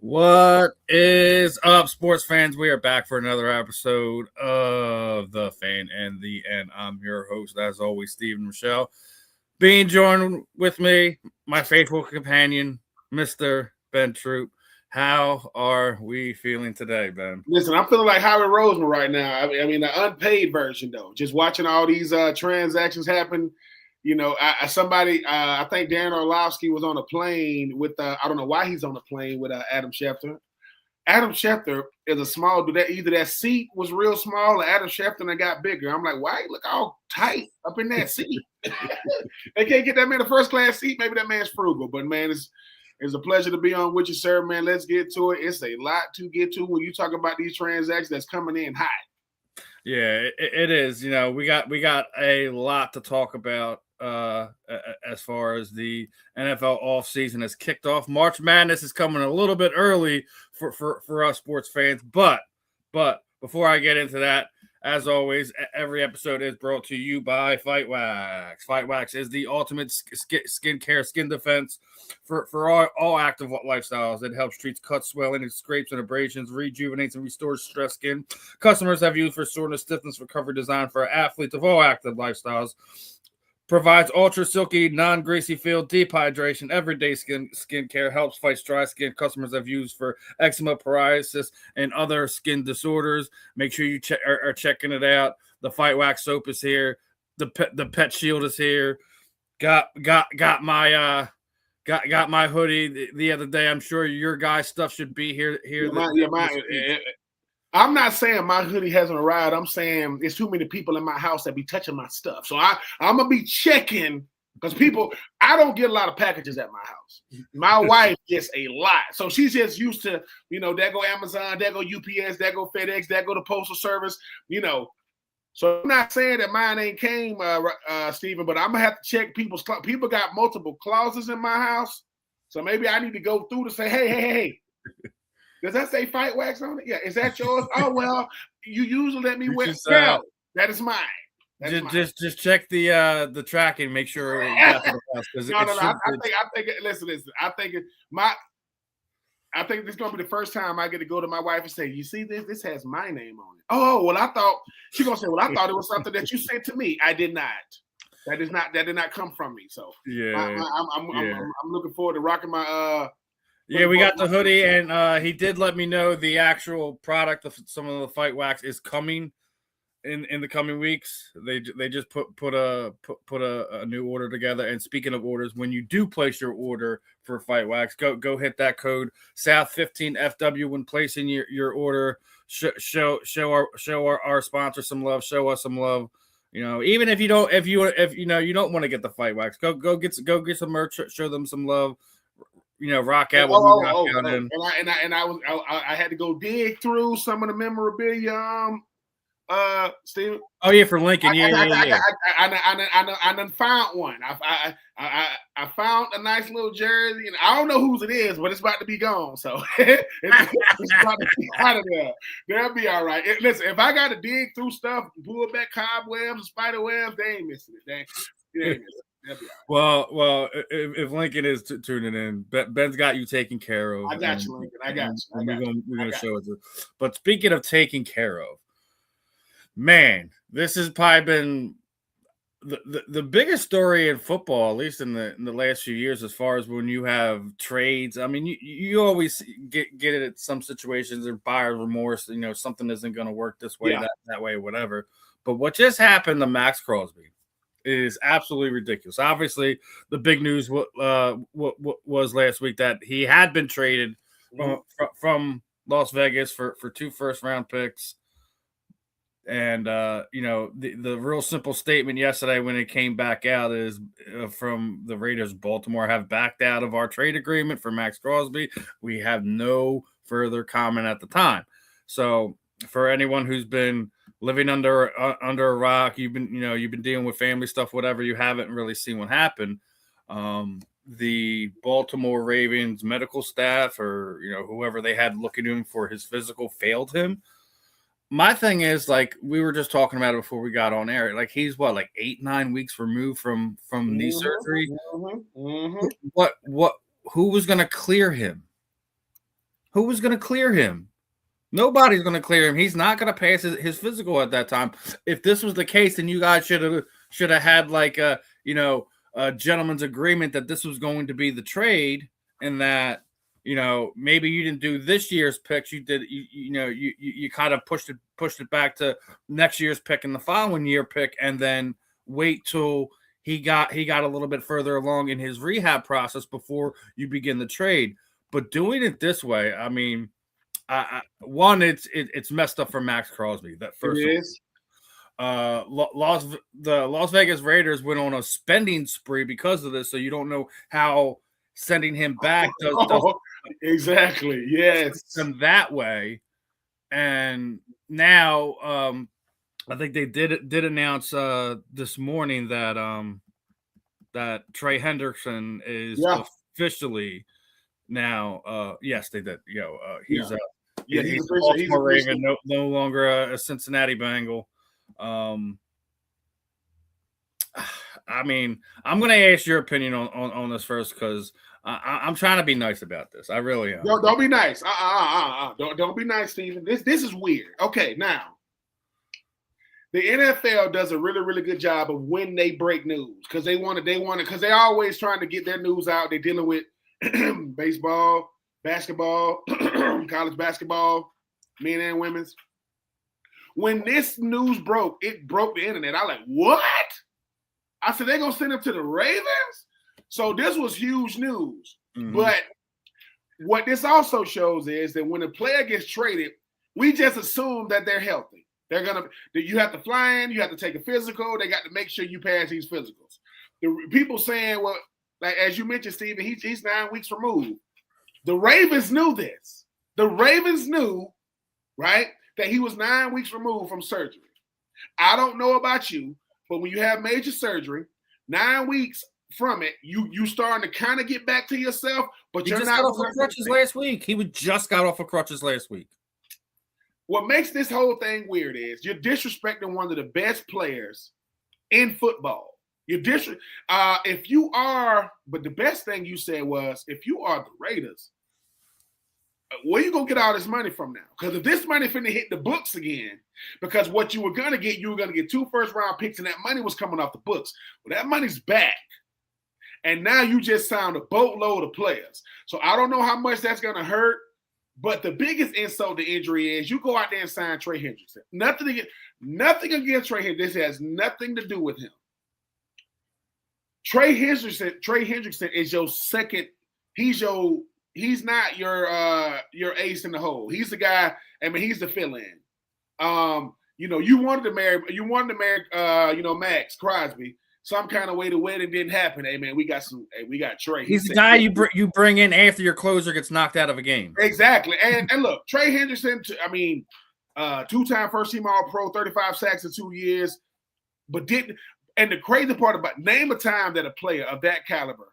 What is up, sports fans? We are back for another episode of The Fan and the End. I'm your host, as always, Stephen Michelle. Being joined with me, my faithful companion, Mr. Ben Troupe. How are we feeling today, Ben? Listen, I'm feeling like Howard Roseman right now. I mean, the unpaid version, though. Just watching all these transactions happen. You know, I think Darren Orlovsky was on a plane with, I don't know why he's on a plane with Adam Schefter. Adam Schefter is a small dude. Either that seat was real small or Adam Schefter and got bigger. I'm like, why you look all tight up in that seat? They can't get that man a first class seat. Maybe that man's frugal. But, man, it's a pleasure to be on with you, sir, man. Let's get to it. It's a lot to get to when you talk about these transactions that's coming in hot. Yeah, it is. You know, we got a lot to talk about as far as the NFL offseason has kicked off. March Madness is coming a little bit early for us sports fans, but before I get into that, as always, every episode is brought to you by Fight Wax. Fight Wax is the ultimate skincare, skin defense for all active lifestyles. It helps treat cuts, swelling, scrapes, and abrasions, rejuvenates and restores stressed skin. Customers have used for soreness, stiffness, recovery, designed for athletes of all active lifestyles. Provides ultra silky, non-greasy feel, deep hydration, everyday skincare, helps fight dry skin. Customers have used for eczema, psoriasis, and other skin disorders. Make sure you are checking it out. The Fight Wax soap is here. The Pet Shield is here. Got my hoodie the other day. I'm sure your guys' stuff should be here. I'm not saying my hoodie hasn't arrived. I'm saying there's too many people in my house that be touching my stuff. So I'm going to be checking because I don't get a lot of packages at my house. My wife gets a lot. So she's just used to, there go Amazon, there go UPS, there go FedEx, there go the Postal Service, So I'm not saying that mine ain't came, Stephen, but I'm going to have to check people's – people got multiple closets in my house. So maybe I need to go through to say, hey. Does that say Fight Wax on it? Yeah. Is that yours? Oh, well, you usually let me wear. No, that is mine. Just check the tracking, make sure. No. I think. Listen. I think this is gonna be the first time I get to go to my wife and say, "You see this? This has my name on it." Oh, well, I thought she's gonna say, "Well, I thought it was something that you sent to me." I did not. That did not come from me. So yeah, I'm looking forward to rocking my. Yeah, we got the hoodie, and he did let me know the actual product of some of the Fight Wax is coming in the coming weeks. They just put a new order together. And speaking of orders, when you do place your order for Fight Wax, go hit that code South15FW when placing your order. Show our sponsor some love. Show us some love. Even if you don't want to get the Fight Wax, go get some merch. Show them some love. Rock out what we rock out in. I had to go dig through some of the memorabilia, Steve. Oh yeah, for Lincoln. I done found one. I found a nice little jersey, and I don't know whose it is, but it's about to be gone. So it's about to be out of there. They'll be all right. Listen, if I got to dig through stuff, pull back cobwebs and spider webs, they ain't missing it. They ain't missing it. Well, if Lincoln is tuning in, Ben's got you taken care of. I got you, Lincoln. I got you. We're gonna show it. But speaking of taking care of, man, this has probably been the biggest story in football, at least in the last few years, as far as when you have trades. I mean, you always get it at some situations or buyer's remorse. Something isn't going to work this way, that way, whatever. But what just happened to Maxx Crosby is absolutely ridiculous. Obviously, the big news was last week that he had been traded from Las Vegas for 2 first-round picks. And, the real simple statement yesterday when it came back out is from the Raiders, Baltimore have backed out of our trade agreement for Maxx Crosby. We have no further comment at the time. So for anyone who's been living under a rock, you've been dealing with family stuff, whatever, you haven't really seen what happened. The Baltimore Ravens medical staff or, whoever they had looking at him for his physical failed him. My thing is, like, we were just talking about it before we got on air. Like, he's 8-9 weeks removed from knee surgery. Who was going to clear him? Who was going to clear him? Nobody's going to clear him. He's not going to pass his physical at that time. If this was the case, then you guys should have had like a gentleman's agreement that this was going to be the trade, and that maybe you didn't do this year's picks. You did you kind of pushed it back to next year's pick and the following year pick, and then wait till he got a little bit further along in his rehab process before you begin the trade. But doing it this way, I mean, it's messed up for Maxx Crosby. That first it is. The Las Vegas Raiders went on a spending spree because of this, so you don't know how sending him back does exactly. Yes, them that way. And now, I think they did announce this morning that that Trey Hendrickson is officially now. Yes, they did. He's he's a Baltimore Raven, no longer a Cincinnati Bengal. I mean, I'm going to ask your opinion on this first, because I'm trying to be nice about this. I really am. Don't be nice. Don't be nice, Steven. This is weird. Okay, now the NFL does a really, really good job of when they break news, because they want to, because they're always trying to get their news out. They're dealing with baseball, basketball, college basketball, men and women's. When this news broke, it broke the internet. I was like, what? I said, they're going to send him to the Ravens? So this was huge news. Mm-hmm. But what this also shows is that when a player gets traded, we just assume that they're healthy. You have to fly in, you have to take a physical. They got to make sure you pass these physicals. The people saying, well, like as you mentioned, Steven, he's 9 weeks removed. The Ravens knew this. The Ravens knew, right, that he was 9 weeks removed from surgery. I don't know about you, but when you have major surgery, 9 weeks from it, you starting to kind of get back to yourself, but you're not. He just got off of crutches last week. He just got off of crutches last week. What makes this whole thing weird is you're disrespecting one of the best players in football. If you are, but the best thing you said was, if you are the Raiders, where you gonna get all this money from now? Because if this money finna hit the books again, because what you were gonna get 2 first-round picks, and that money was coming off the books. Well, that money's back, and now you just signed a boatload of players. So I don't know how much that's gonna hurt, but the biggest insult to injury is you go out there and sign Trey Hendrickson. Nothing against Trey Hendrickson. This has nothing to do with him. Trey Hendrickson is your second. He's not your ace in the hole. He's the guy. I mean, he's the fill-in. You wanted to marry Maxx Crosby some kind of way. The wedding didn't happen. Hey man, we got Trey. He's the guy you bring in after your closer gets knocked out of a game. Exactly. And look, Trey Hendrickson. I mean, 2-time first-team All-Pro, 35 sacks in 2 years, but didn't. And the crazy part about, name a time that a player of that caliber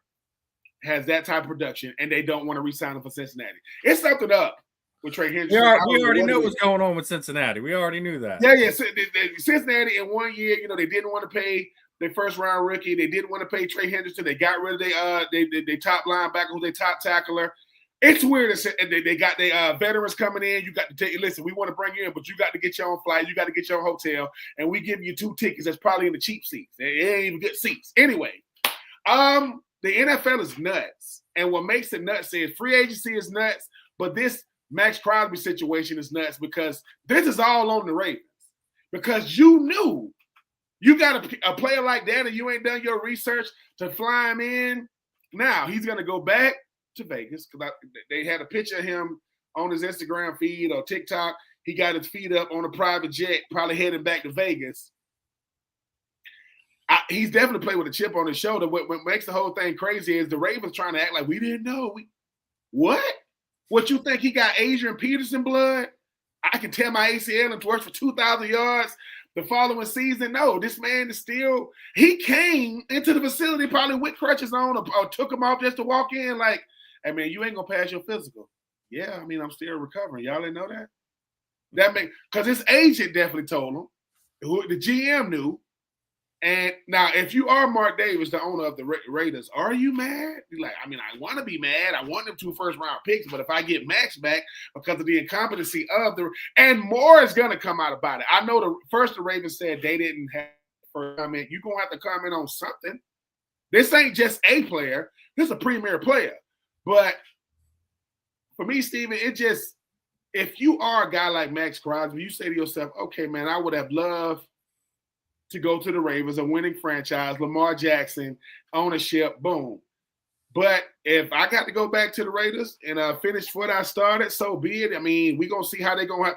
has that type of production and they don't want to re-sign him for Cincinnati. It's something up with Trey Hendrickson. We already knew what was going on with Cincinnati. We already knew that. Yeah. Cincinnati in 1 year, they didn't want to pay their first-round rookie. They didn't want to pay Trey Hendrickson. They got rid of their top linebacker, who's their top tackler. It's weird. They got their veterans coming in. You got to take. Listen, we want to bring you in, but you got to get your own flight. You got to get your own hotel, and we give you 2 tickets. That's probably in the cheap seats. It ain't even good seats. Anyway, the NFL is nuts, and what makes it nuts is free agency is nuts, but this Maxx Crosby situation is nuts because this is all on the Ravens. Because you knew you got a player like that, and you ain't done your research to fly him in. Now he's gonna go back to Vegas, because they had a picture of him on his Instagram feed or TikTok. He got his feet up on a private jet, probably heading back to Vegas. He's definitely played with a chip on his shoulder. What makes the whole thing crazy is the Ravens trying to act like we didn't know. What? What you think he got Adrian Peterson blood? I can tear my ACL and works for 2,000 yards the following season. No, this man is still. He came into the facility probably with crutches on, or took him off just to walk in. Like, hey man, you ain't gonna pass your physical. Yeah, I mean, I'm still recovering. Y'all didn't know that? Because his agent definitely told him. Who the GM knew, And now, if you are Mark Davis, the owner of the Raiders, are you mad? You're like, I mean, I want to be mad. I want them 2 first-round picks, but if I get Maxx back because of the incompetency of and more is going to come out about it. I know the Ravens said they didn't have first comment. You're going to have to comment on something. This ain't just a player. This is a premier player. But for me, Steven, if you are a guy like Maxx Crosby, you say to yourself, okay, man, I would have loved to go to the Ravens, a winning franchise, Lamar Jackson, ownership, boom. But if I got to go back to the Raiders and finish what I started, so be it. I mean, we're going to see how they're going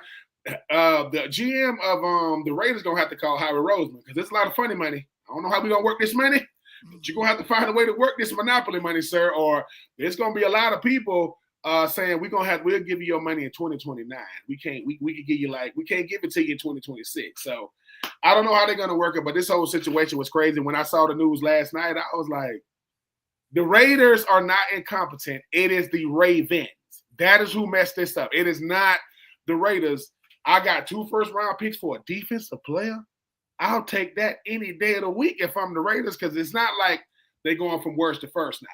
to have the GM of the Raiders going to have to call Howie Roseman because there's a lot of funny money. I don't know how we're going to work this money, but you're going to have to find a way to work this monopoly money, sir, or there's going to be a lot of people saying we'll give you your money in 2029. We can give you we can't give it to you in 2026. So I don't know how they're going to work it, but this whole situation was crazy. When I saw the news last night, I was like, the Raiders are not incompetent. It is the Ravens. That is who messed this up. It is not the Raiders. I got 2 first-round picks for a defensive player. I'll take that any day of the week if I'm the Raiders because it's not like they're going from worst to first now.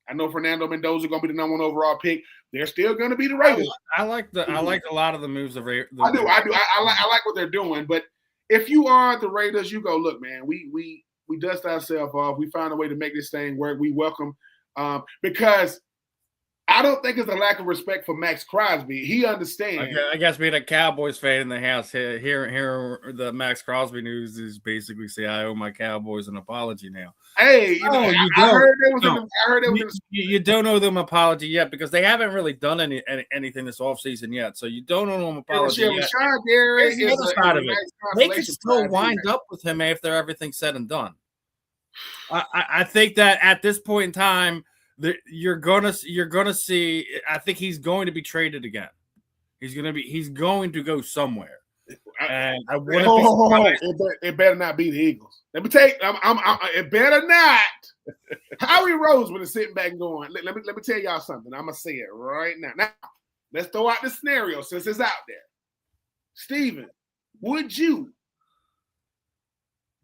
I know Fernando Mendoza going to be the number 1 overall pick. They're still going to be the Raiders. I like a lot of the moves of I do. I like what they're doing, but if you are the Raiders, you go, look, man, we dust ourselves off. We find a way to make this thing work. We welcome because I don't think it's a lack of respect for Maxx Crosby. He understands. I guess being a Cowboys fan in the house, here the Maxx Crosby news is basically say I owe my Cowboys an apology now. Hey, you heard you don't owe them an apology yet because they haven't really done anything this offseason yet. So you don't owe them an apology yet. The other side of it. They could still wind up with him after everything's said and done. I think that at this point in time, you're gonna see. I think he's going to be traded again. He's going to go somewhere. And I wouldn't it better not be the Eagles. Let me take. It better not. Howie Roseman is sitting back and going. Let me tell y'all something. I'm gonna say it right now. Now, let's throw out the scenario since it's out there. Steven, would you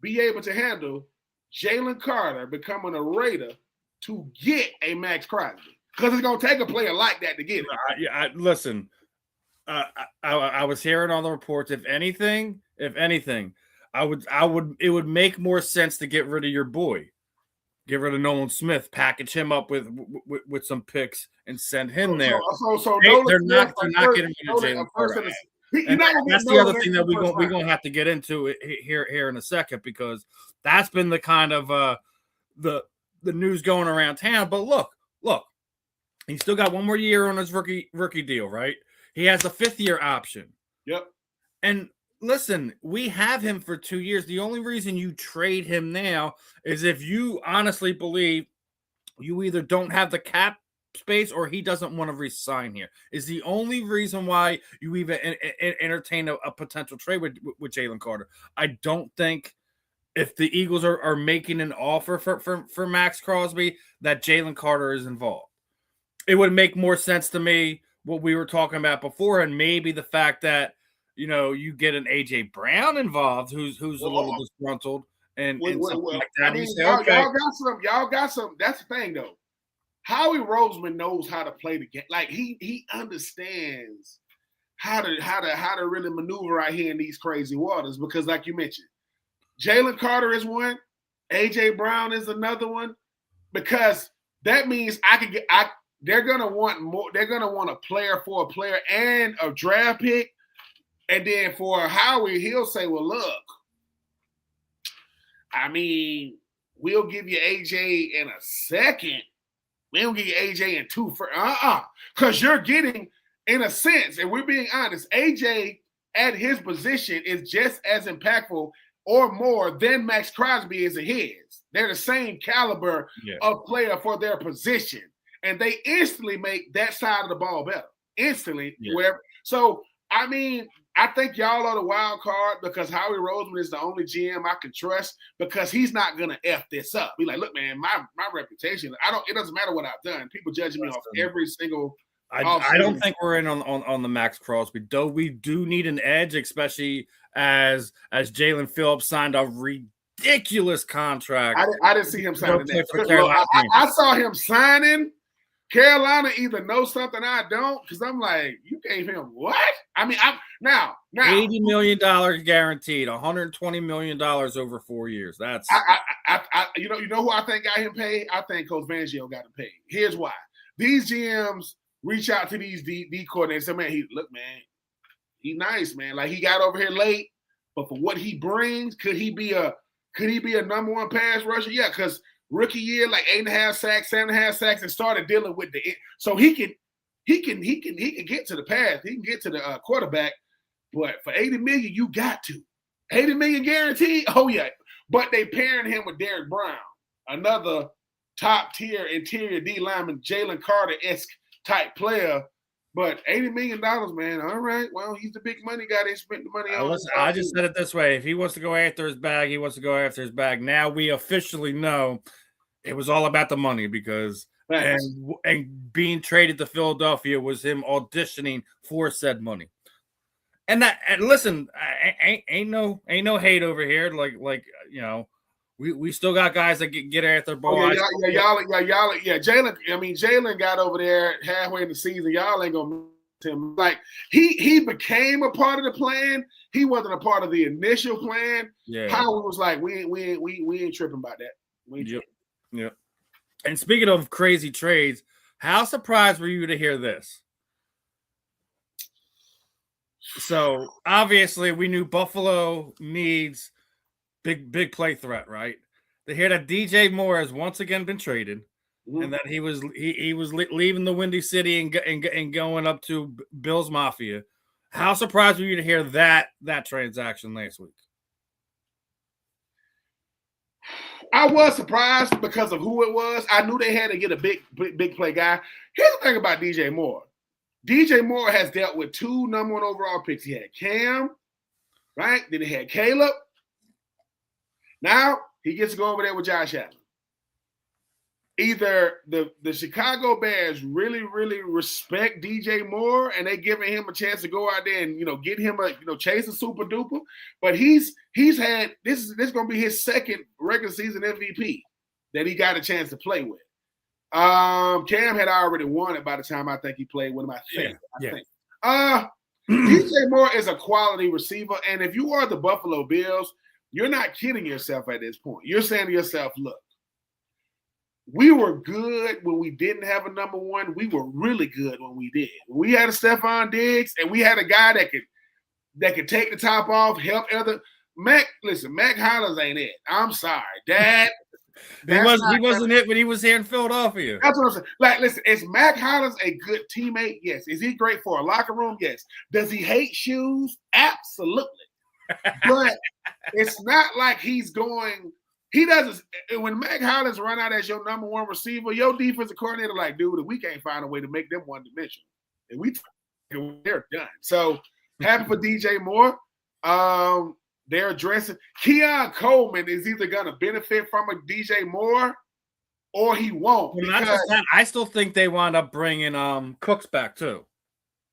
be able to handle Jalen Carter becoming a Raider to get a Maxx Crosby? Because it's gonna take a player like that to get it. Listen. I was hearing all the reports. If anything, it would make more sense to get rid of your boy, get rid of Nolan Smith, package him up with some picks, and send him there. They're not getting rid of Jalen Carter. That's the other thing that we're gonna have to get into here in a second because that's been the kind of the news going around town. But look, he's still got 1 more year on his rookie deal, right? He has a 5th-year option. Yep. And listen, we have him for 2 years. The only reason you trade him now is if you honestly believe you either don't have the cap space or he doesn't want to resign here. Is the only reason why you even entertain a potential trade with Jalen Carter. I don't think if the Eagles are making an offer for Maxx Crosby that Jalen Carter is involved. It would make more sense to me what we were talking about before, and maybe the fact that you get an AJ Brown involved, who's a little disgruntled, and something like that. Y'all got some. That's the thing, though. Howie Roseman knows how to play the game. Like he understands how to really maneuver out here in these crazy waters. Because, like you mentioned, Jalen Carter is one, AJ Brown is another one. Because that means they're gonna want more. They're gonna want a player for a player and a draft pick, and then for Howie, he'll say, "Well, look, I mean, we'll give you AJ in a second. We don't give you AJ in 2 for because you're getting, in a sense, and we're being honest, AJ at his position is just as impactful or more than Maxx Crosby is at his. They're the same caliber of player for their position." And they instantly make that side of the ball better. Instantly. Wherever. So, I mean, I think y'all are the wild card because Howie Roseman is the only GM I can trust because he's not going to F this up. Be like, look, man, my reputation, it doesn't matter what I've done. People judging me off every single I don't think we're in on the Maxx Crosby, though we do need an edge, especially as Jalen Phillips signed a ridiculous contract. I didn't see him signing that. For Carolina. I saw him signing. Carolina either knows something I don't, because I'm like, you gave him what? I mean, now $80 million guaranteed, $120 million over 4 years. That's you know who I think got him paid? I think Coach Fangio got him paid. Here's why: these GMs reach out to these D coordinators and say, man, he nice, man. Like, he got over here late, but for what he brings, could he be a number one pass rusher? Yeah, because rookie year, like 8.5 sacks, 7.5 sacks, and started dealing with so he can get to the pass, he can get to the quarterback, but for $80 million, you got to $80 million guaranteed. Oh yeah, but they pairing him with Derrick Brown, another top tier interior D lineman, Jalen Carter-esque type player. But $80 million, man. All right. Well, he's the big money guy. They spent the money on. Listen, I just said it this way. If he wants to go after his bag, he wants to go after his bag. Now we officially know it was all about the money, because and being traded to Philadelphia was him auditioning for said money. And listen, ain't no hate over here. Like you know, we still got guys that get after the ball. Y'all. Jalen got over there halfway in the season. Y'all ain't gonna miss him. Like, he became a part of the plan. He wasn't a part of the initial plan. Yeah. Howard was like, we ain't tripping about that. Yep. And speaking of crazy trades, how surprised were you to hear this? So obviously we knew Buffalo needs big play threat, right? They hear that DJ Moore has once again been traded, and that he was leaving the Windy City and going up to Bills Mafia. How surprised were you to hear that transaction last week? I was surprised because of who it was. I knew they had to get a big play guy. Here's the thing about DJ Moore. DJ Moore has dealt with 2 number 1 overall picks. He had Cam, right? Then he had Caleb. Now he gets to go over there with Josh Allen. Either the Chicago Bears really, really respect DJ Moore and they giving him a chance to go out there and, get him chase a super duper. But he's had this is gonna be his second regular season MVP that he got a chance to play with. Cam had already won it by the time I think he played with him. I think. DJ Moore is a quality receiver, and if you are the Buffalo Bills, you're not kidding yourself at this point. You're saying to yourself, look, we were good when we didn't have a number 1. We were really good when we did. We had a Stephon Diggs, and we had a guy that could take the top off, help other. Mac Hollins ain't it. I'm sorry, Dad. He wasn't it when he was here in Philadelphia. That's what I'm saying. Like, listen, is Mac Hollins a good teammate? Yes. Is he great for a locker room? Yes. Does he hate shoes? Absolutely. But it's not like he's going. He doesn't. When Mac Hollins run out as your number 1 receiver, your defensive coordinator like, dude, we can't find a way to make them one-dimensional, and they're done. So happy for DJ Moore. They're addressing Keon Coleman is either going to benefit from a DJ Moore or he won't. Well, I still think they wound up bringing Cooks back too.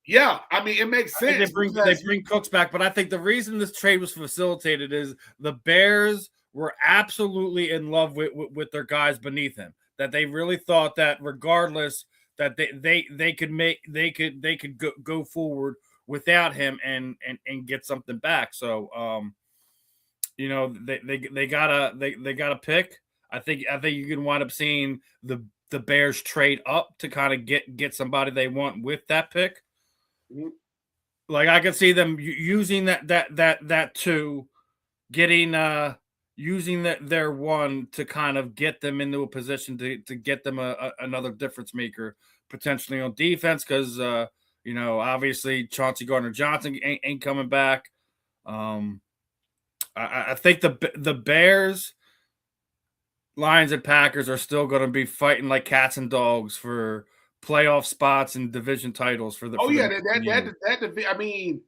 Yeah, I mean, it makes sense. They bring Cooks back, but I think the reason this trade was facilitated is the Bears were absolutely in love with their guys beneath him. That they really thought that regardless that they could go forward without him and get something back. So they got a pick. I think you can wind up seeing the Bears trade up to kind of get somebody they want with that pick. Mm-hmm. Like, I could see them using that to getting using their 1 to kind of get them into a position to get them another difference maker potentially on defense, because obviously Chauncey Gardner-Johnson ain't coming back. I think the Bears, Lions, and Packers are still going to be fighting like cats and dogs for playoff spots and division titles for the. Oh yeah, I mean,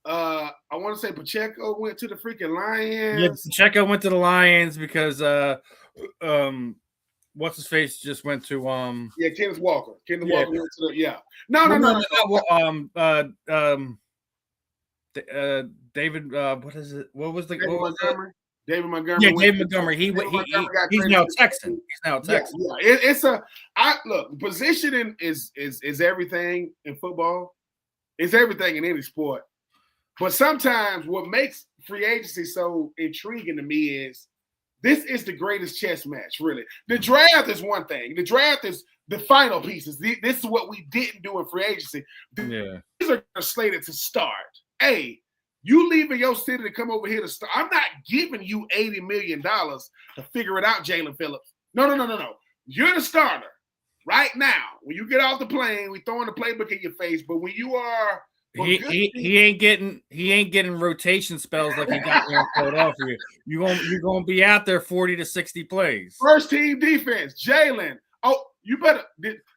I want to say Pacheco went to the freaking Lions. Yeah, Pacheco went to the Lions because what's his face just went to Kenneth Walker. Walker went to the David, what is it? What was the Montgomery? David Montgomery. Yeah, David Montgomery. He's now Texan. He's now Texan. Yeah. Look, positioning is everything in football. It's everything in any sport. But sometimes what makes free agency so intriguing to me is this is the greatest chess match, really. The draft is one thing. The draft is the final pieces. This is what we didn't do in free agency. These are slated to start. Hey, you leaving your city to come over here to start. I'm not giving you $80 million to figure it out, Jalen Phillips. No. You're the starter right now. When you get off the plane, we throwing the playbook in your face. But when you are he ain't getting rotation spells like he got in Philadelphia. You're gonna be out there 40 to 60 plays. First team defense, Jalen. Oh, you better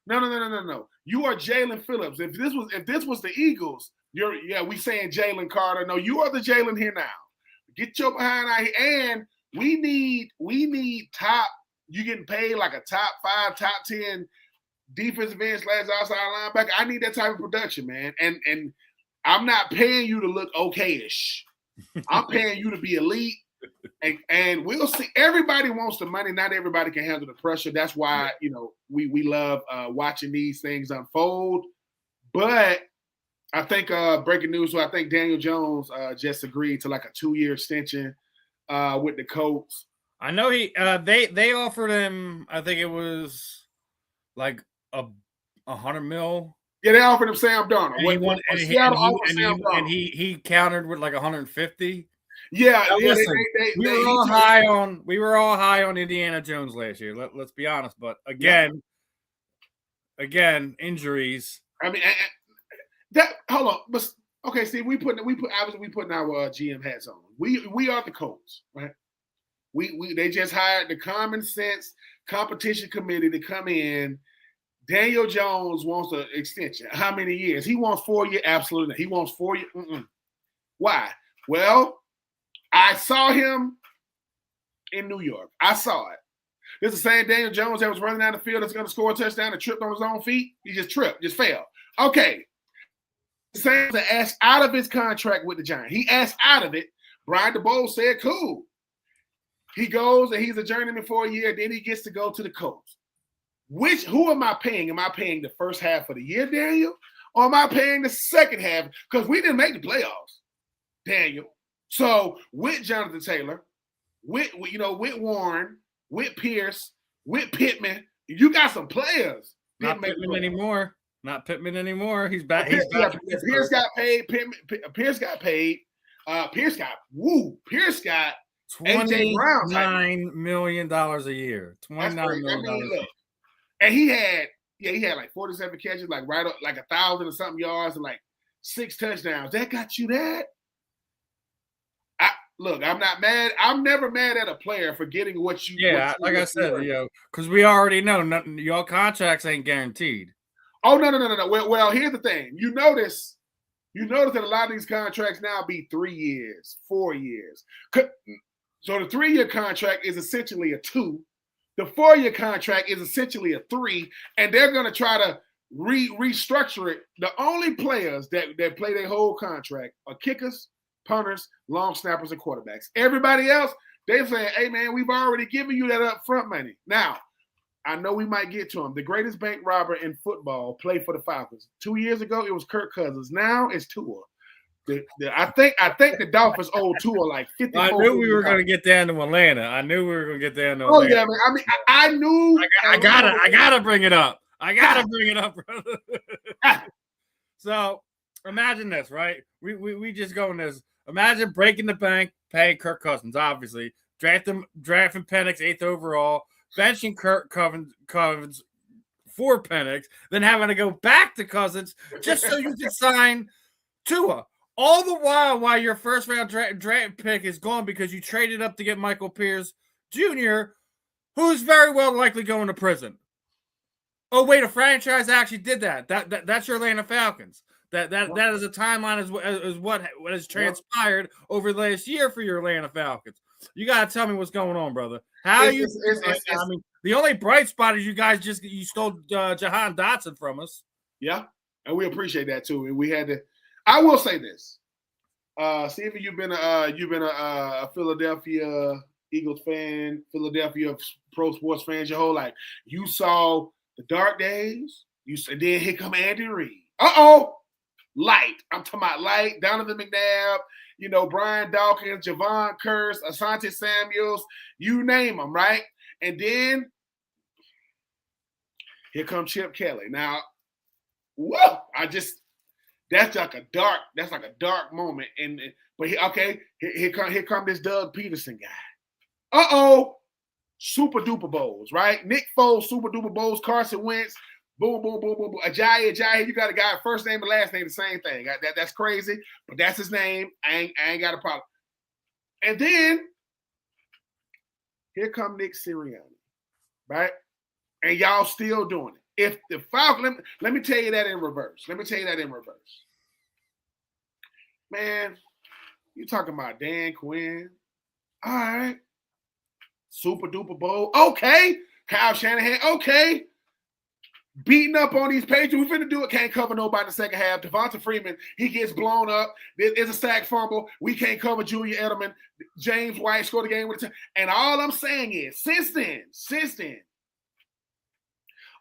no. You are Jalen Phillips. If this was the Eagles, we saying Jalen Carter. No, you are the Jalen here now. Get your behind out here. And we need top. You getting paid like a top 5, top 10 defensive end / outside linebacker. I need that type of production, man. And I'm not paying you to look okayish. I'm paying you to be elite. And we'll see. Everybody wants the money. Not everybody can handle the pressure. That's why, we love watching these things unfold. But I think breaking news. So I think Daniel Jones just agreed to like a 2-year extension with the Colts. I know they offered him. I think it was like $100 million. Yeah, they offered him Sam Darnold. And he countered with like 150. Yeah, now, listen, we were all high on Indiana Jones last year. Let's be honest, but again, injuries. I mean, that hold on, but okay. See, we putting our GM hats on. We are the Colts, right? They just hired the common sense competition committee to come in. Daniel Jones wants an extension. How many years? He wants 4 years. Absolutely, he wants 4 years. Why? Well, I saw him in New York. I saw it. This is the same Daniel Jones that was running down the field that's going to score a touchdown and tripped on his own feet. He just tripped, just fell. Okay. The same that asked out of his contract with the Giants. He asked out of it. Brian DeBoer said, cool. He goes and he's a journeyman for a year. Then he gets to go to the Colts. Who am I paying? Am I paying the first half of the year, Daniel? Or am I paying the second half? Because we didn't make the playoffs, Daniel. So with Jonathan Taylor, with Warren, with Pierce, with Pittman, you got some players. Not Pittman anymore. Not Pittman anymore. He's back. He's back. Pierce got paid. Pierce got paid. Pierce got $29 million a year. $29 million. And he had like 47 catches, like right up like 1,000 or something yards and like 6 touchdowns. That got you that? Look, I'm not mad. I'm never mad at a player for getting what you. Yeah, like I said, because we already know your contracts ain't guaranteed. Oh no. Well, here's the thing. You notice that a lot of these contracts now be 3 years, 4 years. So the 3-year contract is essentially a 2. The 4-year contract is essentially a 3, and they're going to try to restructure it. The only players that play their whole contract are kickers, punters, long snappers, and quarterbacks. Everybody else, they're saying, hey, man, we've already given you that upfront money. Now, I know we might get to him. The greatest bank robber in football played for the Falcons. 2 years ago, it was Kirk Cousins. Now it's Tua. I think the Dolphins owe Tua like 50. I knew we were going to get down to Atlanta. Atlanta. Oh yeah, man. I mean, I knew. I gotta bring it up. Brother. So imagine this, right? We just go in this. Imagine breaking the bank, paying Kirk Cousins, obviously, drafting Penix 8th overall, benching Kirk Cousins for Penix, then having to go back to Cousins just so you can sign Tua. All the while your first round draft pick is gone because you traded up to get Michael Pierce Jr., who's very well likely going to prison. Oh wait, a franchise actually did that. That's your Atlanta Falcons. That is a timeline as what has transpired over the last year for your Atlanta Falcons. You gotta tell me what's going on, brother. I mean, the only bright spot is you stole Jahan Dotson from us. Yeah, and we appreciate that too. And we had to. I will say this. Stephen, you've been a Philadelphia Eagles fan, Philadelphia pro sports fans your whole life. You saw the dark days. And then here come Andy Reid. Light. I'm talking about Light, Donovan McNabb, Brian Dawkins, Javon Curse, Asante Samuels, you name them, right? And then here come Chip Kelly. Now, whoa! That's like a dark moment. But here come this Doug Peterson guy. Super duper bowls, right? Nick Foles, super duper bowls. Carson Wentz, boom, boom, boom, boom, boom. Ajayi, you got a guy, first name and last name, the same thing. That's crazy, but that's his name. I ain't got a problem. And then here come Nick Sirianni, right? And y'all still doing it. If the Falcons, let me tell you that in reverse. Man, you talking about Dan Quinn. All right. Super duper bowl. Okay. Kyle Shanahan. Okay. Beating up on these Patriots. We finna do it. Can't cover nobody in the second half. Devonta Freeman, he gets blown up. There's a sack fumble. We can't cover Julian Edelman. James White scored the game with a and all I'm saying is, since then,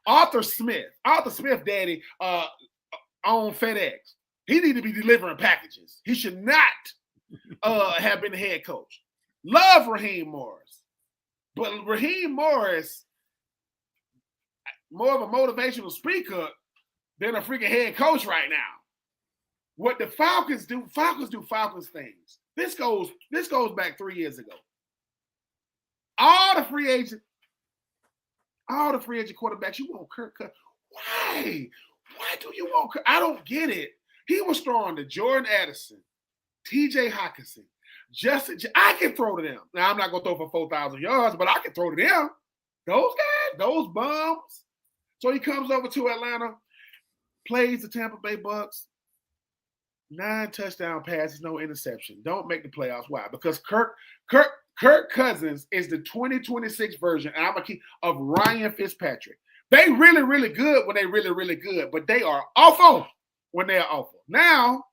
Arthur Smith, daddy, on FedEx. He need to be delivering packages. He should not have been the head coach. Love Raheem Morris. But Raheem Morris, more of a motivational speaker than a freaking head coach right now. What the Falcons do Falcons things. This goes back 3 years ago. All the free agent quarterbacks, you want Kirk Cousins. Why? Why do you want Kirk? I don't get it. He was throwing to Jordan Addison, TJ Hockenson, Justin. I can throw to them. Now, I'm not going to throw for 4,000 yards, but I can throw to them. Those guys, those bums. So he comes over to Atlanta, plays the Tampa Bay Bucks, 9 touchdown passes, no interception. Don't make the playoffs. Why? Because Kirk Cousins is the 2026 version, and I'm a key of Ryan Fitzpatrick. They really, really good when they really, really good, but they are awful when they are awful. Now,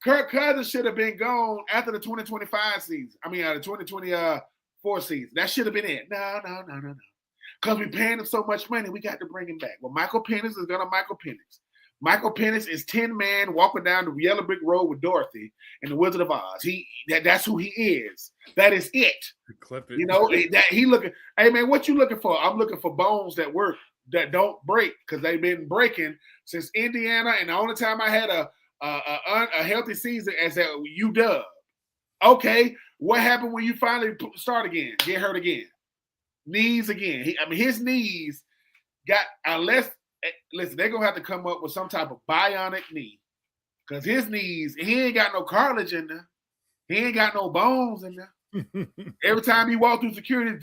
Kirk Cousins should have been gone after the 2025 season. I mean, the 2024 season. That should have been it. No. Because we paying him so much money, we got to bring him back. Well, Michael Penix is going to Michael Penix. Michael Penix is 10-man walking down the yellow brick road with Dorothy and the Wizard of Oz. That's who he is. That is it. Clip it. That he looking. Hey man, what you looking for? I'm looking for bones that work, that don't break, because they've been breaking since Indiana. And the only time I had a healthy season as a UW. Okay, what happened when you finally start again? Get hurt again? Knees again. His knees got listen, they're gonna have to come up with some type of bionic knee, because his knees, he ain't got no cartilage in there. He ain't got no bones in there. Every time he walk through security, and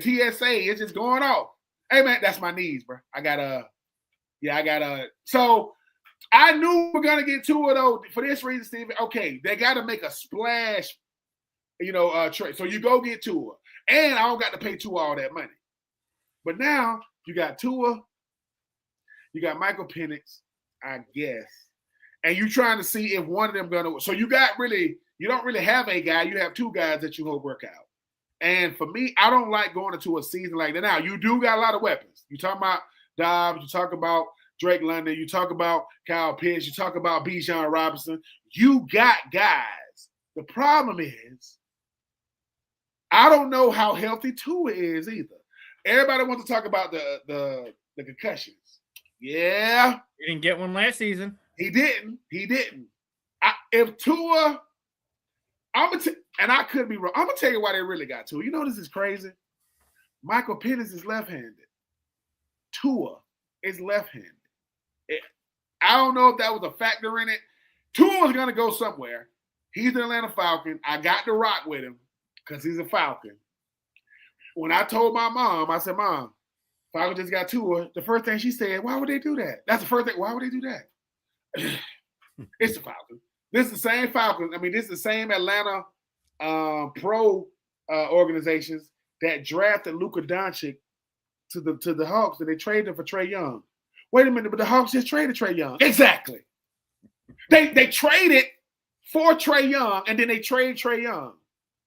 TSA, it's just going off. Hey man, that's my knees, bro. So I knew we're gonna get to it though for this reason, Steven. Okay, they got to make a splash, trade. So you go get Tua, and I don't got to pay Tua all that money. But now you got Tua. You got Michael Penix, I guess, and you trying to see if one of them gonna. So you don't really have a guy. You have 2 guys that you hope work out. And for me, I don't like going into a season like that. Now you do got a lot of weapons. You talk about Dobbs. You talk about Drake London. You talk about Kyle Pitts. You talk about Bijan Robinson. You got guys. The problem is, I don't know how healthy Tua is either. Everybody wants to talk about the concussions. Yeah. He didn't get one last season. He didn't. If Tua, and I could be wrong. I'm going to tell you why they really got Tua. You know this is crazy? Michael Penix is left-handed. Tua is left-handed. I don't know if that was a factor in it. Tua is going to go somewhere. He's an Atlanta Falcon. I got to rock with him because he's a Falcon. When I told my mom, I said, Mom, Falcon just got Tua. The first thing she said, why would they do that? That's the first thing. Why would they do that? It's the Falcons. This is the same Falcons. This is the same Atlanta pro organizations that drafted Luka Doncic to the Hawks, and they traded him for Trae Young. Wait a minute, but the Hawks just traded Trae Young. Exactly. They traded for Trae Young, and then they trade Trae Young,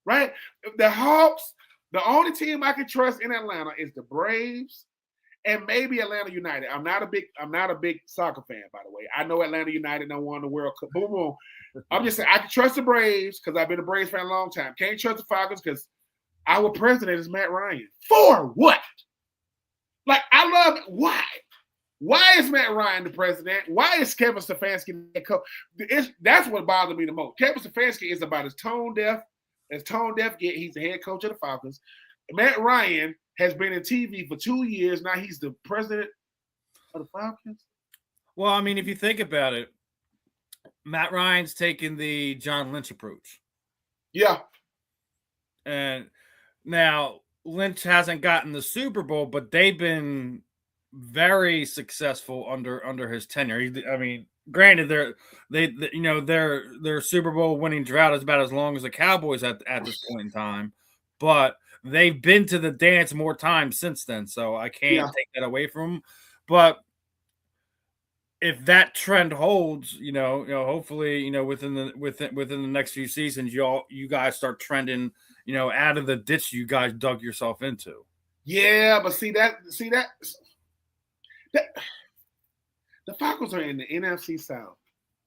right? The Hawks, the only team I can trust in Atlanta is the Braves and maybe Atlanta United. I'm not a big soccer fan, by the way. I know Atlanta United don't won the World Cup. Boom, boom. I'm just saying I can trust the Braves because I've been a Braves fan a long time. Can't trust the Falcons because our president is Matt Ryan. For what? Like, I love it. Why? Why is Matt Ryan the president? Why is Kevin Stefanski the coach? That's what bothers me the most. Kevin Stefanski is about as tone deaf get. He's the head coach of the Falcons. Matt Ryan has been in TV for 2 years. Now he's the president of the Falcons. Well, I mean, if you think about it, Matt Ryan's taking the John Lynch approach. Yeah. And now Lynch hasn't gotten the Super Bowl, but they've been very successful under his tenure. I mean, granted, their Super Bowl winning drought is about as long as the Cowboys at this point in time, but they've been to the dance more times since then, so I can't take that away from them. But if that trend holds, hopefully, within the next few seasons, you guys start trending, out of the ditch you guys dug yourself into. Yeah, but see that the Falcons are in the NFC South.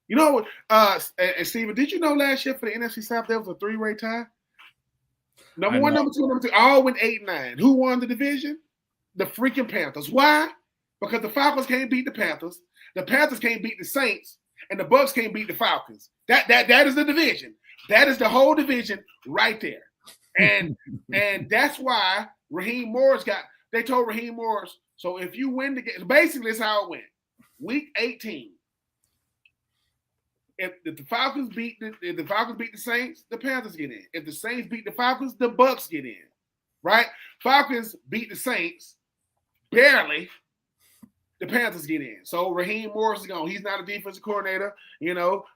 You know, and Steven, did you know last year for the NFC South there was a 3-way tie? Number 1, number 2, number 3, all went 8-9. Who won the division? The freaking Panthers. Why? Because the Falcons can't beat the Panthers. The Panthers can't beat the Saints, and the Bucks can't beat the Falcons. That is the division. That is the whole division right there. And that's why Raheem Morris they told Raheem Morris, so if you win the game, basically it's how it went. Week 18. If the Falcons beat the Saints, the Panthers get in. If the Saints beat the Falcons, the Bucks get in. Right? Falcons beat the Saints barely. The Panthers get in. So Raheem Morris is gone. He's not a defensive coordinator,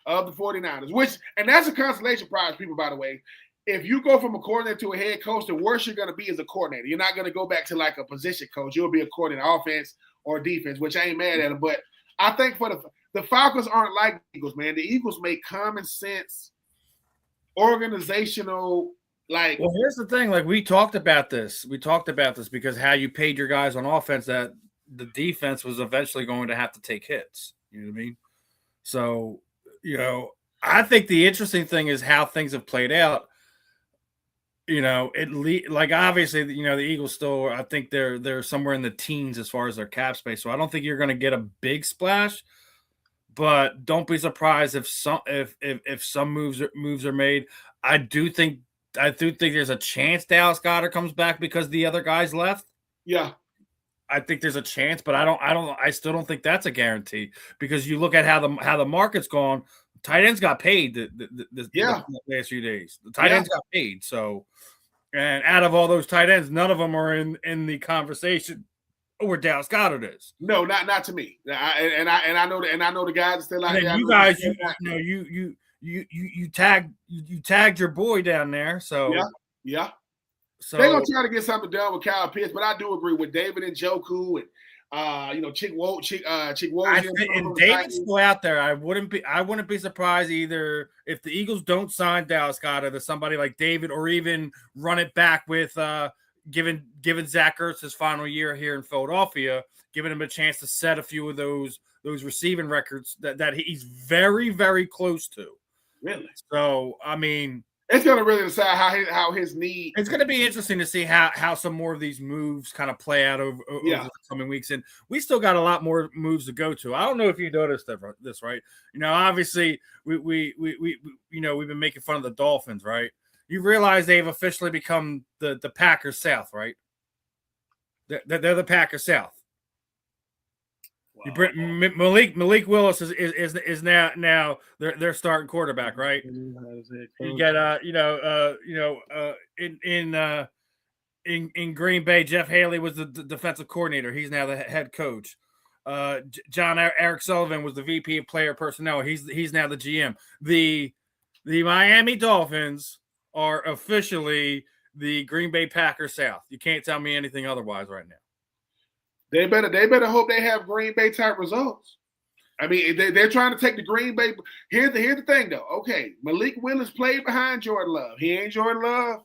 of the 49ers. And that's a consolation prize, people, by the way. If you go from a coordinator to a head coach, the worst you're going to be is a coordinator. You're not going to go back to like a position coach. You'll be a coordinator, offense or defense, which I ain't mad at him. But I think for the Falcons aren't like the Eagles, man. The Eagles make common sense, organizational, like. Well, here's the thing. Like, we talked about this because how you paid your guys on offense, that the defense was eventually going to have to take hits. You know what I mean? So, I think the interesting thing is how things have played out. Like, obviously, the Eagles still, I think they're somewhere in the teens as far as their cap space. So I don't think you're going to get a big splash, but don't be surprised if some moves are made. I do think there's a chance Dallas Goedert comes back because the other guys left. Yeah. I think there's a chance, but I still don't think that's a guarantee, because you look at how the market's gone. Tight ends got paid the last few days. The tight ends got paid. So, and out of all those tight ends, none of them are in the conversation where Dallas Goedert is. No, not to me. I know the guys are still out there. You guys, you tagged your boy down there. So yeah. So they're gonna try to get something done with Kyle Pitts, but I do agree with David Njoku and Chick Woj. And David's still out there. I wouldn't be surprised either if the Eagles don't sign Dallas Goedert to somebody like David, or even run it back with giving Zach Ertz his final year here in Philadelphia, giving him a chance to set a few of those receiving records that he's very, very close to. Really? So, I mean, it's going to really decide how his need. It's going to be interesting to see how some more of these moves kind of play out over the coming weeks. And we still got a lot more moves to go to. I don't know if you noticed this, right? Obviously we've been making fun of the Dolphins, right? You realize they've officially become the Packers South, right? They're the Packers South. Wow. Malik Willis is now their starting quarterback, right? You get in Green Bay, Jeff Haley was the defensive coordinator. He's now the head coach. John Eric Sullivan was the VP of player personnel. He's now the GM. The Miami Dolphins are officially the Green Bay Packers South. You can't tell me anything otherwise right now. They better hope they have Green Bay type results. I mean, they're trying to take the Green Bay. Here's the thing, though. Okay, Malik Willis played behind Jordan Love. He ain't Jordan Love.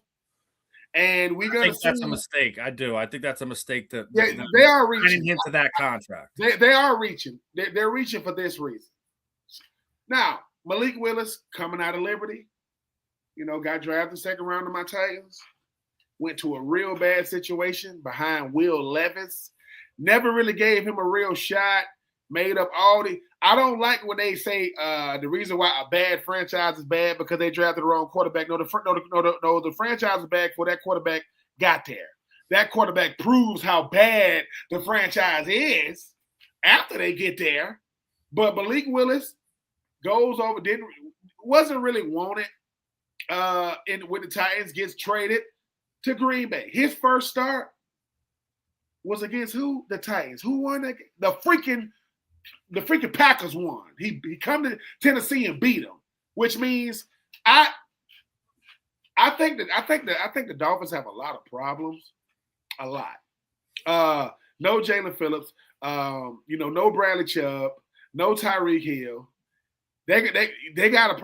And we're going to see. That's a mistake. I do. I think that's a mistake. They are reaching into that contract. They are reaching. They're reaching for this reason. Now, Malik Willis coming out of Liberty, got drafted second round of my Titans, went to a real bad situation behind Will Levis. Never really gave him a real shot. Made up all the. I don't like when they say the reason why a bad franchise is bad because they drafted the wrong quarterback. No, the franchise is bad before that quarterback got there. That quarterback proves how bad the franchise is after they get there. But Malik Willis goes over, wasn't really wanted with the Titans, gets traded to Green Bay. His first start was against who? The Titans. Who won that game? The freaking Packers won. He come to Tennessee and beat them, which means I think the Dolphins have a lot of problems, a lot. No Jalen Phillips, no Bradley Chubb, no Tyreek Hill. They got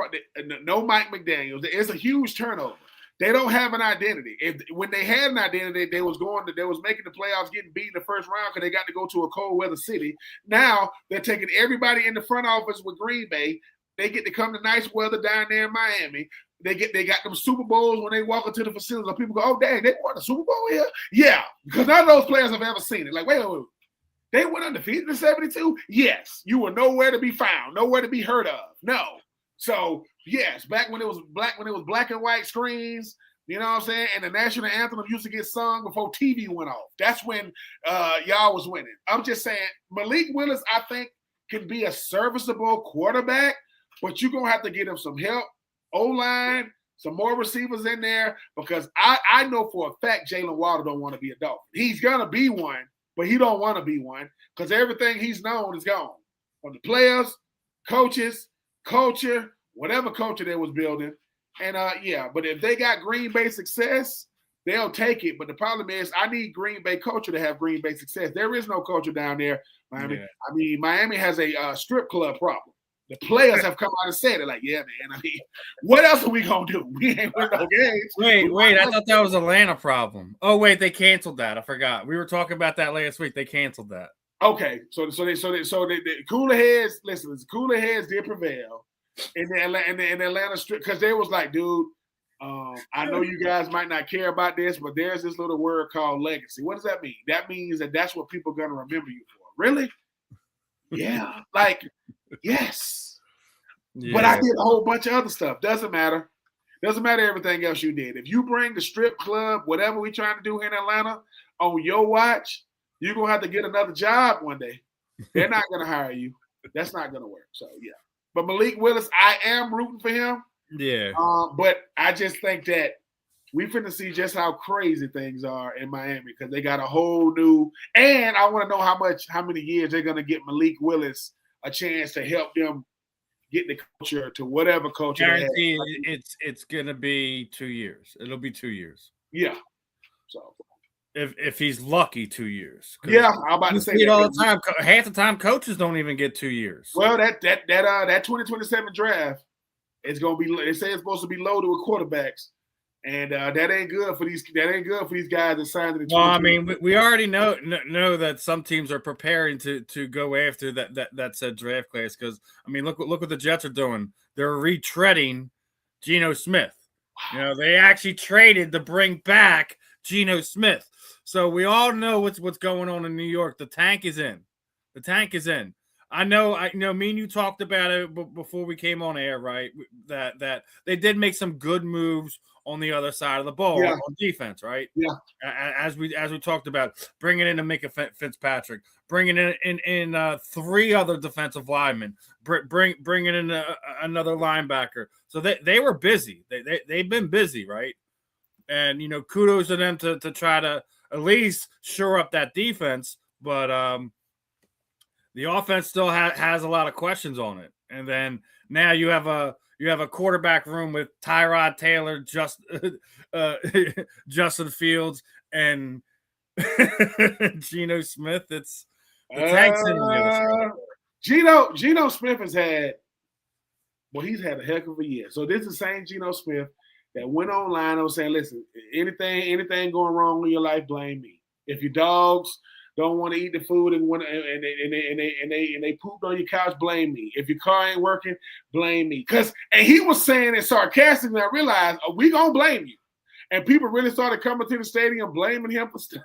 no Mike McDaniels. It's a huge turnover. They don't have an identity. When they had an identity, they was making the playoffs, getting beat in the first round because they got to go to a cold weather city. Now they're taking everybody in the front office with Green Bay. They get to come to nice weather down there in Miami. They got them Super Bowls when they walk into the facility. People go, "Oh, dang, they won a Super Bowl here." Yeah, because none of those players have ever seen it. Like, wait. They went undefeated in 72? Yes. You were nowhere to be found, nowhere to be heard of. No. So, yes, back when it was black and white screens, you know what I'm saying? And the national anthem used to get sung before TV went off. That's when y'all was winning. I'm just saying, Malik Willis, I think, can be a serviceable quarterback, but you're going to have to get him some help. O-line, some more receivers in there, because I know for a fact Jalen Waddle don't want to be a Dolphin. He's going to be one, but he don't want to be one because everything he's known is gone. From the players, coaches, culture, whatever culture they was building. And, but if they got Green Bay success, they'll take it. But the problem is I need Green Bay culture to have Green Bay success. There is no culture down there, Miami. Yeah. I mean, Miami has a strip club problem. The players have come out and said it like, yeah, man. I mean, what else are we going to do? We ain't win no games. Wait. I thought that was Atlanta problem. Oh, wait, they canceled that. I forgot. We were talking about that last week. They canceled that. Okay. So the cooler heads, listen, the cooler heads did prevail in the Atlanta strip because they was like, dude, I know you guys might not care about this, but there's this little word called legacy. What does that mean? That means that's what people are going to remember you for. Really? Yeah. Like, yes. Yeah. But I did a whole bunch of other stuff. Doesn't matter. Doesn't matter everything else you did. If you bring the strip club, whatever we trying to do here in Atlanta, on your watch, you're going to have to get another job one day. They're not going to hire you. That's not going to work. So, yeah. But Malik Willis, I am rooting for him. Yeah. But I just think that we finna see just how crazy things are in Miami because they got a whole new – and I want to know how many years they're going to get Malik Willis a chance to help them get the culture to whatever culture. Guarantee it's going to be 2 years. It'll be 2 years. Yeah. So if he's lucky, 2 years. Yeah, I'm about to say that all the time. Half the time, coaches don't even get 2 years. Well, that 2027 draft is going to be. They say it's supposed to be loaded with quarterbacks, and that ain't good for these. That ain't good for these guys that signed in the. Well, I mean, we already know that some teams are preparing to go after that said draft class because I mean, look what the Jets are doing. They're retreading Geno Smith. You know, they actually traded to bring back Geno Smith. So we all know what's going on in New York. The tank is in. The tank is in. I know. Me and you talked about it before we came on air, right? That they did make some good moves on the other side of the ball on defense, right? Yeah. As we talked about, bringing in Micah Fitzpatrick, bringing in 3 other defensive linemen, bringing in another linebacker. So they were busy. They've been busy, right? And kudos to them to try to at least shore up that defense, but the offense still has a lot of questions on it. And then now you have a quarterback room with Tyrod Taylor, Justin Fields, and Geno Smith. It's the tank's in the other side. Geno Smith has had, he's had a heck of a year. So this is the same Geno Smith that went online and was saying, listen, anything going wrong in your life, blame me. If your dogs don't want to eat the food and they pooped on your couch, blame me. If your car ain't working, blame me. And he was saying it sarcastically. I realized, we gonna blame you. And people really started coming to the stadium blaming him for stuff.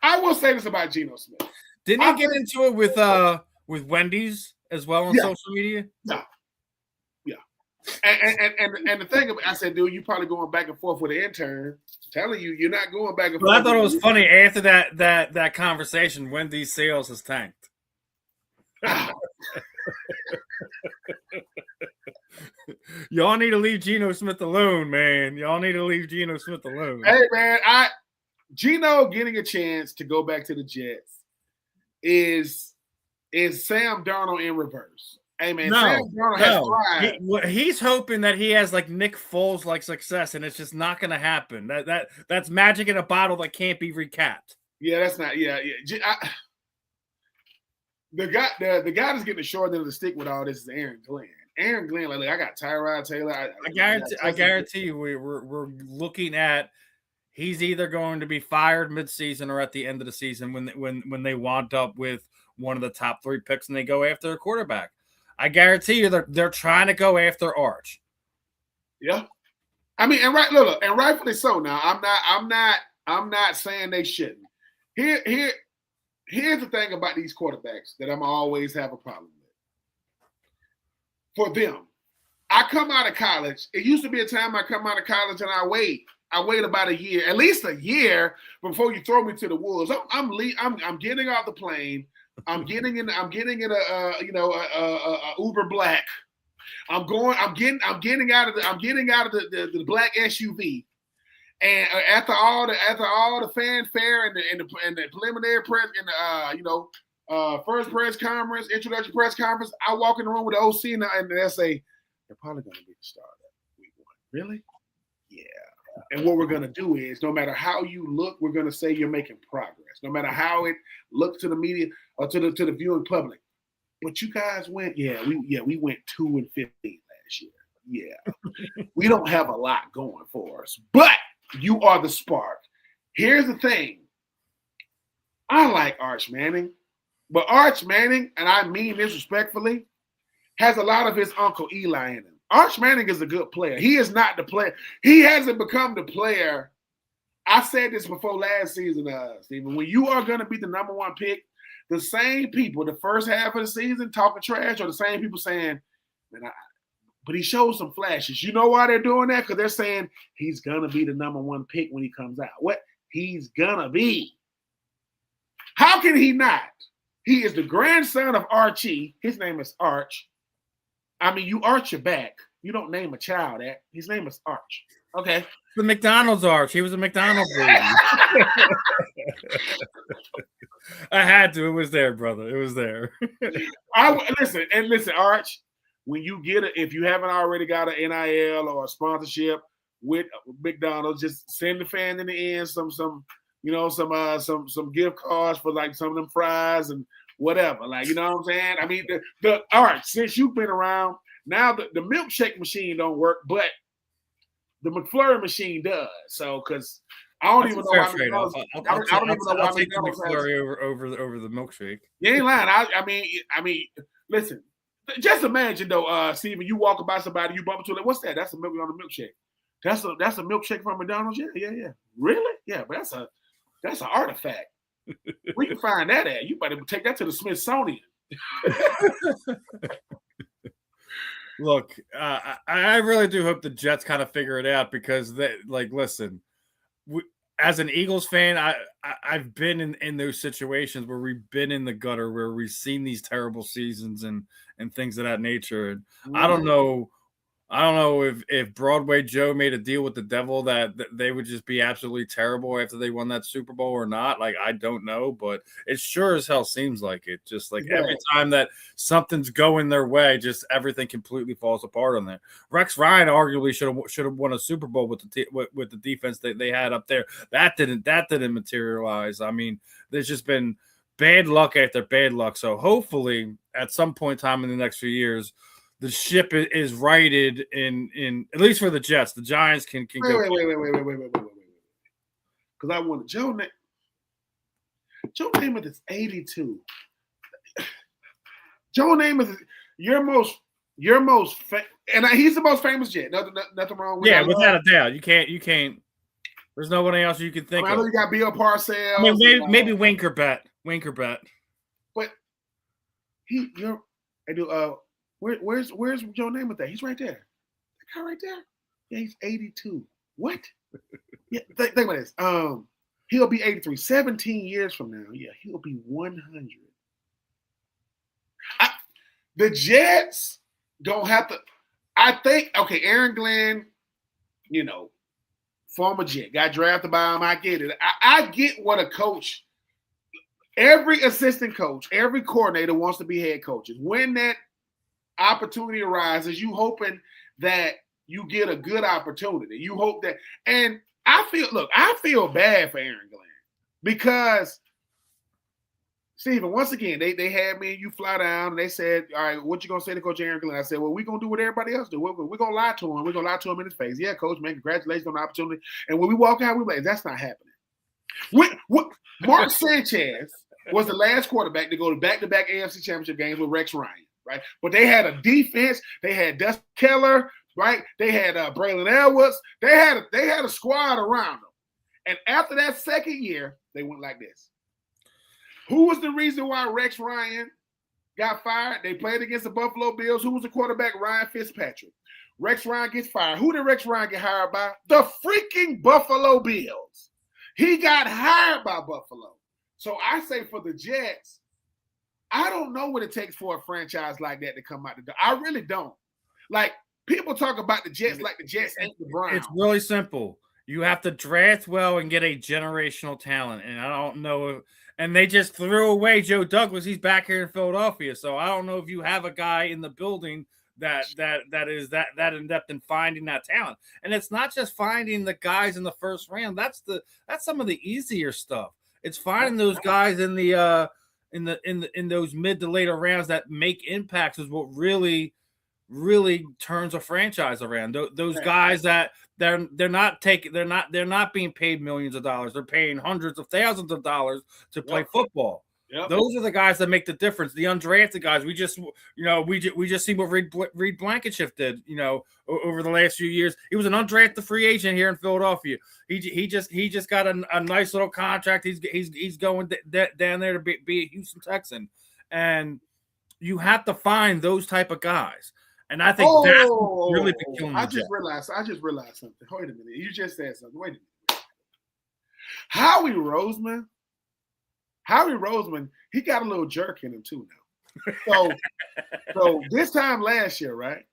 I will say this about Geno Smith. Didn't he get into it with Wendy's as well on social media? Yeah. And the thing about, I said, dude, you probably going back and forth with an intern. I'm telling you, you're not going back and forth. I thought it was funny after that conversation. Wendy's sales has tanked. Y'all need to leave Geno Smith alone, man. Y'all need to leave Geno Smith alone. Hey, man, Geno getting a chance to go back to the Jets is Sam Darnold in reverse. Hey, man, Sam Darnold has thrived. He's hoping that he has like Nick Foles like success, and it's just not going to happen. That's magic in a bottle that can't be recapped. Yeah, that's not. Yeah. The guy that's getting the short end of the stick with all this is Aaron Glenn. Aaron Glenn, like, I got Tyrod Taylor. I guarantee you, we're looking at he's either going to be fired midseason or at the end of the season when they wind up with one of the top 3 picks and they go after a quarterback. I guarantee you they're trying to go after Arch. Yeah, I mean, and rightfully so. Now, I'm not saying they shouldn't. Here's the thing about these quarterbacks that I'm always have a problem with. For them, I come out of college. It used to be a time I come out of college and I wait about a year, at least a year, before you throw me to the wolves. I'm getting off the plane. I'm getting in a Uber Black. I'm getting out of the black SUV. And after all the fanfare and the preliminary press and first press conference, introduction press conference, I walk in the room with the OC and they say they're probably going to be the star that week 1. Really? Yeah. And what we're going to do is, no matter how you look, we're going to say you're making progress. No matter how it looks to the media or to the viewing public. But you guys went, we went 2-15 last year. Yeah. We don't have a lot going for us, but you are the spark. Here's the thing. I like Arch Manning, but Arch Manning, and I mean this respectfully, has a lot of his Uncle Eli in him. Arch Manning is a good player. He is not the player. He hasn't become the player. I said this before last season, Stephen. When you are going to be the number 1 pick, the same people the first half of the season talking trash are the same people saying, man, but he shows some flashes. You know why they're doing that? Because they're saying he's going to be the number 1 pick when he comes out. What? He's going to be. How can he not? He is the grandson of Archie. His name is Arch. I mean, you arch your back. You don't name a child that. His name is Arch. Okay. The McDonald's Arch. He was a McDonald's baby. I had to. It was there, brother. It was there. Listen, Arch. When you get it, if you haven't already got an NIL or a sponsorship with McDonald's, just send the fan in the end some gift cards for like some of them fries and whatever. Like, you know what I'm saying? I mean, all right, since you've been around, now the milkshake machine don't work, but the McFlurry machine does. So, because I don't even know why McDonald's. I'll take the McFlurry over the milkshake. You ain't lying. I mean, listen. Just imagine though, Steven, you walk by somebody, you bump into it. What's that? That's a milk on the milkshake. That's a milkshake from McDonald's. Yeah. Really? Yeah, but that's an artifact. Where you find that at? You better take that to the Smithsonian. Look, I really do hope the Jets kind of figure it out because listen, as an Eagles fan, I've been in those situations where we've been in the gutter, where we've seen these terrible seasons and things of that nature. And I don't know if Broadway Joe made a deal with the devil that they would just be absolutely terrible after they won that Super Bowl or not. Like, I don't know, but it sure as hell seems like it. Just like every time that something's going their way, just everything completely falls apart on there. Rex Ryan arguably should have won a Super Bowl with the defense that they had up there. That didn't materialize. I mean, there's just been bad luck after bad luck. So hopefully, at some point in time in the next few years, the ship is righted in at least for the Jets. The Giants can go. Wait. Because I want Joe Namath is 82. Joe Namath is your most and he's the most famous Jet. Nothing wrong with that. Yeah, without a doubt. You can't. There's no one else you can think of. I know you got Bill Parcells. I mean, maybe Winker Bet. But where's Joe Namath at? He's right there. That guy right there. Yeah, he's 82. What? Yeah, think about this. He'll be 83. 17 years from now, yeah, he'll be 100. The Jets don't have to. I think, okay, Aaron Glenn, former Jet, got drafted by him. I get it. I get what a coach, every assistant coach, every coordinator wants to be head coaches. When that opportunity arises, you hoping that you get a good opportunity. You hope that, and I feel bad for Aaron Glenn because, Steven, once again, they had me and you fly down and they said, all right, what you going to say to Coach Aaron Glenn? I said, well, we're going to do what everybody else do. We're going to lie to him. We're going to lie to him in his face. Yeah, Coach, man, congratulations on the opportunity. And when we walk out, we're like, that's not happening. Mark Sanchez was the last quarterback to go to back-to-back AFC Championship games with Rex Ryan, right? But they had a defense. They had Dustin Keller, right? They had Braylon Edwards. They had a squad around them. And after that second year, they went like this. Who was the reason why Rex Ryan got fired? They played against the Buffalo Bills. Who was the quarterback? Ryan Fitzpatrick. Rex Ryan gets fired. Who did Rex Ryan get hired by? The freaking Buffalo Bills. He got hired by Buffalo. So I say for the Jets, I don't know what it takes for a franchise like that to come out the door. I really don't. Like, people talk about the Jets like the Jets ain't the Browns. It's really simple. You have to draft well and get a generational talent. And I don't know. And they just threw away Joe Douglas. He's back here in Philadelphia. So I don't know if you have a guy in the building that is that in depth in finding that talent. And it's not just finding the guys in the first round. That's some of the easier stuff. It's finding those guys in the in those mid to later rounds that make impacts is what really turns a franchise around. Those guys that they're not being paid millions of dollars. They're paying hundreds of thousands of dollars to play football. Yep. Those are the guys that make the difference. The undrafted guys, we just see what Reed Blankenship did, over the last few years. He was an undrafted free agent here in Philadelphia. He just got a nice little contract. He's going down there to be a Houston Texan, and you have to find those type of guys. And I think that's really been killing the Jets. I just realized something. Wait a minute. You just said something. Wait a minute. Howie Roseman, he got a little jerk in him too now. So this time last year, right?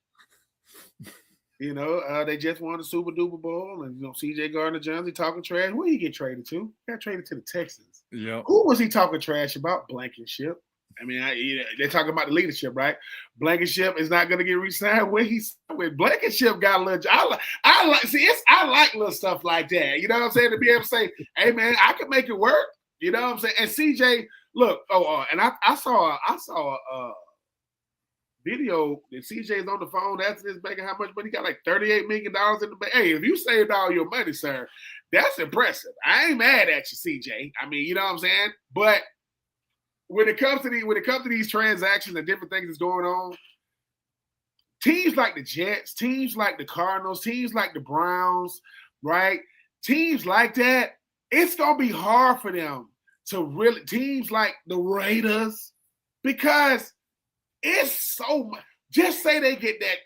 They just won the Super Duper Bowl, and CJ Gardner-Johnson talking trash. Where he get traded to? He got traded to the Texans. Yep. Who was he talking trash about? Blankenship. I mean, they're talking about the leadership, right? Blankenship is not going to get re-signed. Where he's with Blankenship got a little. I like little stuff like that. You know what I'm saying? To be able to say, "Hey, man, I can make it work." You know what I'm saying? And CJ, look. And I saw a video that CJ's on the phone asking this banker how much money. He got like $38 million in the bank. Hey, if you saved all your money, sir, that's impressive. I ain't mad at you, CJ. I mean, you know what I'm saying? But when it comes to these transactions and different things that's going on, teams like the Jets, teams like the Cardinals, teams like the Browns, right? Teams like that, it's gonna be hard for them to really. Teams like the Raiders, because it's so much. Just say they get that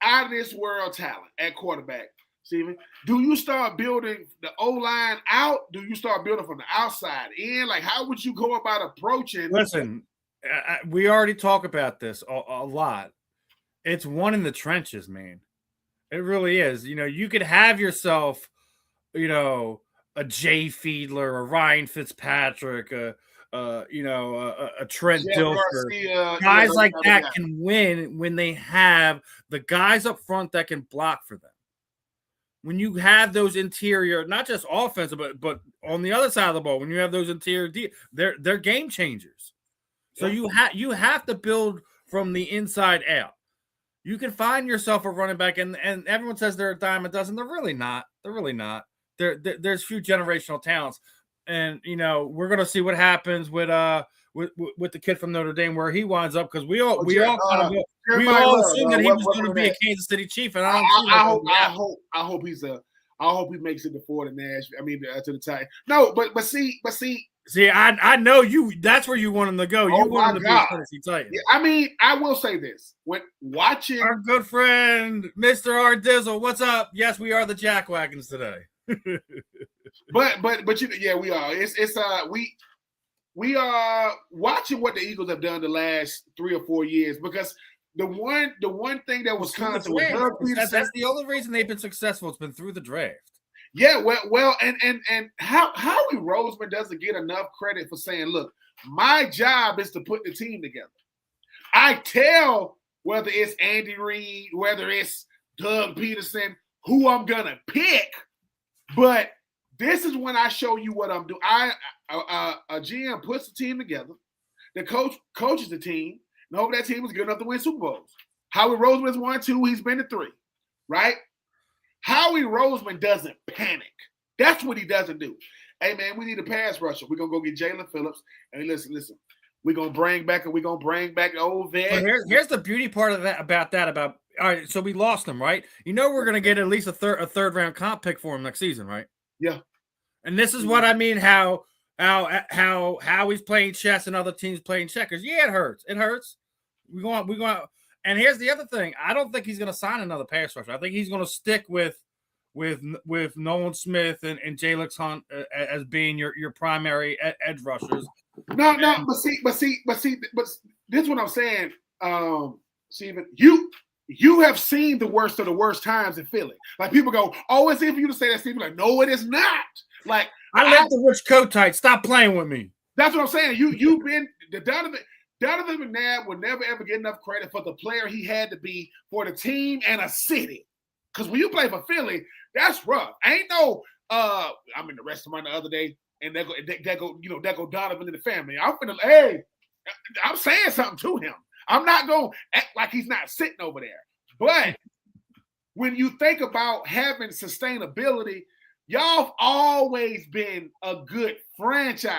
out of this world talent at quarterback. Steven, do you start building the O-line out? Do you start building from the outside in? Like, how would you go about approaching? Listen, we already talk about this a lot. It's one in the trenches, man. It really is. You could have yourself, a Jay Fiedler, a Ryan Fitzpatrick, a Trent Dilfer. Guys like that can win when they have the guys up front that can block for them. When you have those interior, not just offensive, but on the other side of the ball, when you have those interior they're game changers. So you have to build from the inside out. You can find yourself a running back, and everyone says they're a dime a dozen. They're really not. There's few generational talents, and we're gonna see what happens with the kid from Notre Dame, where he winds up, because we all assume that he was going to be a Kansas City Chief, and I hope he makes it before the Nashville. I mean, to the Titans. No, but see. See, I know you. That's where you want him to go. You want him to be a Tennessee Titan. Yeah, I mean, I will say this: when watching our good friend Mr. R. Dizzle, what's up? Yes, we are the Jackwagons today. but we are. We are watching what the Eagles have done the last 3 or 4 years, because the one thing that was constant with Doug Peterson, that's the only reason they've been successful. It's been through the draft. Yeah, well, and Howie Roseman doesn't get enough credit for saying, look, my job is to put the team together. I tell whether it's Andy Reid, whether it's Doug Peterson, who I'm gonna pick, but this is when I show you what I'm doing. A GM puts the team together, the coach coaches the team, and hope that team is good enough to win Super Bowls. Howie Roseman's won 2, he's been to 3, right? Howie Roseman doesn't panic. That's what he doesn't do. Hey, man, we need a pass rusher. We're going to go get Jalen Phillips. And listen, we're going to bring back the old vet. Well, here's the beauty part of that. All right, so we lost him, right? We're going to get at least a third round comp pick for him next season, right? Yeah. And this is what I mean, how he's playing chess and other teams playing checkers. Yeah, it hurts. We going. And here's the other thing. I don't think he's going to sign another pass rusher. I think he's going to stick with Nolan Smith and Jalix Hunt as being your primary edge rushers. No, but this is what I'm saying, Steven. You have seen the worst of the worst times in Philly. Like, people go, "Oh, it's easy for you to say that, Steven." Like, no, it is not. Like, I left the rich coat tight. Stop playing with me. That's what I'm saying. You've been the Donovan McNabb would never ever get enough credit for the player he had to be for the team and a city. Because when you play for Philly, that's rough. Ain't no I'm in the restaurant the other day, and they go Donovan in the family. I'm saying something to him. I'm not going to act like he's not sitting over there. But when you think about having sustainability, y'all have always been a good franchise.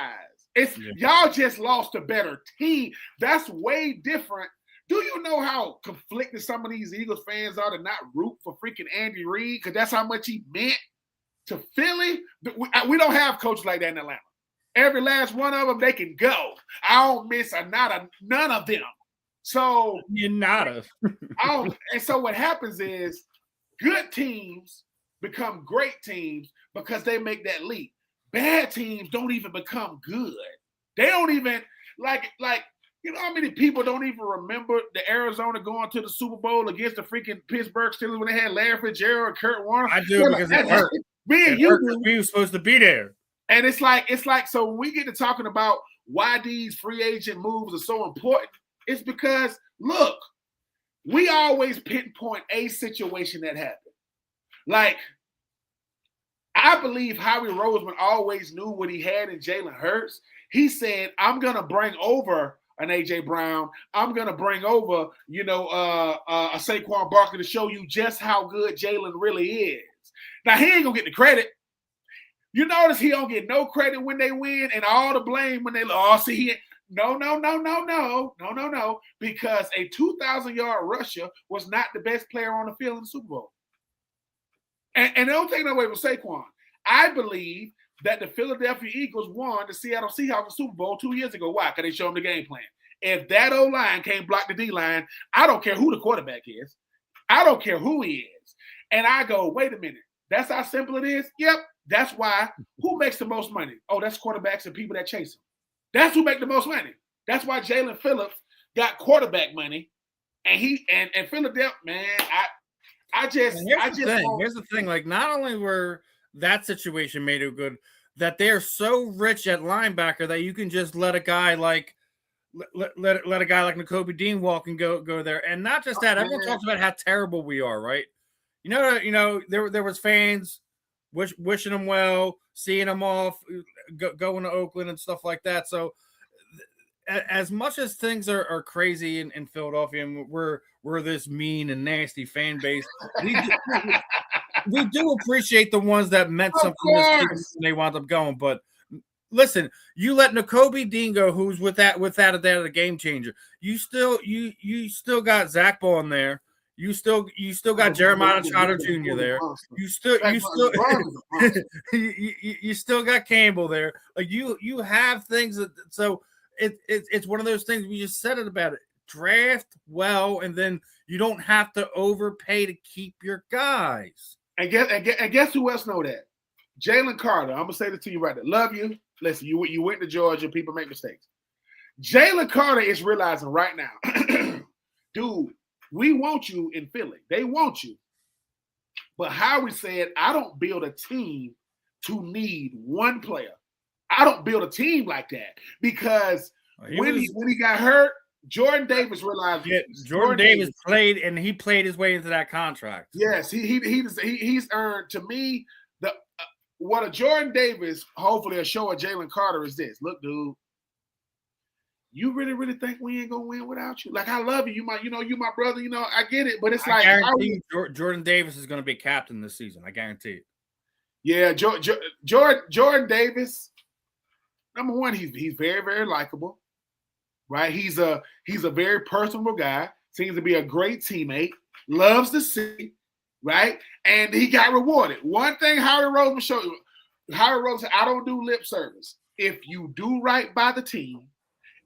Y'all just lost a better team. That's way different. Do you know how conflicted some of these Eagles fans are to not root for freaking Andy Reid? Because that's how much he meant to Philly. We don't have coaches like that in Atlanta. Every last one of them, they can go. I don't miss none of them. So you're not a. And so what happens is good teams become great teams because they make that leap. Bad teams don't even become good. They don't even like how many people don't even remember the Arizona going to the Super Bowl against the freaking Pittsburgh Steelers when they had Larry Fitzgerald and Kurt Warner? I do, because it hurt. We were supposed to be there. And it's like so when we get to talking about why these free agent moves are so important, it's because, look, we always pinpoint a situation that happened. Like, I believe Howie Roseman always knew what he had in Jalen Hurts. He said, I'm going to bring over an A.J. Brown. I'm going to bring over, a Saquon Barkley to show you just how good Jalen really is. Now, he ain't going to get the credit. You notice he don't get no credit when they win and all the blame when they No. Because a 2,000-yard rusher was not the best player on the field in the Super Bowl. And don't take no away from Saquon. I believe that the Philadelphia Eagles won the Seattle Seahawks Super Bowl 2 years ago. Why? Because they showed them the game plan. If that O-line can't block the D-line, I don't care who the quarterback is. I don't care who he is. And I go, wait a minute. That's how simple it is? Yep. That's why. Who makes the most money? Oh, that's quarterbacks and people that chase them. That's who make the most money. That's why Jalen Phillips got quarterback money. And Philadelphia, man, here's the thing. Like, not only were that situation made it good, that they're so rich at linebacker that you can just let a guy like Nakobe Dean walk and go there. And not just that, everyone talks about how terrible we are, right? There was fans wishing them well, seeing them off, going to Oakland and stuff like that. So as much as things are crazy in Philadelphia, and we're this mean and nasty fan base, we do appreciate the ones that meant something this season and they wound up going. But listen, you let Nakobe Dean go, who's without a game changer. You still got Zach Ball in there. You still got Jeremiah Trotter Jr. there. You still got Campbell there. Like you have things that, so it's one of those things we just said it about it. Draft well, and then you don't have to overpay to keep your guys. And guess who else know that? Jalen Carter. I'm gonna say this to you right there. Love you. Listen, you went to Georgia. People make mistakes. Jalen Carter is realizing right now, dude, we want you in Philly. They want you. But Howard said, I don't build a team to need one player. I don't build a team like that because when he got hurt, Jordan Davis realized. Yeah, Jordan Davis played, and he played his way into that contract. Yes, he's earned, to me, what a Jordan Davis, hopefully a show of Jalen Carter is this. Look, dude, you really think we ain't gonna win without you? Like, I love you. You my brother. I get it, but it's like I guarantee Jordan Davis is gonna be captain this season. I guarantee it. Yeah, Jordan Davis. Number one, he's very, very likable, right? He's a very personable guy. Seems to be a great teammate. Loves the city, right? And he got rewarded. One thing Howard Roseman showed you. Howard Roseman said, I don't do lip service. If you do right by the team,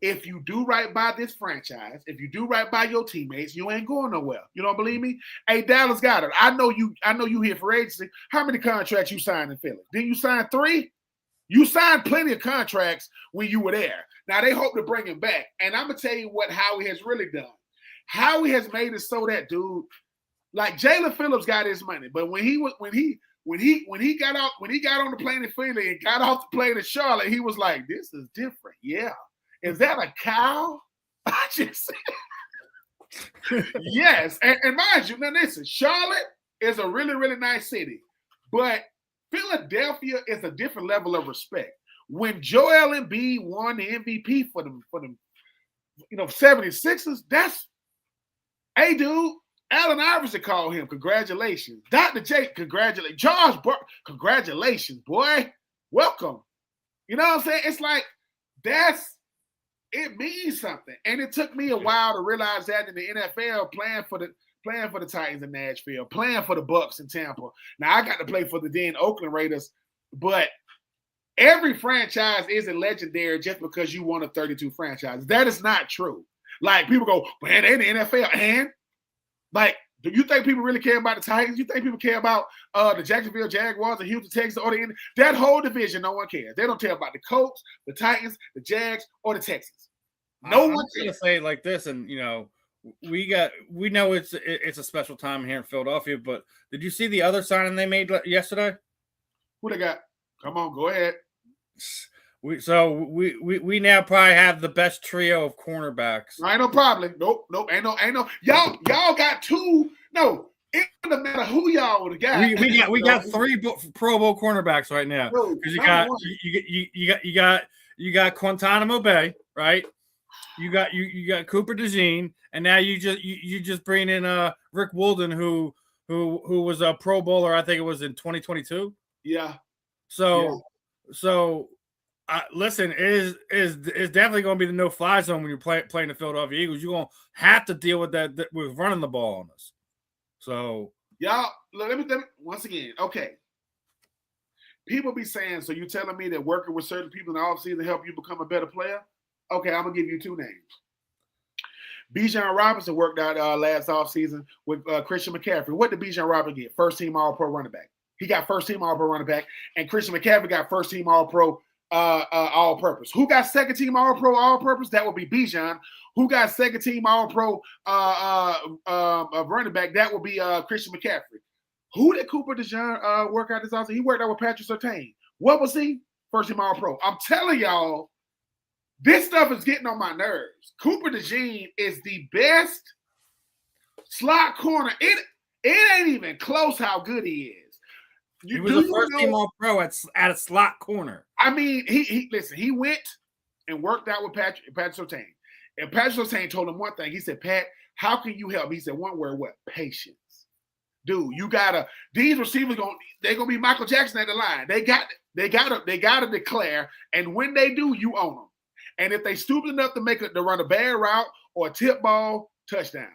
if you do right by this franchise, if you do right by your teammates, you ain't going nowhere. You don't believe me? Hey, Dallas Goddard, I know you here for agency. How many contracts you signed in Philly? Didn't you sign 3? You signed plenty of contracts when you were there. Now they hope to bring him back. And I'm gonna tell you what Howie has really done. Howie has made it so that, dude, like Jalen Phillips got his money, but when he got on the plane in Philly and got off the plane in Charlotte, he was like, "This is different." Yeah, is that a cow? I just yes, and mind you, now listen, Charlotte is a really, really nice city, but Philadelphia is a different level of respect. When Joel Embiid won the MVP for them 76ers, that's, hey, dude, Allen Iverson called him, congratulations. Dr. J, congratulations. Charles Burke, congratulations, boy. Welcome. You know what I'm saying? It's like, it means something. And it took me a while to realize that in the NFL, playing for the Titans in Nashville, playing for the Bucks in Tampa. Now, I got to play for the then Oakland Raiders, but every franchise isn't legendary just because you won a 32 franchise. That is not true. Like, people go, man, they in the NFL, and like, do you think people really care about the Titans? You think people care about the Jacksonville Jaguars, the Houston Texans, or that whole division? No one cares. They don't care about the Colts, the Titans, the Jags, or the Texans. No one cares. I'm gonna say it like this, and we know it's a special time here in Philadelphia, but did you see the other signing they made yesterday? Who they got? Come on, go ahead. We now probably have the best trio of cornerbacks. Ain't no problem. Nope. Ain't no. Y'all got 2. No, it doesn't matter who y'all would have got. We got 3 Pro Bowl cornerbacks right now because you got Guantanamo Bay, right? You got Cooper DeJean, and now you just bring in Rick Wilden, who was a Pro Bowler. I think it was in 2022. Yeah. So. Listen, it is definitely going to be the no-fly zone when you're playing the Philadelphia Eagles. You're going to have to deal with that with running the ball on us. So, y'all, let me once again. Okay, people be saying, so you're telling me that working with certain people in the offseason help you become a better player? Okay, I'm gonna give you 2 names. Bijan Robinson worked out last offseason with Christian McCaffrey. What did Bijan Robinson get? First team All-Pro running back. He got first team All-Pro running back, and Christian McCaffrey got first team All-Pro all-purpose. Who got second team All-Pro all-purpose? That would be Bijan. Who got second team All-Pro running back? That would be Christian McCaffrey. Who did Cooper DeJean work out this offseason? He worked out with Patrick Surtain. What was he? First team All-Pro. I'm telling y'all, this stuff is getting on my nerves. Cooper DeJean is the best slot corner. It ain't even close how good he is. He was a first team All Pro at a slot corner. I mean, he went and worked out with Patrick Surtain. And Patrick Surtain told him one thing. He said, Pat, how can you help? He said one word, what? Patience. Dude, these receivers they're gonna be Michael Jackson at the line. They gotta declare, and when they do, you own them. And if they stupid enough to run a bad route or a tip ball, touchdown.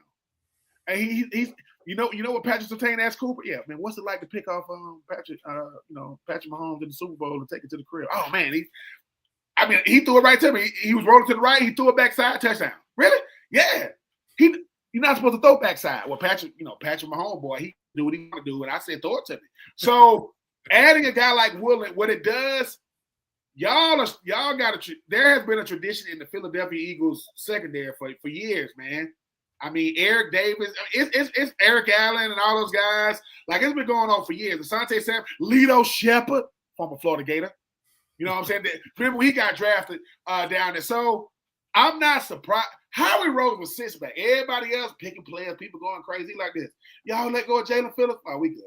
And he's you know what Patrick Surtain asked Cooper? Yeah, man, what's it like to pick off Patrick Mahomes in the Super Bowl and take it to the crib? Oh man, he threw it right to me. He was rolling to the right, he threw it backside, touchdown. Really? Yeah. You're not supposed to throw backside. Well, Patrick Mahomes, boy, he do what he want to do, and I said throw it to me. So adding a guy like Woolen, what it does, y'all got there has been a tradition in the Philadelphia Eagles secondary for years, man. I mean, Eric Davis, it's Eric Allen and all those guys. Like, it's been going on for years. Asante Sam, Lito Shepherd, former Florida Gator. You know what I'm saying? Remember when he got drafted down there. So I'm not surprised. Howie Rose was six back. Everybody else picking players, people going crazy like this. Y'all let go of Jalen Phillips? Oh, we good.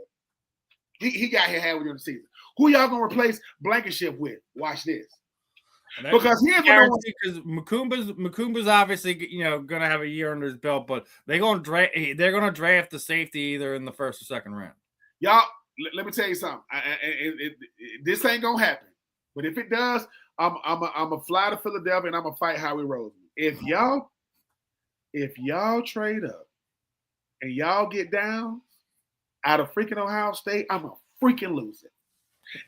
He got here halfway during the season. Who y'all gonna replace Blankenship with? Watch this. Because Makumba's obviously gonna have a year under his belt, but they're gonna draft the safety either in the first or second round. Y'all, let me tell you something. This ain't gonna happen, but if it does, I'm a fly to Philadelphia and I'm gonna fight Howie Roseman. If y'all trade up and y'all get down out of freaking Ohio State, I'm gonna freaking lose it.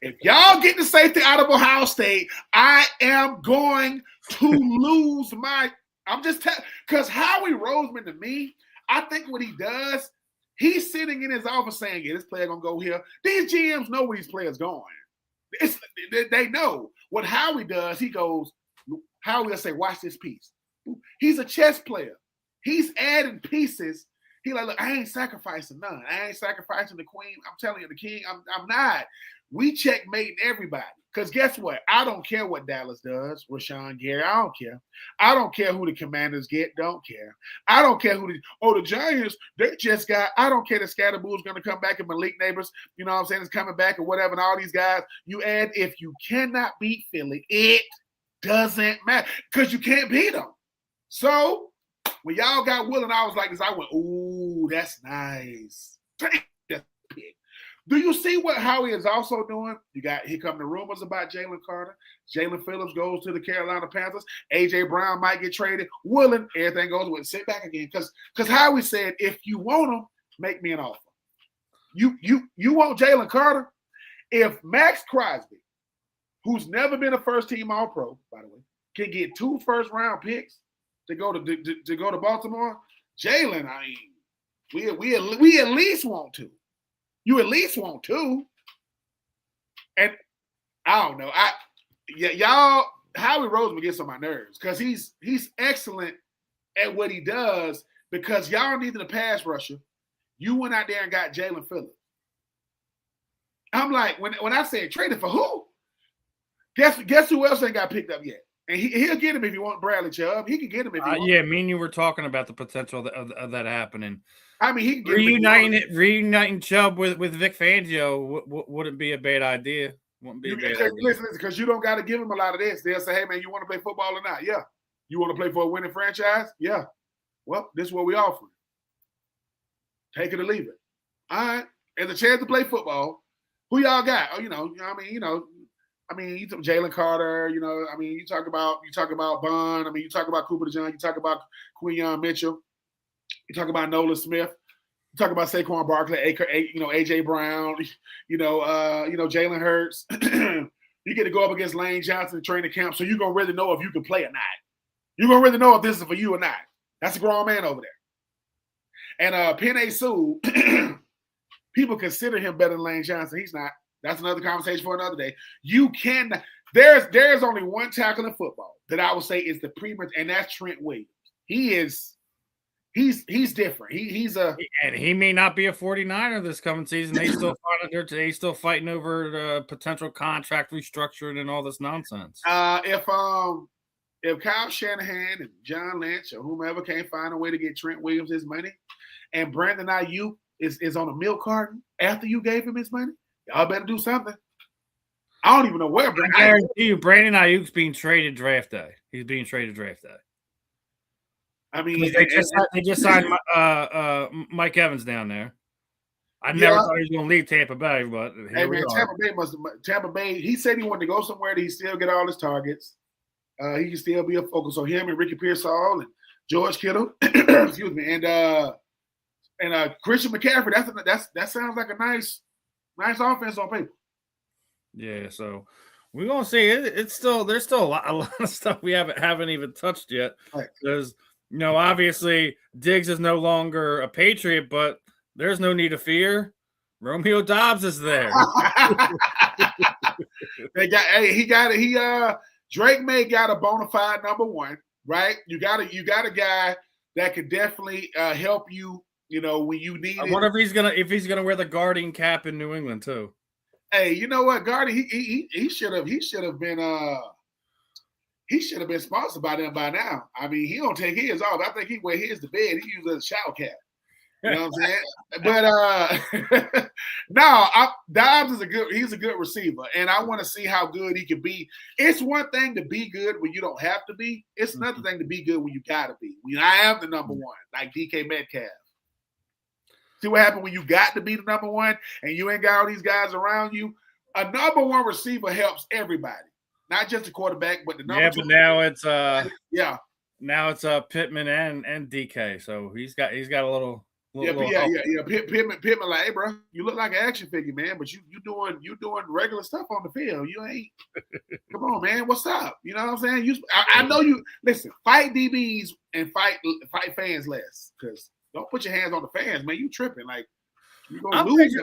If y'all get the safety out of Ohio State, I am going to lose I'm just because Howie Roseman, to me, I think what he does, he's sitting in his office saying, yeah, this player gonna go here. These GMs know where these players going. They know. What Howie does, Howie will say, watch this piece. He's a chess player. He's adding pieces. He like, look, I ain't sacrificing none. I ain't sacrificing the queen. I'm telling you, the king, I'm not. We checkmate everybody. Because guess what? I don't care what Dallas does, Rashawn Gary. I don't care. I don't care who the Commanders get. Don't care. I don't care who the Giants, they just got, I don't care that Scatterboo's going to come back and Malik Neighbors, you know what I'm saying, is coming back or whatever, and all these guys. You add, if you cannot beat Philly, it doesn't matter because you can't beat them. So when y'all got Will and I was like this, I went, ooh, that's nice. That's big. Do you see what Howie is also doing? Here come the rumors about Jalen Carter. Jalen Phillips goes to the Carolina Panthers. A.J. Brown might get traded. Willing, everything goes with sit back again. Because Howie said, if you want him, make me an offer. You want Jalen Carter? If Maxx Crosby, who's never been a first-team All-Pro, by the way, can get 2 first-round picks to go to Baltimore, Jalen, I mean, we at least want to. You at least want 2. And I don't know. Y'all, Howie Roseman gets on my nerves because he's excellent at what he does because y'all needed a pass rusher. You went out there and got Jalen Phillips. I'm like, when I say traded for who? Guess who else ain't got picked up yet? And he'll get him if you want Bradley Chubb. He can get him if he wants. Yeah, me and you were talking about the potential of that happening. I mean, he can reuniting Chubb with Vic Fangio wouldn't be a bad idea. Wouldn't be a bad idea. Listen, because you don't got to give him a lot of this. They'll say, hey, man, you want to play football or not? Yeah. You want to play for a winning franchise? Yeah. Well, this is what we offer. Take it or leave it. All right. There's a chance to play football. Who y'all got? Oh, you talk Jalen Carter, you talk about Bond, you talk about Cooper DeJean, you talk about Quinyon Mitchell, you talk about Nolan Smith, you talk about Saquon Barkley, AJ Brown, Jalen Hurts. You get to go up against Lane Johnson in training camp, so you're gonna really know if you can play or not. You're gonna really know if this is for you or not. That's a grown man over there. And Penei Sewell, people consider him better than Lane Johnson. He's not. That's another conversation for another day. You can. There's only one tackle in football that I would say is the premier, and that's Trent Williams. He's different. And he may not be a 49er this coming season. They still fighting over the potential contract restructuring and all this nonsense. If Kyle Shanahan and John Lynch or whomever can't find a way to get Trent Williams his money, and Brandon Ayuk is on a milk carton after you gave him his money, Y'all better do something. I don't even know where. But I guarantee you, Brandon Ayuk's being traded draft day. He's being traded draft day. I mean, they just signed Mike Evans down there. I never thought he was going to leave Tampa Bay, but here we are. Tampa Bay. He said he wanted to go somewhere that he still get all his targets. He can still be a focus. So him and Ricky Pearsall and George Kittle, excuse me, and Christian McCaffrey. That sounds like a nice offense on paper. Yeah, so we're gonna see. There's still a lot of stuff we haven't even touched yet. Because obviously Diggs is no longer a Patriot, but there's no need to fear. Romeo Doubs is there. Drake May got a bona fide number one, right? You got a guy that could definitely help you. When you need. I wonder if he's gonna wear the Guardian cap in New England too. Hey, you know what, Guardian? He should have been sponsored by them by now. I mean, he don't take his off. I think he wear his to bed. He uses a shower cap. You know what I'm saying? But Dobbs is he's a good receiver, and I want to see how good he can be. It's one thing to be good when you don't have to be. It's another thing to be good when you gotta be. I am the number one, like DK Metcalf. See what happened when you got to be the number one and you ain't got all these guys around you? A number one receiver helps everybody, not just the quarterback, but the number two. Yeah, but now it's Pittman and DK, so he's got a little. Pittman like, hey, bro, you look like an action figure, man, but you doing regular stuff on the field. You ain't. Come on, man, what's up? You know what I'm saying? I know you. Listen, fight DBs and fight fans less, because. Don't put your hands on the fans, man. You tripping. Like, you're going to lose.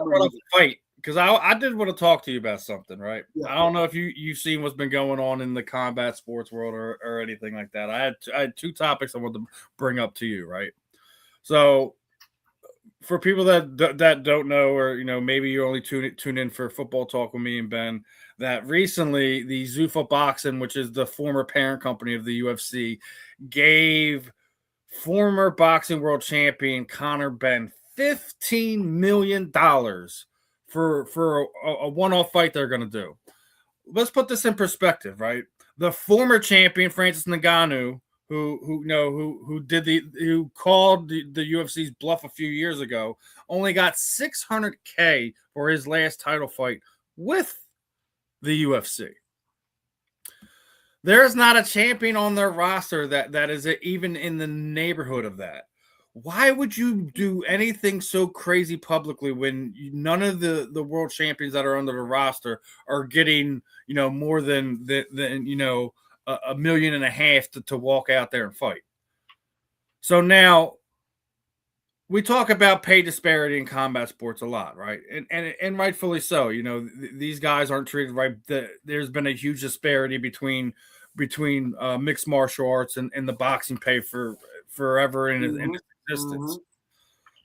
Fight. Because I did want to talk to you about something, right? Yeah, I don't know if you've seen what's been going on in the combat sports world or anything like that. I had two topics I wanted to bring up to you, right? So, for people that don't know, or maybe you only tune in for football talk with me and Ben, that recently the Zuffa Boxing, which is the former parent company of the UFC, gave former boxing world champion Conor Benn $15 million for a one-off fight they're going to do. Let's put this in perspective, right? The former champion Francis Ngannou, who called the UFC's bluff a few years ago, only got $600K for his last title fight with the UFC. There's not a champion on their roster that is even in the neighborhood of that. Why would you do anything so crazy publicly when none of the world champions that are under the roster are getting, more than $1.5 million to walk out there and fight? So now we talk about pay disparity in combat sports a lot, right? And rightfully so. These guys aren't treated right. There's been a huge disparity between mixed martial arts and the boxing pay for forever in its existence.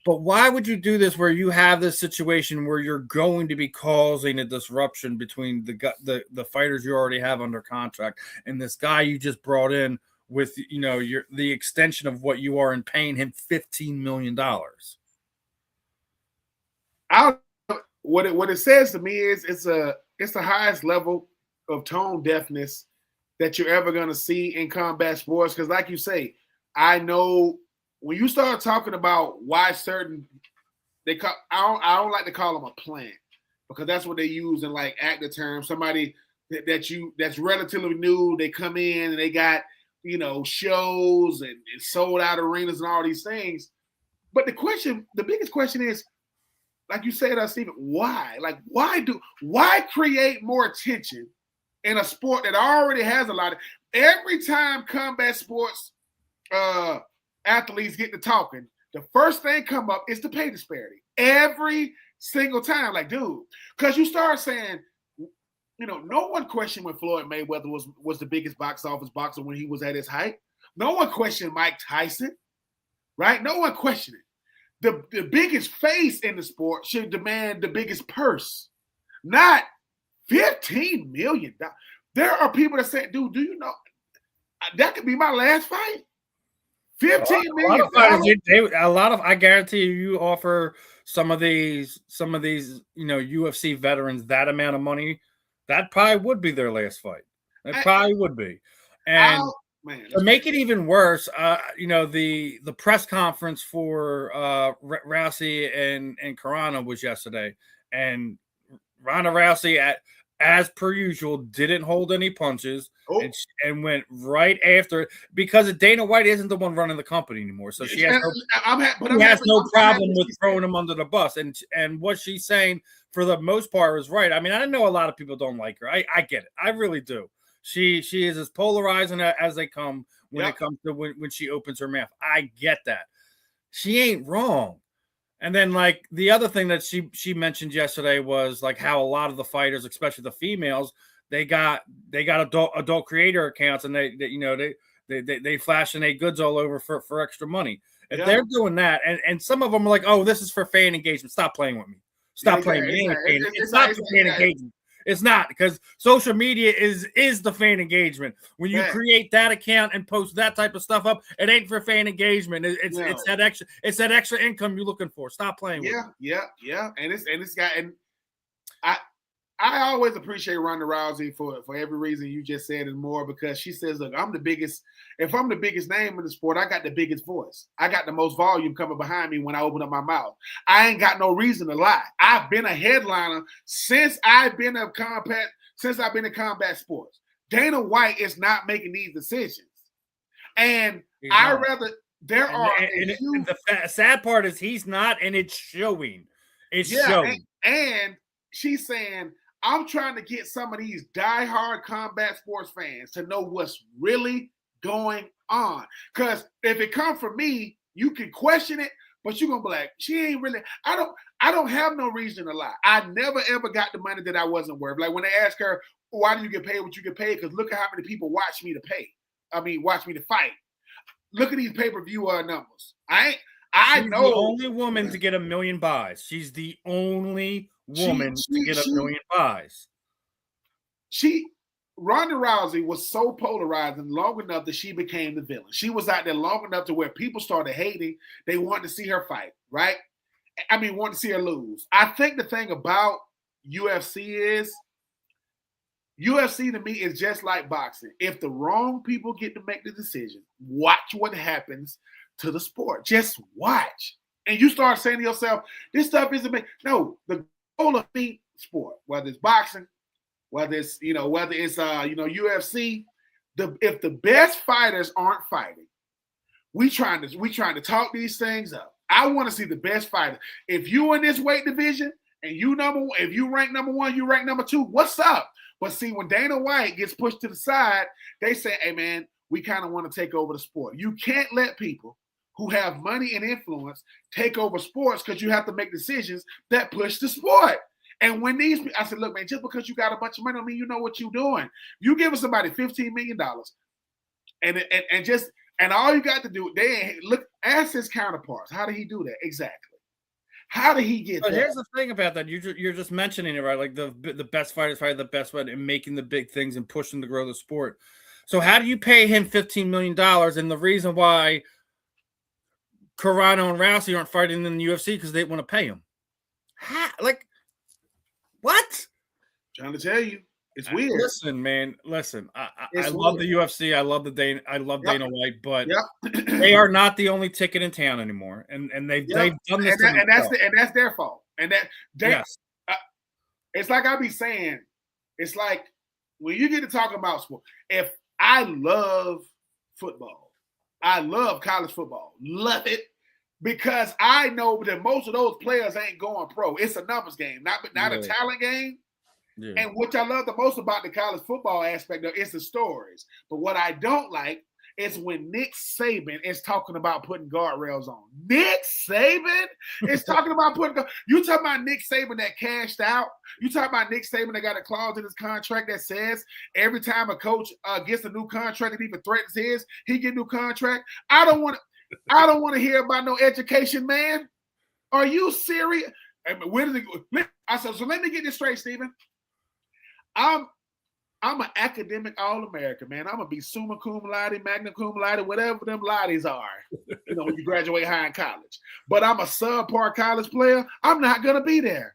But why would you do this where you have this situation where you're going to be causing a disruption between the fighters you already have under contract and this guy you just brought in with the extension of what you are in paying him $15 million? What it says to me is it's the highest level of tone deafness that you're ever going to see in combat sports. Because like you say, I know when you start talking about why certain I don't like to call them a plant, because that's what they use in like actor terms. Somebody that's relatively new, they come in and they got shows and sold out arenas and all these things. But the biggest question is, like you said, Stephen, why? Like, why create more attention in a sport that already has a lot of? Every time combat sports athletes get to talking, the first thing come up is the pay disparity. Every single time, like, dude, because you start saying, no one questioned when Floyd Mayweather was the biggest box office boxer when he was at his height. No one questioned Mike Tyson, right? No one questioned it. The biggest face in the sport should demand the biggest purse, not $15 million. There are people that say, dude, do you know that could be my last fight? $15 million. I guarantee you offer some of these, UFC veterans that amount of money, that probably would be their last fight. It probably would be. And to make it even worse, the press conference for Rousey and Carano was yesterday, and Ronda Rousey, as per usual, didn't hold any punches and went right after, because Dana White isn't the one running the company anymore, so she has no problem with throwing him under the bus. And what she's saying, for the most part, is right. I mean, I know a lot of people don't like her. I get it. I really do. She is as polarizing as they come when it comes to when she opens her mouth. I get that. She ain't wrong. And then, like, the other thing that she mentioned yesterday was like how a lot of the fighters, especially the females, they got adult creator accounts, and they flashing their goods all over for extra money. If they're doing that, and some of them are like, oh, this is for fan engagement. Stop playing with me. Stop playing with me. It's not for fan engagement. It's not, because social media is the fan engagement. When you create that account and post that type of stuff up, it ain't for fan engagement. It's that extra income you're looking for. Stop playing with it. Yeah. And it's got, and I always appreciate Ronda Rousey for every reason you just said and more, because she says, look, if I'm the biggest name in the sport, I got the biggest voice. I got the most volume coming behind me when I open up my mouth. I ain't got no reason to lie. I've been a headliner since I've been in combat sports. Dana White is not making these decisions. And the sad part is he's not, and it's showing. It's showing. And she's saying, I'm trying to get some of these diehard combat sports fans to know what's really going on. Because if it comes from me, you can question it, but you're gonna be like, she ain't really. I don't have no reason to lie. I never ever got the money that I wasn't worth. Like when they ask her, why do you get paid what you get paid? Because look at how many people watch me to fight. Look at these pay-per-view numbers. She's know the only woman to get 1 million buys. She's the only woman to get 1 million buys. Ronda Rousey was so polarizing long enough that she became the villain. She was out there long enough to where people started hating. They wanted to see her fight, right? I mean, wanted to see her lose. I think the thing about UFC is, UFC to me is just like boxing. If the wrong people get to make the decision, watch what happens to the sport. Just watch. And you start saying to yourself, this stuff isn't made. No, the goal of any sport, whether it's boxing, whether it's UFC, if the best fighters aren't fighting, we trying to talk these things up. I want to see the best fighter. If you in this weight division and if you rank number 1, you rank number 2, what's up? But see, when Dana White gets pushed to the side, they say, hey man, we kind of want to take over the sport. You can't let people who have money and influence take over sports, because you have to make decisions that push the sport. And when I said, look, man, just because you got a bunch of money don't mean you know what you're doing. You give somebody $15 million, and all you got to do, ask his counterparts. How did he do that? Exactly. How did he get that? Here's the thing about that. You're just mentioning it, right? Like the best fighters fight the best fight and making the big things and pushing to grow the sport. So how do you pay him $15 million? And the reason why Carano and Rousey aren't fighting in the UFC, because they want to pay him. What? Trying to tell you, it's weird. Listen, man. I love the UFC. I love Dana White, but they are not the only ticket in town anymore, and they've done this, and that's their fault. And it's like I be saying, it's like when you get to talk about sport. If I love football, I love college football, love it. Because I know that most of those players ain't going pro. It's a numbers game, not a talent game. Yeah. And what I love the most about the college football aspect of it's the stories. But what I don't like is when Nick Saban is talking about putting guardrails on. Nick Saban is talking about you talking about Nick Saban that cashed out. You talking about Nick Saban that got a clause in his contract that says every time a coach gets a new contract and even threatens his, he get a new contract. I don't want to hear about no education, man. Are you serious? Where did it go? I said, so let me get this straight, Stephen. I'm an academic All-American, man. I'm gonna be summa cum laude, magna cum laude, whatever them laudes are. When you graduate high in college. But I'm a subpar college player. I'm not gonna be there.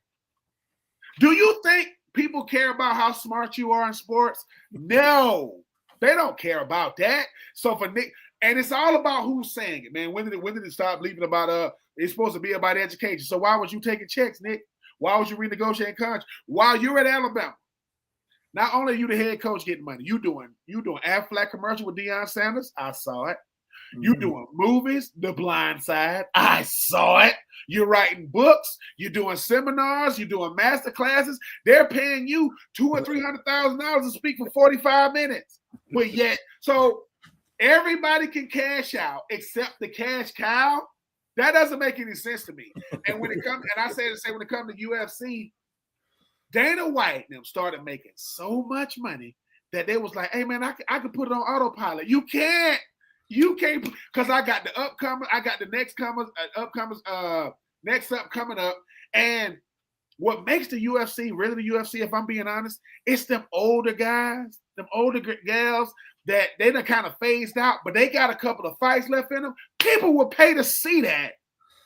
Do you think people care about how smart you are in sports? No, they don't care about that. So for Nick, and it's all about who's saying it, man. When did it stop leaving about it's supposed to be about education? So why was you taking checks, Nick? Why was you renegotiating contracts while you're at Alabama? Not only are you the head coach getting money, you doing Aflac commercial with Deion Sanders. I saw it. You doing movies, The Blind Side. I saw it. You're writing books. You're doing seminars. You're doing master classes. They're paying you $200,000 or $300,000 to speak for 45 minutes. But yet, so everybody can cash out except the cash cow. That doesn't make any sense to me. And when it comes, and I say when it comes to UFC, Dana White and them started making so much money that they was like, hey man, I could put it on autopilot. You can't, because I got the upcoming, I got the next up coming up. And what makes the UFC really the UFC, if I'm being honest, it's them older guys, them older gals that they done kind of phased out, but they got a couple of fights left in them. People would pay to see that.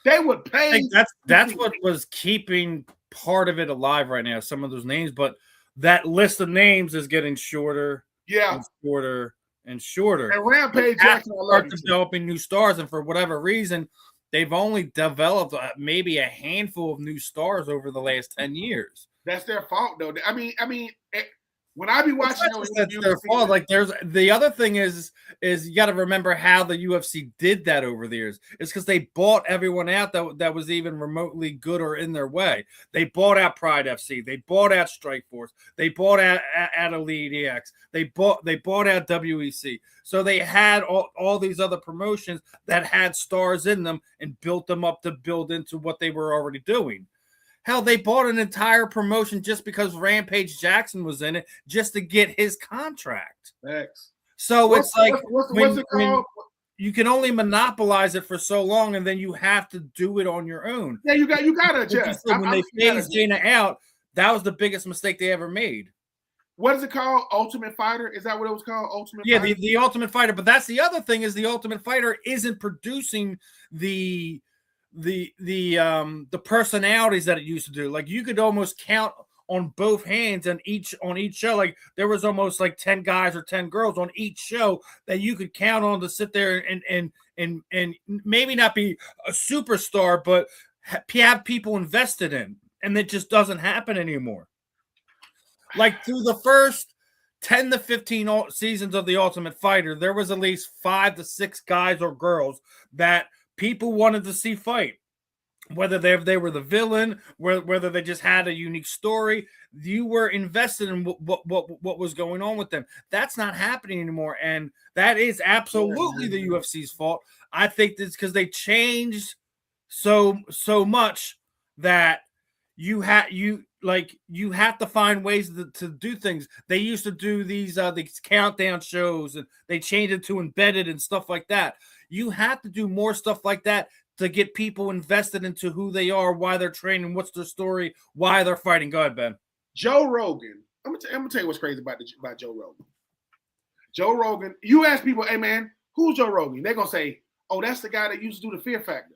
They would pay. I think that's what was keeping part of it alive right now, some of those names, but that list of names is getting shorter, and shorter and shorter. And Rampage Jackson start developing new stars, and for whatever reason, they've only developed maybe a handful of new stars over the last 10 years. That's their fault, though. I mean, when I be watching, that's their fault. Like, there's the other thing is you got to remember how the UFC did that over the years. It's because they bought everyone out that was even remotely good or in their way. They bought out Pride FC. They bought out Strikeforce. They bought out Elite EX. They bought out WEC. So they had all these other promotions that had stars in them and built them up to build into what they were already doing. Hell, they bought an entire promotion just because Rampage Jackson was in it, just to get his contract. Thanks. So what's it called? You can only monopolize it for so long, and then you have to do it on your own. Yeah, you got to adjust. When they phased Dana out, that was the biggest mistake they ever made. What is it called? Ultimate Fighter? Is that what it was called? Ultimate Fighter? Yeah, the Ultimate Fighter. But that's the other thing, is the Ultimate Fighter isn't producing the personalities that it used to do. Like, you could almost count on both hands and on each show. Like, there was almost like 10 guys or 10 girls on each show that you could count on to sit there and maybe not be a superstar, but have people invested in. And it just doesn't happen anymore. Like, through the first 10 to 15 seasons of the Ultimate Fighter, there was at least 5 to 6 guys or girls that people wanted to see fight, whether they were the villain, whether they just had a unique story. You were invested in what was going on with them. That's not happening anymore, and that is absolutely the UFC's fault. I think it's because they changed so much that you have to find ways to do things. They used to do these countdown shows, and they changed it to embedded and stuff like that. You have to do more stuff like that to get people invested into who they are, why they're training, what's their story, why they're fighting. Go ahead, Ben. Joe Rogan. I'm gonna tell you what's crazy about Joe Rogan. Joe Rogan. You ask people, hey man, who's Joe Rogan? They're gonna say, oh, that's the guy that used to do the Fear Factor.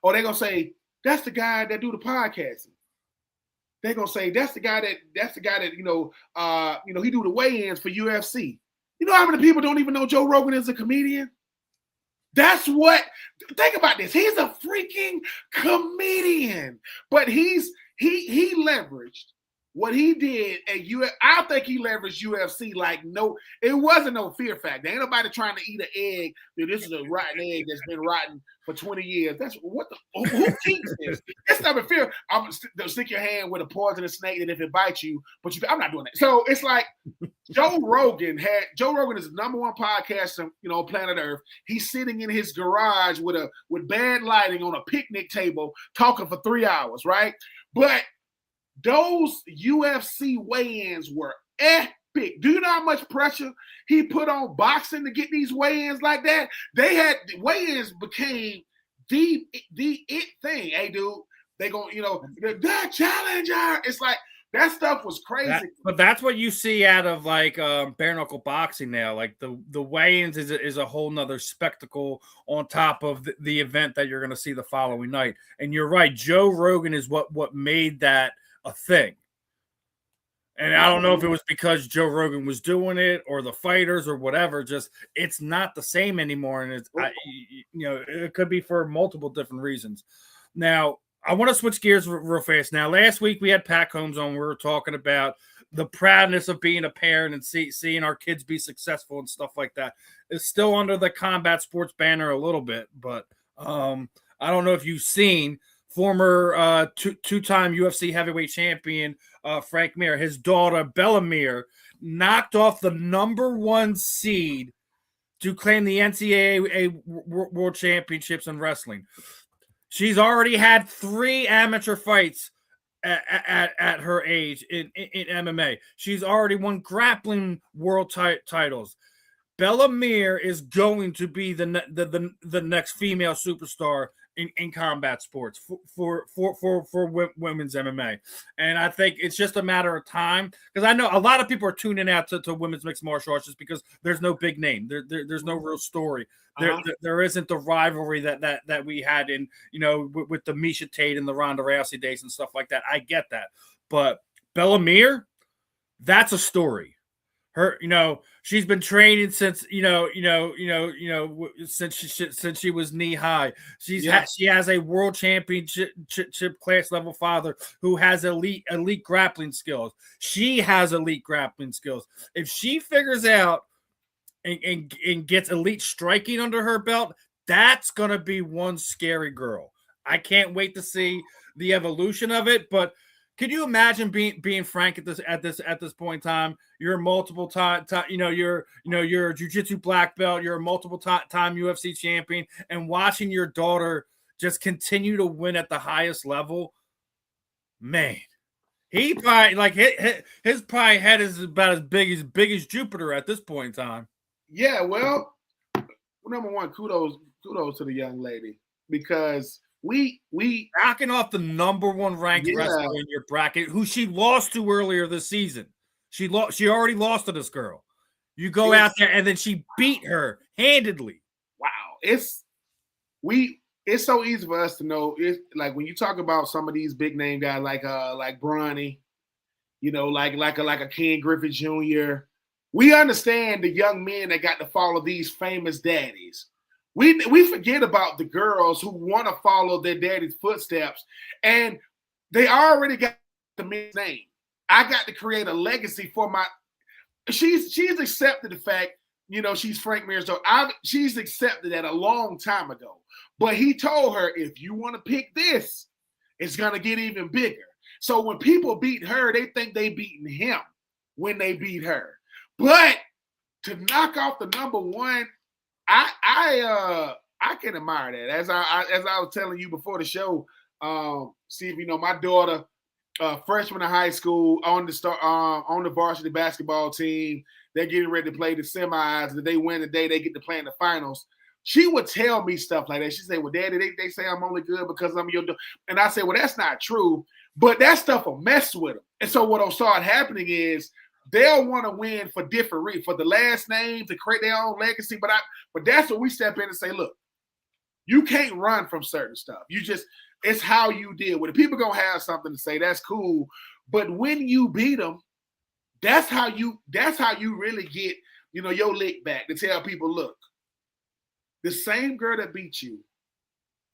Or they're gonna say, that's the guy that do the podcasting. They're gonna say that's the guy that he do the weigh-ins for UFC. You know how many people don't even know Joe Rogan is a comedian? That's what. Think about this. He's a freaking comedian, but he leveraged what he did at UFC. I think he leveraged UFC like no. It wasn't no Fear Factor. Ain't nobody trying to eat an egg. Dude, this is a rotten egg that's been rotten for 20 years. That's what the who keeps this? It's not a fear. I'm gonna stick your hand with a poisonous snake, and if it bites you, I'm not doing that. So it's like Joe Rogan is the number one podcast on planet Earth. He's sitting in his garage with bad lighting on a picnic table talking for 3 hours, right? But those UFC weigh-ins were epic. Do you know how much pressure he put on boxing to get these weigh-ins like that? Weigh-ins became the it thing. Hey, dude, they gonna the challenger. It's like That stuff was crazy. But that's what you see out of like bare knuckle boxing now. Like the weigh-ins is a whole nother spectacle on top of the event that you're going to see the following night. And you're right, Joe Rogan is what made that a thing. And I don't know if it was because Joe Rogan was doing it or the fighters or whatever. Just it's not the same anymore, and it could be for multiple different reasons. Now, I want to switch gears real fast. Now, last week we had Pat Combs on. We were talking about the proudness of being a parent and seeing our kids be successful and stuff like that. It's still under the combat sports banner a little bit, but I don't know if you've seen former two-time UFC heavyweight champion Frank Mir. His daughter, Bella Mir, knocked off the number 1 seed to claim the NCAA World Championships in wrestling. She's already had 3 amateur fights at her age in MMA. She's already won grappling world titles. Bella Mir is going to be the next female superstar in combat sports for women's MMA. And I think it's just a matter of time, because I know a lot of people are tuning out to women's mixed martial arts just because there's no big name. There's no real story. There isn't the rivalry that we had in, with the Misha Tate and the Ronda Rousey days and stuff like that. I get that. But Bella Mir, that's a story. Her, she's been training since, since she was knee high. She has a world championship class level father who has elite grappling skills. She has elite grappling skills. If she figures out and gets elite striking under her belt, that's gonna be one scary girl. I can't wait to see the evolution of it, but. Could you imagine being Frank at this point in time? You're a multiple time, you're a jiu-jitsu black belt. You're a multiple time UFC champion, and watching your daughter just continue to win at the highest level. Man, he probably his probably head is about as big as Jupiter at this point in time. Yeah, well, number one, kudos to the young lady, because we knocking off the number 1 ranked wrestler in your bracket, who she lost to earlier this season. She already lost to this girl. You go out there and then she beat her handedly. Wow, it's so easy for us to know. It's like when you talk about some of these big name guys like Bronny, like a Ken Griffith Jr. We understand the young men that got to follow these famous daddies. We forget about the girls who want to follow their daddy's footsteps, and they already got the man's name. I got to create a legacy for my. She's accepted the fact, she's Frank Mir's daughter. She's accepted that a long time ago. But he told her, if you want to pick this, it's gonna get even bigger. So when people beat her, they think they beating him when they beat her. But to knock off the number 1. I can admire that. As I was telling you before the show, Steve, my daughter, freshman in high school, on the varsity basketball team. They're getting ready to play the semis. If they win today, they get to play in the finals. She would tell me stuff like that. She said, "Well, Daddy, they say I'm only good because I'm your daughter." And I said, "Well, that's not true, but that stuff will mess with them." And so what'll start happening is, they'll want to win for different reasons, for the last name, to create their own legacy. But that's where we step in and say, look, you can't run from certain stuff. It's how you deal with it. People going to have something to say. That's cool. But when you beat them, that's how you really get, your lick back, to tell people, look, the same girl that beat you,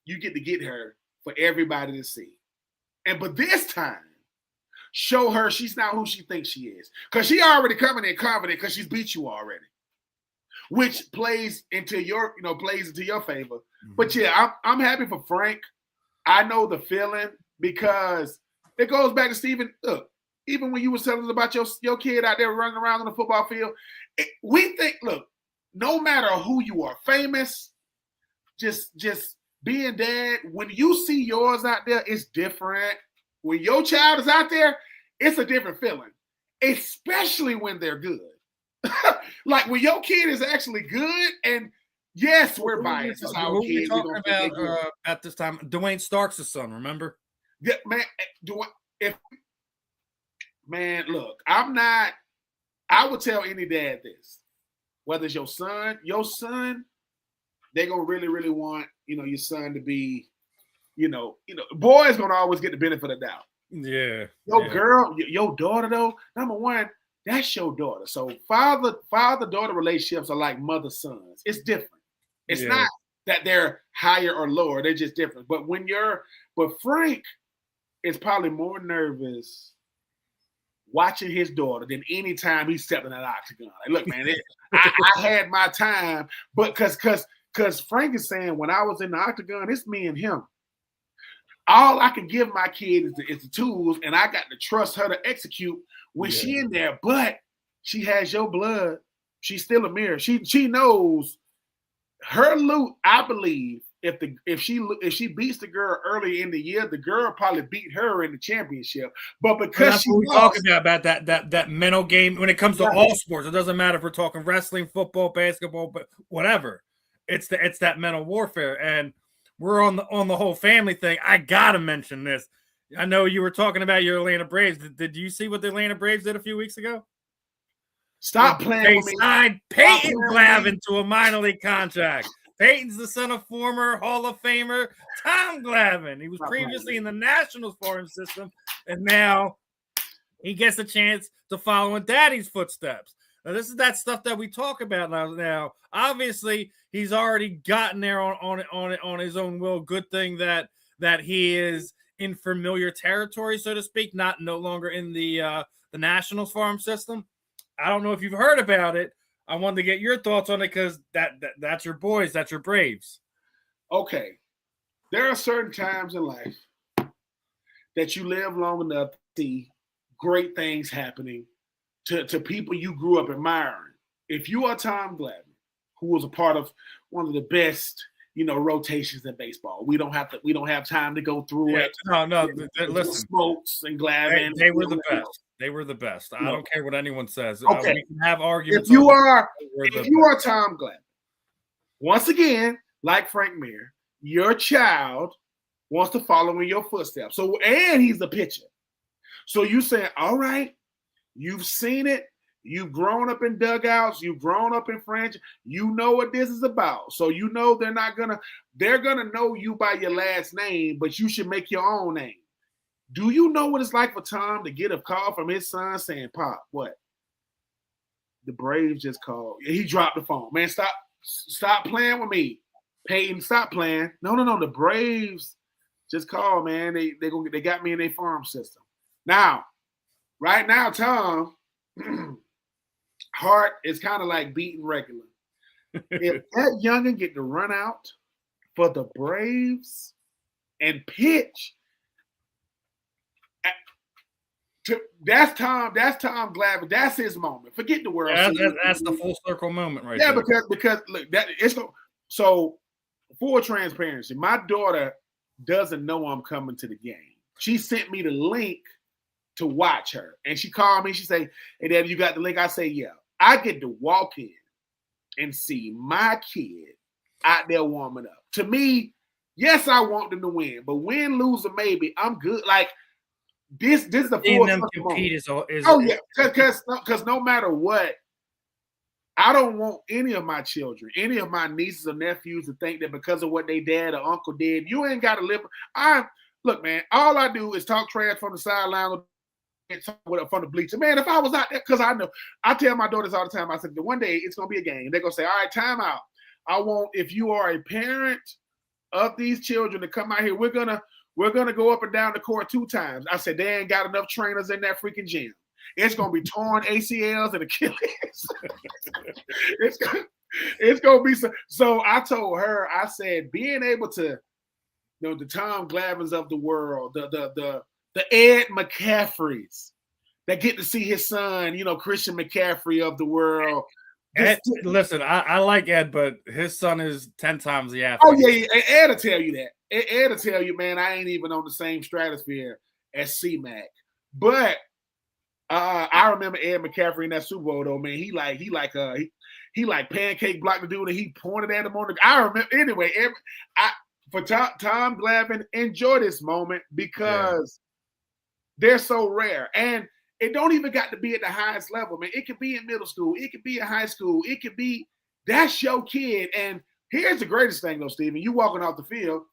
you get to get her for everybody to see. But this time, show her she's not who she thinks she is. Because she already coming in confident because she's beat you already. Which plays into your favor. Mm-hmm. But yeah, I'm happy for Frank. I know the feeling, because it goes back to Steven. Look, even when you were telling us about your kid out there running around on the football field, we think, look, no matter who you are, famous, just being dad, when you see yours out there, it's different. When your child is out there, it's a different feeling, especially when they're good. Like when your kid is actually good, and yes, we're biased. Who are we talking about at this time? Dwayne Starks' son, remember? Yeah, man. Man, look, I would tell any dad this. Whether it's your son, they're gonna really, really want, your son to be, boys gonna always get the benefit of the doubt. Yeah. Girl, your daughter though, number one, that's your daughter. So father-daughter relationships are like mother-sons. It's different. It's not that they're higher or lower, they're just different. But Frank is probably more nervous watching his daughter than any time he stepped in that octagon. Like, look, man, I had my time, but because Frank is saying when I was in the octagon, it's me and him. All I can give my kid is the tools, and I got to trust her to execute when she in there. But she has your blood. She's still a mirror. She knows her loot. I believe if she beats the girl early in the year, the girl probably beat her in the championship. But because that's what we talk about that mental game when it comes to all sports. It doesn't matter if we're talking wrestling, football, basketball, but whatever. It's that mental warfare, and we're on the whole family thing. I gotta mention this. I know you were talking about your Atlanta Braves. Did you see what the Atlanta Braves did a few weeks ago? Stop playing with me. They signed Peyton Glavine to a minor league contract. Peyton's the son of former Hall of Famer Tom Glavine. He was previously in the Nationals farm system, and now he gets a chance to follow in Daddy's footsteps. Now, this is that stuff that we talk about now. Obviously, he's already gotten there on his own will. Good thing that he is in familiar territory, so to speak, no longer in the Nationals farm system. I don't know if you've heard about it. I wanted to get your thoughts on it because that's your boys, that's your Braves. Okay. There are certain times in life that you live long enough to see great things happening to people you grew up admiring. If you are Tom Glavine, who was a part of one of the best, rotations in baseball, we don't have time to go through it. No. Listen, Smokes and Glavine. They were the best. They were the best. I don't care what anyone says. Okay. We can have arguments. If you are Tom Glavine, once again, like Frank Mir, your child wants to follow in your footsteps. So, and he's a pitcher. So you saying, all right, you've seen it. You've grown up in dugouts. You've grown up in franchise. You know what this is about. So you know they're going to know you by your last name, but you should make your own name. Do you know what it's like for Tom to get a call from his son saying, Pop, what? The Braves just called. He dropped the phone. Man, stop playing with me. Peyton, stop playing. No. The Braves just called, man. They got me in their farm system. Now, right now, Tom, heart is kind of like beating regular. If that youngin get to run out for the Braves and pitch, that's Tom Glavine. That's his moment. Forget the world. That's the full circle moment right there. Yeah, because look, so full transparency, my daughter doesn't know I'm coming to the game. She sent me the link to watch her, and she called me. She say, "Hey, Dad, you got the link?" I say, "Yeah." I get to walk in and see my kid out there warming up. To me, yes, I want them to win, but win, lose, or maybe, I'm good. Like this is the full them compete is because no matter what, I don't want any of my children, any of my nieces or nephews to think that because of what their dad or uncle did, you ain't got to live. Look, man, all I do is talk trash from the sideline and talk from the bleacher. Man, if I was out there, because I tell my daughters all the time, I said, one day it's going to be a game. They're going to say, all right, time out. I want, if you are a parent of these children to come out here, we're gonna go up and down the court 2 times. I said, they ain't got enough trainers in that freaking gym. It's going to be torn ACLs and Achilles. it's going to be so I told her, I said, being able to, the Tom Glavines of the world, the Ed McCaffreys that get to see his son, Christian McCaffrey of the world. Ed, listen, I like Ed, but his son is 10 times the athlete. Oh, yeah. Ed will tell you that. Ed will tell you, man, I ain't even on the same stratosphere as C-Mac. But I remember Ed McCaffrey in that Super Bowl, though, man. He like pancake blocked the dude and he pointed at him on the. I remember anyway. For Tom Glavine, enjoy this moment because they're so rare. And It don't even got to be at the highest level, man. It could be in middle school. It could be in high school. It could be, that's your kid. And here's the greatest thing, though, Steven. You walking off the field,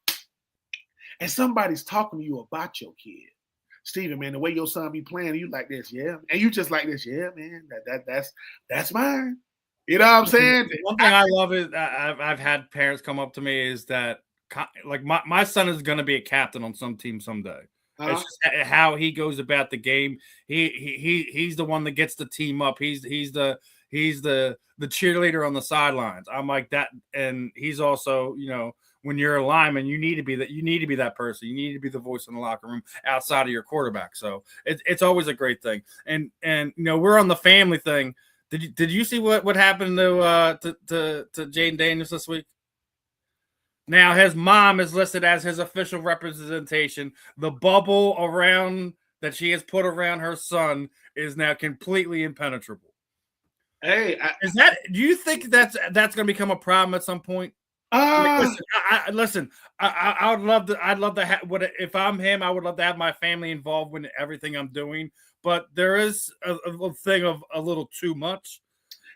and somebody's talking to you about your kid. Steven, man, the way your son be playing, you like this, yeah. And you just like this, yeah, man. That's mine. You know what I'm saying? One thing I love is I've had parents come up to me is that like my son is going to be a captain on some team someday. It's just how he goes about the game. He's the one that gets the team up. He's the cheerleader on the sidelines. I'm like that, and he's also, you know, when you're a lineman, you need to be that person. You need to be the voice in the locker room outside of your quarterback. So it's always a great thing. And you know, we're on the family thing. Did you see what happened to Jaden Daniels this week? Now his mom is listed as his official representation. The bubble around that she has put around her son is now completely impenetrable. Hey, do you think that's going to become a problem at some point? Listen, I'd love to have if I'm him, I would love to have my family involved in everything I'm doing. But there is a thing of a little too much.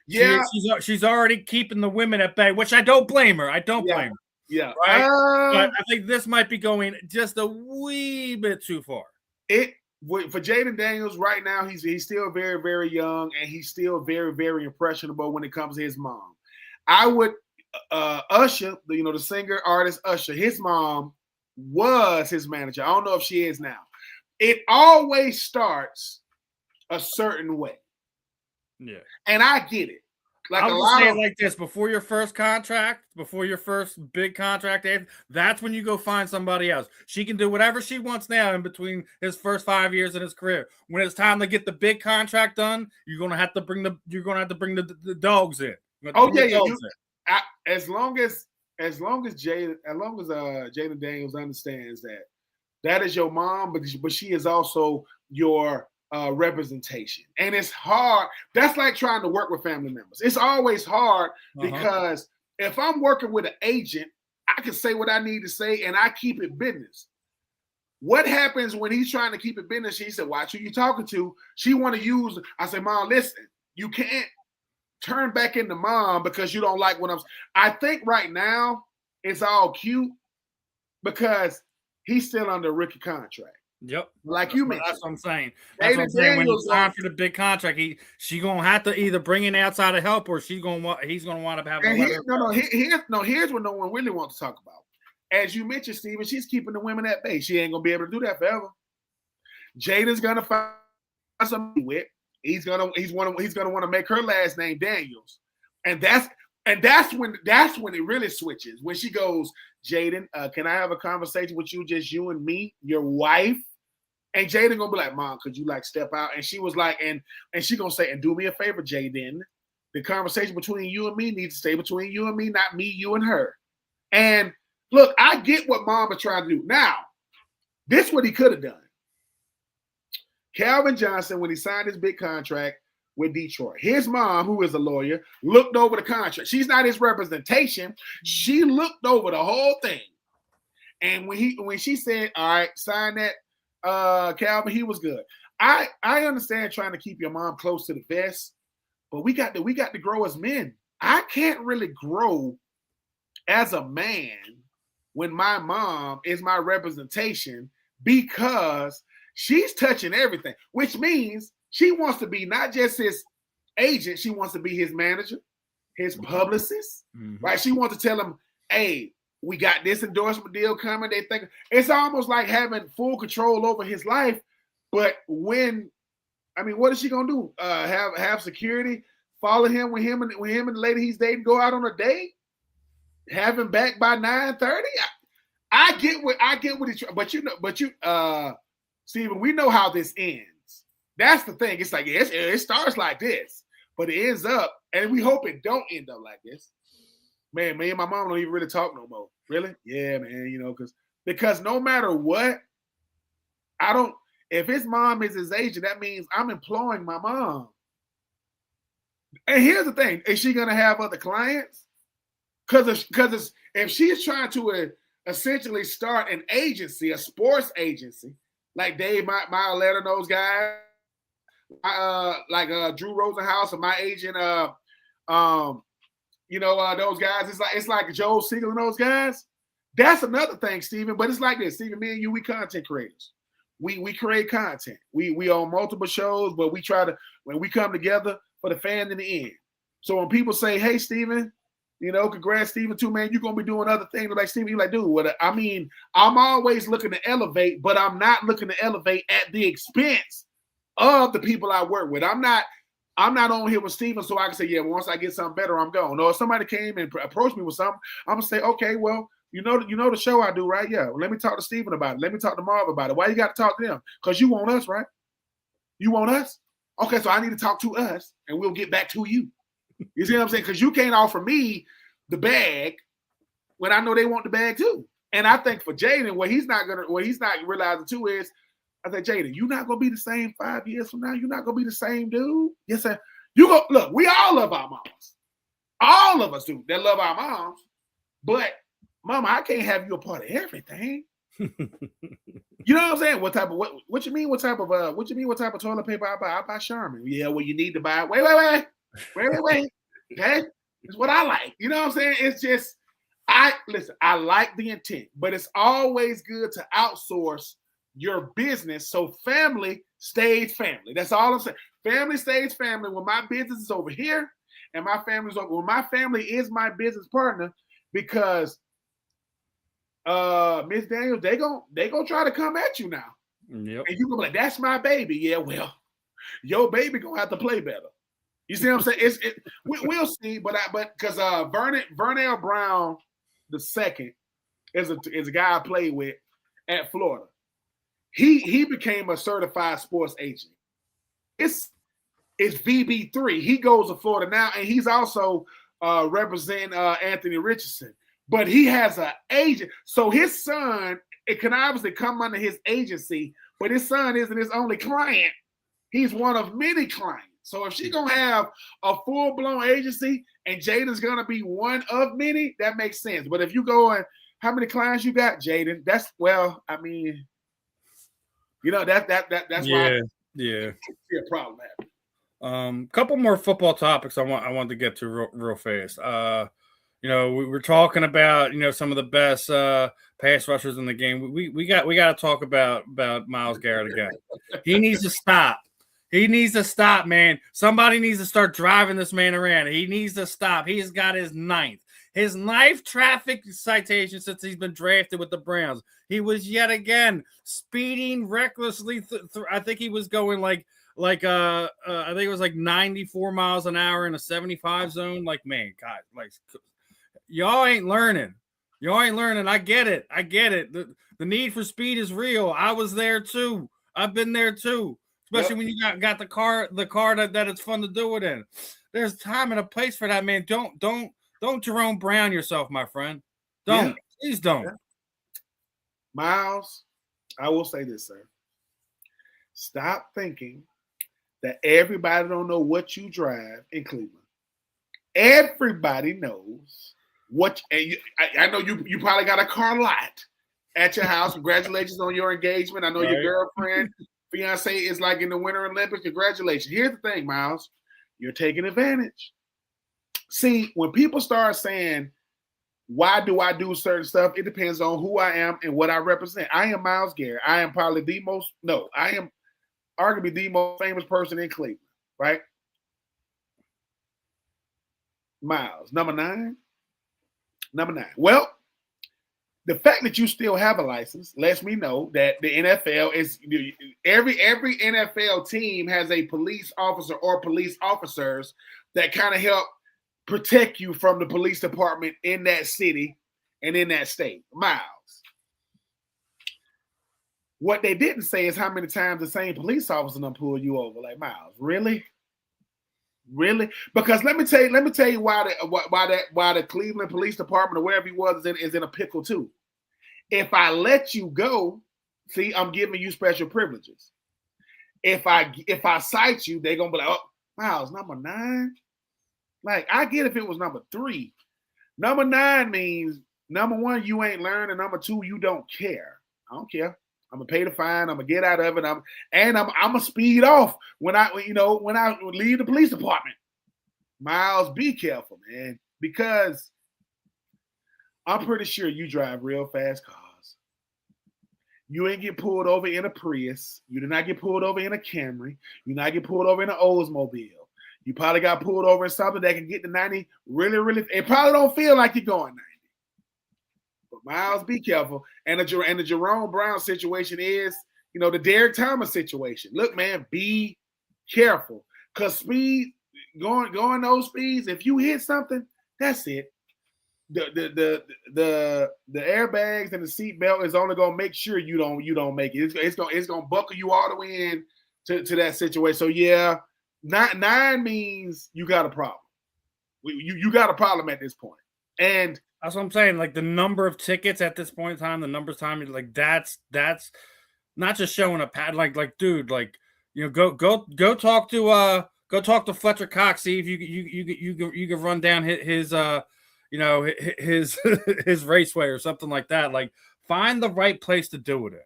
Yeah, she's already keeping the women at bay, which I don't blame her. I don't blame her. Yeah, right. But I think this might be going just a wee bit too far. For Jaden Daniels right now, he's still very, very young, and he's still very, very impressionable when it comes to his mom. I would Usher, the singer artist Usher, his mom was his manager. I don't know if she is now. It always starts a certain way. Yeah. And I get it. Like I'll just say it like this: before your first big contract, that's when you go find somebody else. She can do whatever she wants now in between his first 5 years in his career. When it's time to get the big contract done, you're gonna have to bring the dogs in. Oh yeah. As long as Jaden Daniels understands that is your mom, but she is also your representation. And it's hard. That's like trying to work with family members. It's always hard because if I'm working with an agent, I can say what I need to say and I keep it business. What happens when he's trying to keep it business? She said, watch who you talking to. She want to use, I said, Mom, listen, you can't turn back into mom because you don't like what I think right now it's all cute because he's still under a rookie contract. Yep. Like you mentioned. That's what I'm saying. That's what I'm saying. When it's time for the big contract, she's gonna have to either bring in outside of help or he's gonna wind up having here's what no one really wants to talk about. As you mentioned, Steven, she's keeping the women at bay. She ain't gonna be able to do that forever. Jaden's gonna find somebody with. He's gonna want to make her last name Daniels. And that's when it really switches. When she goes, Jaden, can I have a conversation with you, just you and me, your wife? And Jaden gonna be like, Mom, could you like step out? And she was like, and she gonna say, and do me a favor, Jaden. The conversation between you and me needs to stay between you and me, not me, you and her. And look, I get what Mom is trying to do. Now, this is what he could have done. Calvin Johnson, when he signed his big contract with Detroit, his mom, who is a lawyer, looked over the contract. She's not his representation. She looked over the whole thing. And when she said, all right, sign that, Calvin, he was good. I understand trying to keep your mom close to the vest, but we got to grow as men. I can't really grow as a man when my mom is my representation because she's touching everything, which means she wants to be not just his agent, she wants to be his manager, his publicist, right? She wants to tell him, hey, we got this endorsement deal coming. They think it's almost like having full control over his life. But what is she gonna do? Have security follow him when him and the lady he's dating go out on a date? Have him back by 9:30? I get what it's, but you Steven, we know how this ends. That's the thing. It's like it starts like this, but it ends up, and we hope it don't end up like this. Man, me and my mom don't even really talk no more. Really? Yeah, man. Because no matter what, if his mom is his agent, that means I'm employing my mom. And here's the thing: is she gonna have other clients? Because if she's trying to essentially start an agency, a sports agency. Like Dave Mileetta and those guys, Drew Rosenhaus and my agent, those guys. It's like Joe Siegel and those guys. That's another thing, Steven. But it's like this, Steven. Me and you, we content creators. We create content. We own multiple shows, but when we come together for the fan in the end. So when people say, "Hey, Steven, congrats, Steven, too, man, you're gonna be doing other things," like Steven, you're like, dude, what? I mean, I'm always looking to elevate, but I'm not looking to elevate at the expense of the people I work with. I'm not on here with Steven so I can say, yeah, once I get something better, I'm gone. No, if somebody came and approached me with something, I'm gonna say, okay, well, you know the show I do, right? Yeah. Well, let me talk to Steven about it. Let me talk to Marv about it. Why you got to talk to them? Because you want us, right? You want us? Okay, so I need to talk to us, and we'll get back to you. You see what I'm saying? Because you can't offer me the bag when I know they want the bag too. And I think for Jaden, what he's not realizing too is, I said, Jaden, you're not gonna be the same 5 years from now. You're not gonna be the same dude. Yes, sir. Look, we all love our moms. All of us do that love our moms. But Mama, I can't have you a part of everything. You know what I'm saying? What you mean? What type of toilet paper I buy? I buy Charmin. Yeah, well, you need to buy. Wait. Okay, it's what I like. You know what I'm saying? It's just I like the intent, but it's always good to outsource your business so family stays family. That's all I'm saying. Family stays family when my business is over here and my family's over. When my family is my business partner, because Miss Daniels, they gonna try to come at you now. Yep. And you gonna be like, that's my baby. Yeah, well, your baby gonna have to play better. You see what I'm saying? We'll see, but because Vernell Brown II is a guy I played with at Florida. He became a certified sports agent. It's VB3. He goes to Florida now, and he's also representing Anthony Richardson. But he has an agent. So his son, it can obviously come under his agency, but his son isn't his only client. He's one of many clients. So if she's going to have a full-blown agency and Jaden's going to be one of many, that makes sense. But if you go and how many clients you got, Jaden, that's why yeah, a problem happening. Couple more football topics I want to get to real fast. We were talking about some of the best pass rushers in the game. We got to talk about Myles Garrett again. He needs to stop. He needs to stop, man. Somebody needs to start driving this man around. He needs to stop. He's got his ninth traffic citation since he's been drafted with the Browns. He was yet again speeding recklessly. I think he was going I think it was like 94 miles an hour in a 75 zone. Like, man, God, y'all ain't learning. I get it. The need for speed is real. I was there too. I've been there too. Especially when you got the car that it's fun to do it in. There's time and a place for that, man. Don't Jerome Brown yourself, my friend. Please don't. Yeah. Myles, I will say this, sir. Stop thinking that everybody don't know what you drive in Cleveland. Everybody knows what. And I know you probably got a car lot at your house. Congratulations on your engagement. I know your girlfriend. Fiance is like in the Winter Olympics. Congratulations. Here's the thing, Myles. You're taking advantage. See, when people start saying, why do I do certain stuff? It depends on who I am and what I represent. I am Myles Garrett. I am probably I am arguably the most famous person in Cleveland, right? Myles, number nine. Well, the fact that you still have a license lets me know that the NFL is every NFL team has a police officer or police officers that kind of help protect you from the police department in that city and in that state. Myles. What they didn't say is how many times the same police officer done pull you over. Like, Myles, really? Really? Because let me tell you why the Cleveland Police Department or wherever he was is in a pickle too. If I let you go, see, I'm giving you special privileges. If I cite you, they're gonna be like, oh, Myles, number 9. Like, I get if it was number 3. Number 9 means number 1, you ain't learned, and number 2, you don't care. I don't care. I'm gonna pay the fine. I'm gonna get out of it. I'm gonna speed off when I leave the police department. Miles, be careful, man, because I'm pretty sure you drive real fast cars. You ain't get pulled over in a Prius. You did not get pulled over in a Camry. You did not get pulled over in an Oldsmobile. You probably got pulled over in something that can get to 90 really, really. It probably don't feel like you're going 90. But Miles, be careful. And the Jerome Brown situation is, the Derek Thomas situation. Look, man, be careful. Because speed, going those speeds, if you hit something, that's it. The airbags and the seatbelt is only gonna make sure you don't make it. It's gonna buckle you all the way in to that situation. So yeah, 9 means you got a problem. You got a problem at this point. And that's what I'm saying. Like the number of tickets at this point in time, the numbers time, like that's not just showing a pad. Like dude, go talk to Fletcher Cox. See if you can run down his his raceway or something like that. Like find the right place to do it in.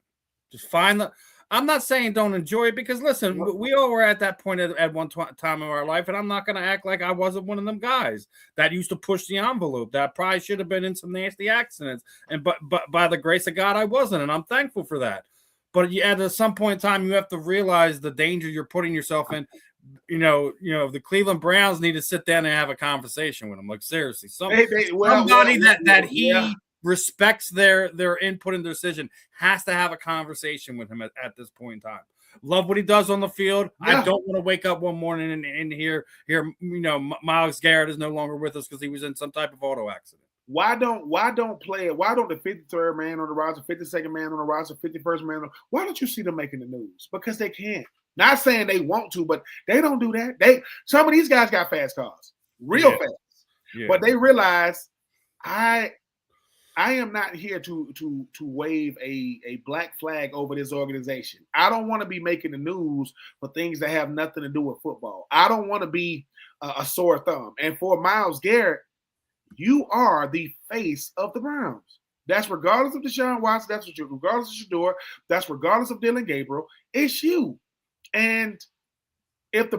Just find the. I'm not saying don't enjoy it because listen, we all were at that point at one time in our life, and I'm not going to act like I wasn't one of them guys that used to push the envelope. That probably should have been in some nasty accidents, and but by the grace of God, I wasn't, and I'm thankful for that. But at some point in time, you have to realize the danger you're putting yourself in. The Cleveland Browns need to sit down and have a conversation with him. Like seriously, somebody that he respects their input and decision has to have a conversation with him at this point in time. Love what he does on the field. Yeah. I don't want to wake up one morning and hear Myles Garrett is no longer with us because he was in some type of auto accident. Why don't the 53rd man on the roster, 52nd man on the roster, 51st man why don't you see them making the news? Because they can't. Not saying they want to, but they don't do that. Some of these guys got fast cars, real fast. Yeah. But they realize I am not here to wave a black flag over this organization. I don't want to be making the news for things that have nothing to do with football. I don't want to be a sore thumb. And for Myles Garrett, you are the face of the Browns. That's regardless of Deshaun Watson. That's regardless of Shador. That's regardless of Dylan Gabriel. It's you. And if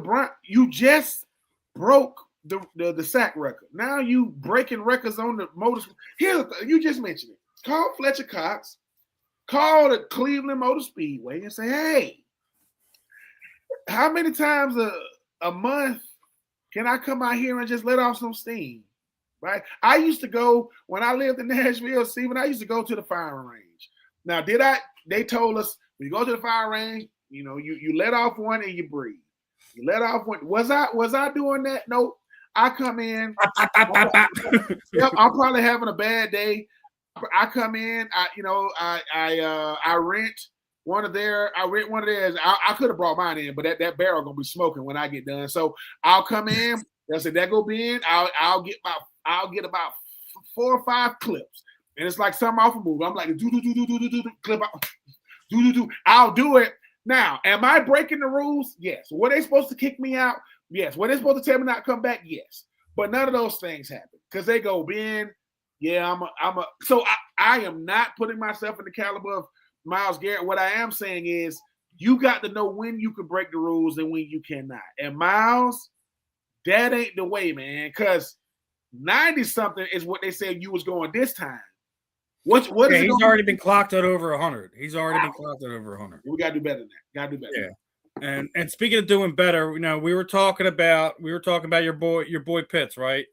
you just broke the sack record. Now you breaking records on the motors. Here, you just mentioned it. Call Fletcher Cox, call the Cleveland Motor Speedway and say, hey, how many times a month can I come out here and just let off some steam? Right? I used to go, when I lived in Nashville, Stephen, I used to go to the firing range. Now, they told us, when you go to the firing range, you let off one and you breathe. You let off one. Was I doing that? No. I come in. Yep, I'm probably having a bad day. I come in. I rent one of theirs. I could have brought mine in, but that barrel gonna be smoking when I get done. So I'll come in. They'll say that go be in. I'll get about 4 or 5 clips, and it's like something off a movie. I'm like do clip out. Do. I'll do it. Now, am I breaking the rules? Yes. Were they supposed to kick me out? Yes. Were they supposed to tell me not to come back? Yes. But none of those things happen because they go, Ben, yeah, so I am not putting myself in the caliber of Myles Garrett. What I am saying is you got to know when you can break the rules and when you cannot. And Myles, that ain't the way, man, because 90-something is what they said you was going this time. He's already been clocked at over 100. He's already been clocked at over 100. We gotta do better than that. Gotta do better. Yeah. And speaking of doing better, we were talking about your boy Pitts, right?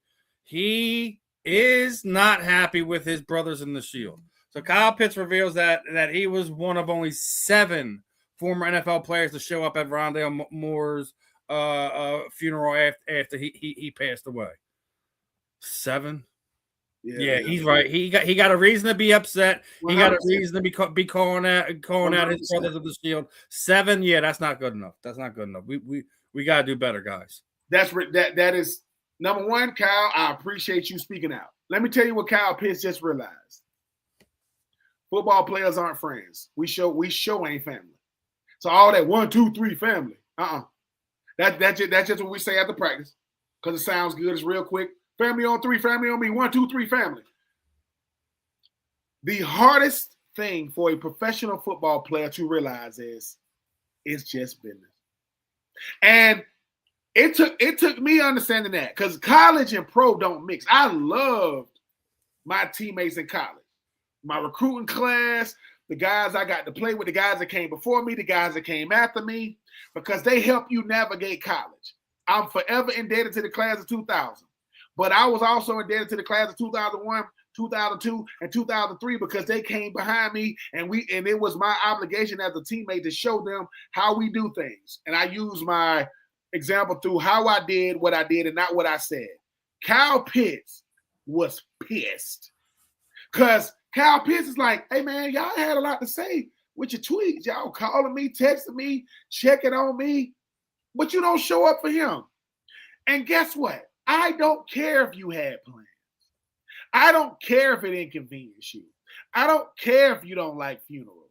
He is not happy with his brothers in the Shield. So Kyle Pitts reveals that he was one of only 7 former NFL players to show up at Rondale Moore's funeral after he passed away. 7. Yeah, he's right. He got a reason to be upset. 100%. He got a reason to be calling out his brothers of the Shield. 7, yeah, that's not good enough. That's not good enough. We gotta do better, guys. That is number one, Kyle. I appreciate you speaking out. Let me tell you what Kyle Pitts just realized. Football players aren't friends. We show ain't family. So all that 1, 2, 3 family. That's just what we say after practice because it sounds good. It's real quick. Family on 3, family on me. 1, 2, 3, family. The hardest thing for a professional football player to realize is it's just business. And it took me understanding that because college and pro don't mix. I loved my teammates in college, my recruiting class, the guys I got to play with, the guys that came before me, the guys that came after me, because they help you navigate college. I'm forever indebted to the class of 2000, but I was also indebted to the class of 2001, 2002, and 2003 because they came behind me, and it was my obligation as a teammate to show them how we do things. And I use my example through how I did what I did and not what I said. Kyle Pitts was pissed because Kyle Pitts is like, hey, man, y'all had a lot to say with your tweets. Y'all calling me, texting me, checking on me, but you don't show up for him. And guess what? I don't care if you had plans. I don't care if it inconveniences you. I don't care if you don't like funerals.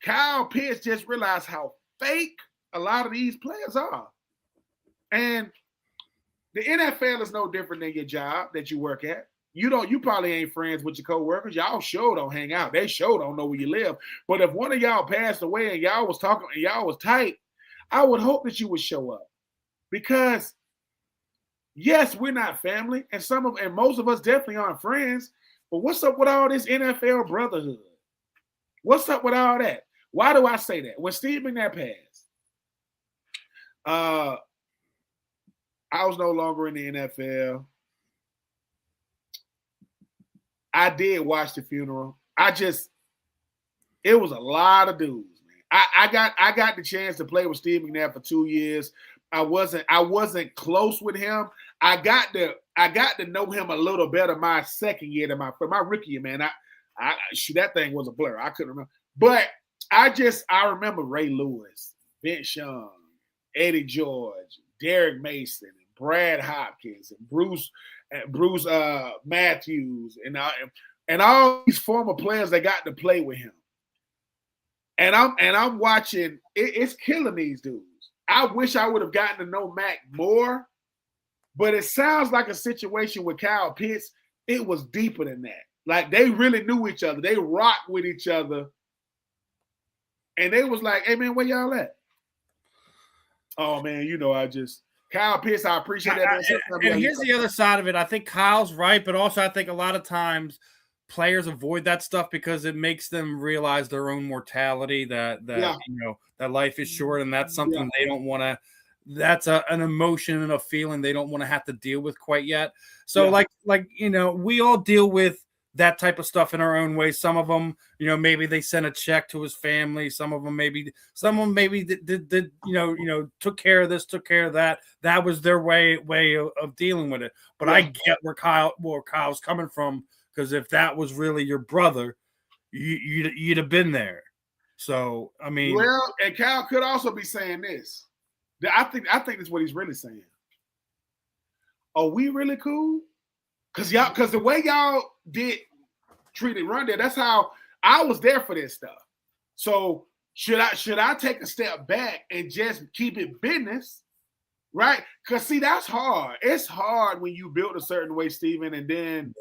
Kyle Pitts just realized how fake a lot of these players are. And the NFL is no different than your job that you work at. You probably ain't friends with your coworkers. Y'all sure don't hang out. They sure don't know where you live. But if one of y'all passed away and y'all was talking and y'all was tight, I would hope that you would show up. Because yes, we're not family, and most of us definitely aren't friends. But what's up with all this NFL brotherhood? What's up with all that? Why do I say that? When Steve McNair passed, I was no longer in the NFL. I did watch the funeral. It was a lot of dudes, man. I got the chance to play with Steve McNair for 2 years. I wasn't close with him. I got to know him a little better my second year than my rookie year, man. That thing was a blur. I couldn't remember. But I remember Ray Lewis, Vince Young, Eddie George, Derek Mason, and Brad Hopkins, and Bruce Matthews, and all these former players that got to play with him. And I'm watching. It's killing these dudes. I wish I would have gotten to know Mac more, but it sounds like a situation with Kyle Pitts. It was deeper than that. Like they really knew each other. They rocked with each other. And they was like, hey, man, where y'all at? Oh, man, Kyle Pitts, I appreciate that. And here's the other side of it. I think Kyle's right, but also I think a lot of times players avoid that stuff because it makes them realize their own mortality, that life is short, and that's something they don't want to. That's an emotion and a feeling they don't want to have to deal with quite yet. So, we all deal with that type of stuff in our own way. Some of them, maybe they sent a check to his family. Some of them maybe did took care of this, took care of that. That was their way of dealing with it. But I get where Kyle's coming from, because if that was really your brother, you'd have been there. So I mean, well, and Kyle could also be saying this. I think that's what he's really saying. Are we really cool? Because the way y'all did treat it run there, that's how I was there for this stuff. So should I take a step back and just keep it business, right? Because see, that's hard. It's hard when you build a certain way, Steven, and then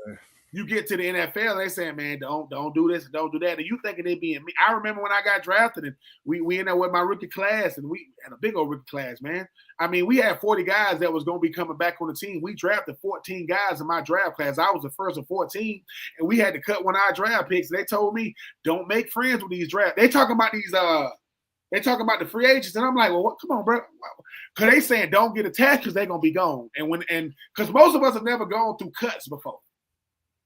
you get to the NFL and they say, man, don't do this and don't do that. And you thinking they being me. I remember when I got drafted and we ended up with my rookie class, and we had a big old rookie class, man. I mean, we had 40 guys that was going to be coming back on the team. We drafted 14 guys in my draft class. I was the first of 14, and we had to cut one of our draft picks. They told me, don't make friends with these drafts. They talking about they talking about the free agents, and I'm like, well, what? Come on, bro. Because they saying don't get attached because they're going to be gone. And because most of us have never gone through cuts before.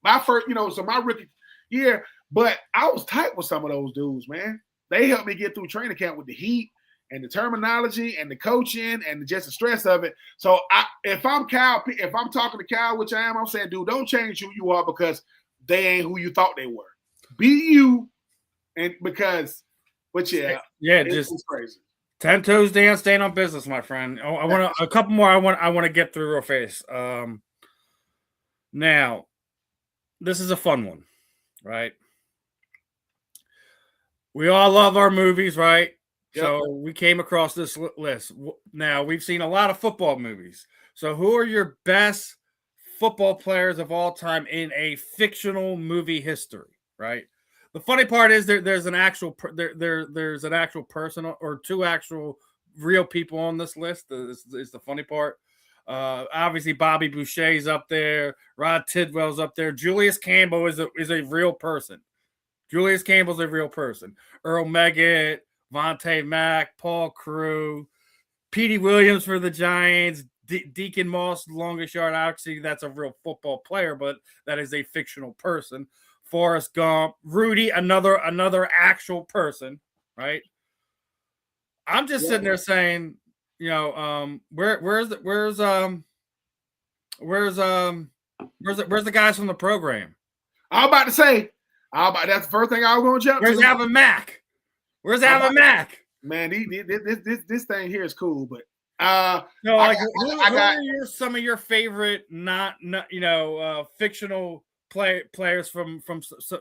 My first, so my rookie year, but I was tight with some of those dudes, man. They helped me get through training camp with the heat and the terminology and the coaching and just the stress of it. So if I'm talking to Kyle, which I am, I'm saying, dude, don't change who you are because they ain't who you thought they were. Be you, it's crazy. 10 toes down, staying on business, my friend. I want a couple more. I want to get through real fast. Now. This is a fun one, right? We all love our movies, right? Yep. So we came across this list. Now, we've seen a lot of football movies. So who are your best football players of all time in a fictional movie history, right? The funny part is there's an actual there's an actual person or two actual real people on this list. Is the funny part. Obviously, Bobby Boucher's up there. Rod Tidwell's up there. Julius Campbell is a real person. Julius Campbell's a real person. Earl Meggett, Vontae Mack, Paul Crewe, Petey Williams for the Giants, Deacon Moss, longest yard. Actually, that's a real football player, but that is a fictional person. Forrest Gump, Rudy, another actual person, right? I'm just sitting there saying, where's the guys from the program? I'm about to say, that's the first thing I was going to jump. Where's Alvin Mack? Where's Alvin Mack? Man, this thing here is cool, but who are some of your favorite not fictional players from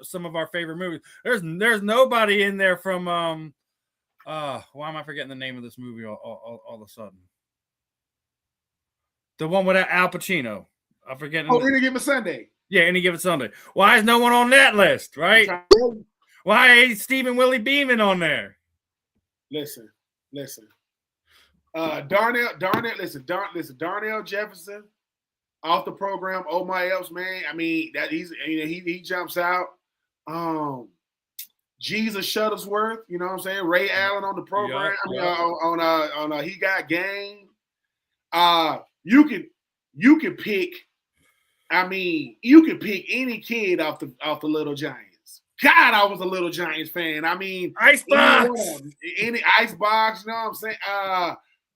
some of our favorite movies? There's nobody in there from why am I forgetting the name of this movie all of a sudden? The one with Al Pacino. I'm forgetting. Any Given Sunday. Yeah, Any Given Sunday. Why is no one on that list, right? Why ain't Stephen Willie Beeman on there? Listen. Darnell Jefferson off the program. Oh my else, man. I mean, that he jumps out. Jesus Shuttlesworth, you know what I'm saying? Ray Allen on the program. On He Got Game. You can pick. I mean, you can pick any kid off the Little Giants. God, I was a Little Giants fan. I mean, Icebox. Any Icebox, you know what I'm saying?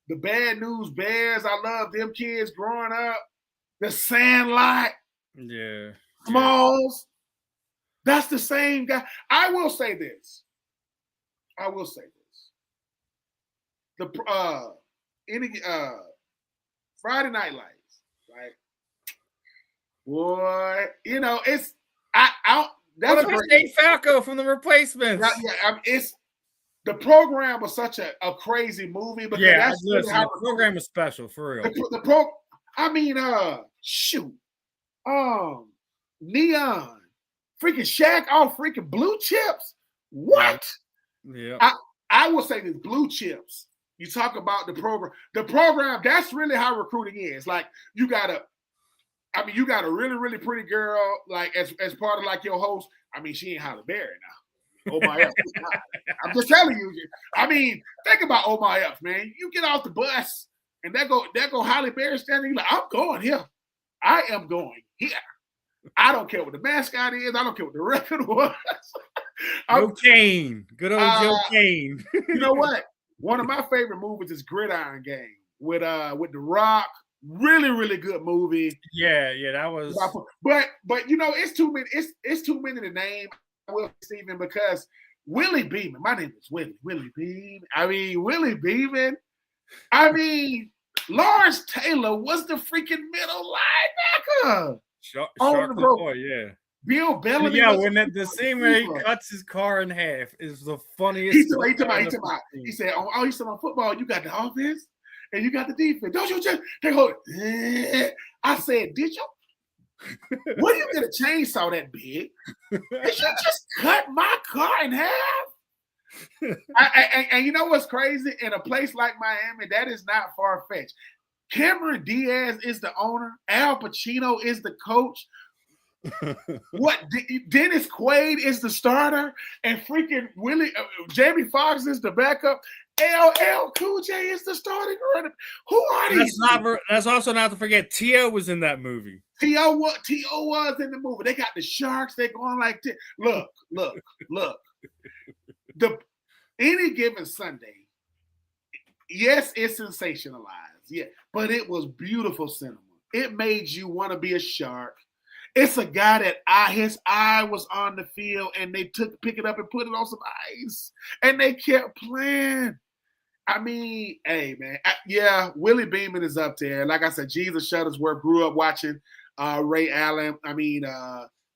The Bad News Bears. I love them kids growing up. The Sandlot. Yeah. Smalls. That's the same guy. I will say this. The Friday Night Lights, right? Boy, it's that's Dave Falco from The Replacements. It's the program was such a crazy movie, but the program is special for real. Neon, freaking Shaq, all freaking blue chips. What? Yeah. I will say this: blue chips. You talk about the program. The program, that's really how recruiting is. Like you got a really, really pretty girl, like as part of like your host. I mean, she ain't Halle Berry now. Oh my F. I'm just telling you. I mean, think about Oh my F, man. You get off the bus and there go Halle Berry standing. You're like, I'm going here. I am going here. I don't care what the mascot is. I don't care what the record was. Joe Kane. Good old Joe Kane. You know what? One of my favorite movies is Gridiron Gang with The Rock. Really, really good movie. Yeah, that was. But it's too many. It's too many to name. Stephen, because Willie Beeman. My name is Willie Beeman. I mean, Willie Beeman. I mean, Lawrence Taylor was the freaking middle linebacker. Shark the boy, yeah. Bill Bellamy. Yeah, when the scene where he cuts his car in half is the funniest. He said, "Oh, you said on football, you got the offense and you got the defense. Don't you just take hold?" I said, "Did you? What do you get a chainsaw that big? Did you just cut my car in half?" And you know what's crazy? In a place like Miami, that is not far fetched. Cameron Diaz is the owner. Al Pacino is the coach. Dennis Quaid is the starter, and freaking Jamie Foxx is the backup. LL Cool J is the starting runner. Who are these? That's also not to forget. T.O. was in that movie. T.O. was in the movie. They got the sharks. They're going like this. Look. Any Given Sunday. Yes, it's sensationalized. Yeah, but it was beautiful cinema. It made you want to be a shark. It's a guy that his eye was on the field, and they pick it up and put it on some ice, and they kept playing. I mean, hey man, Willie Beeman is up there. Like I said, Jesus Shuttlesworth grew up watching Ray Allen. I mean,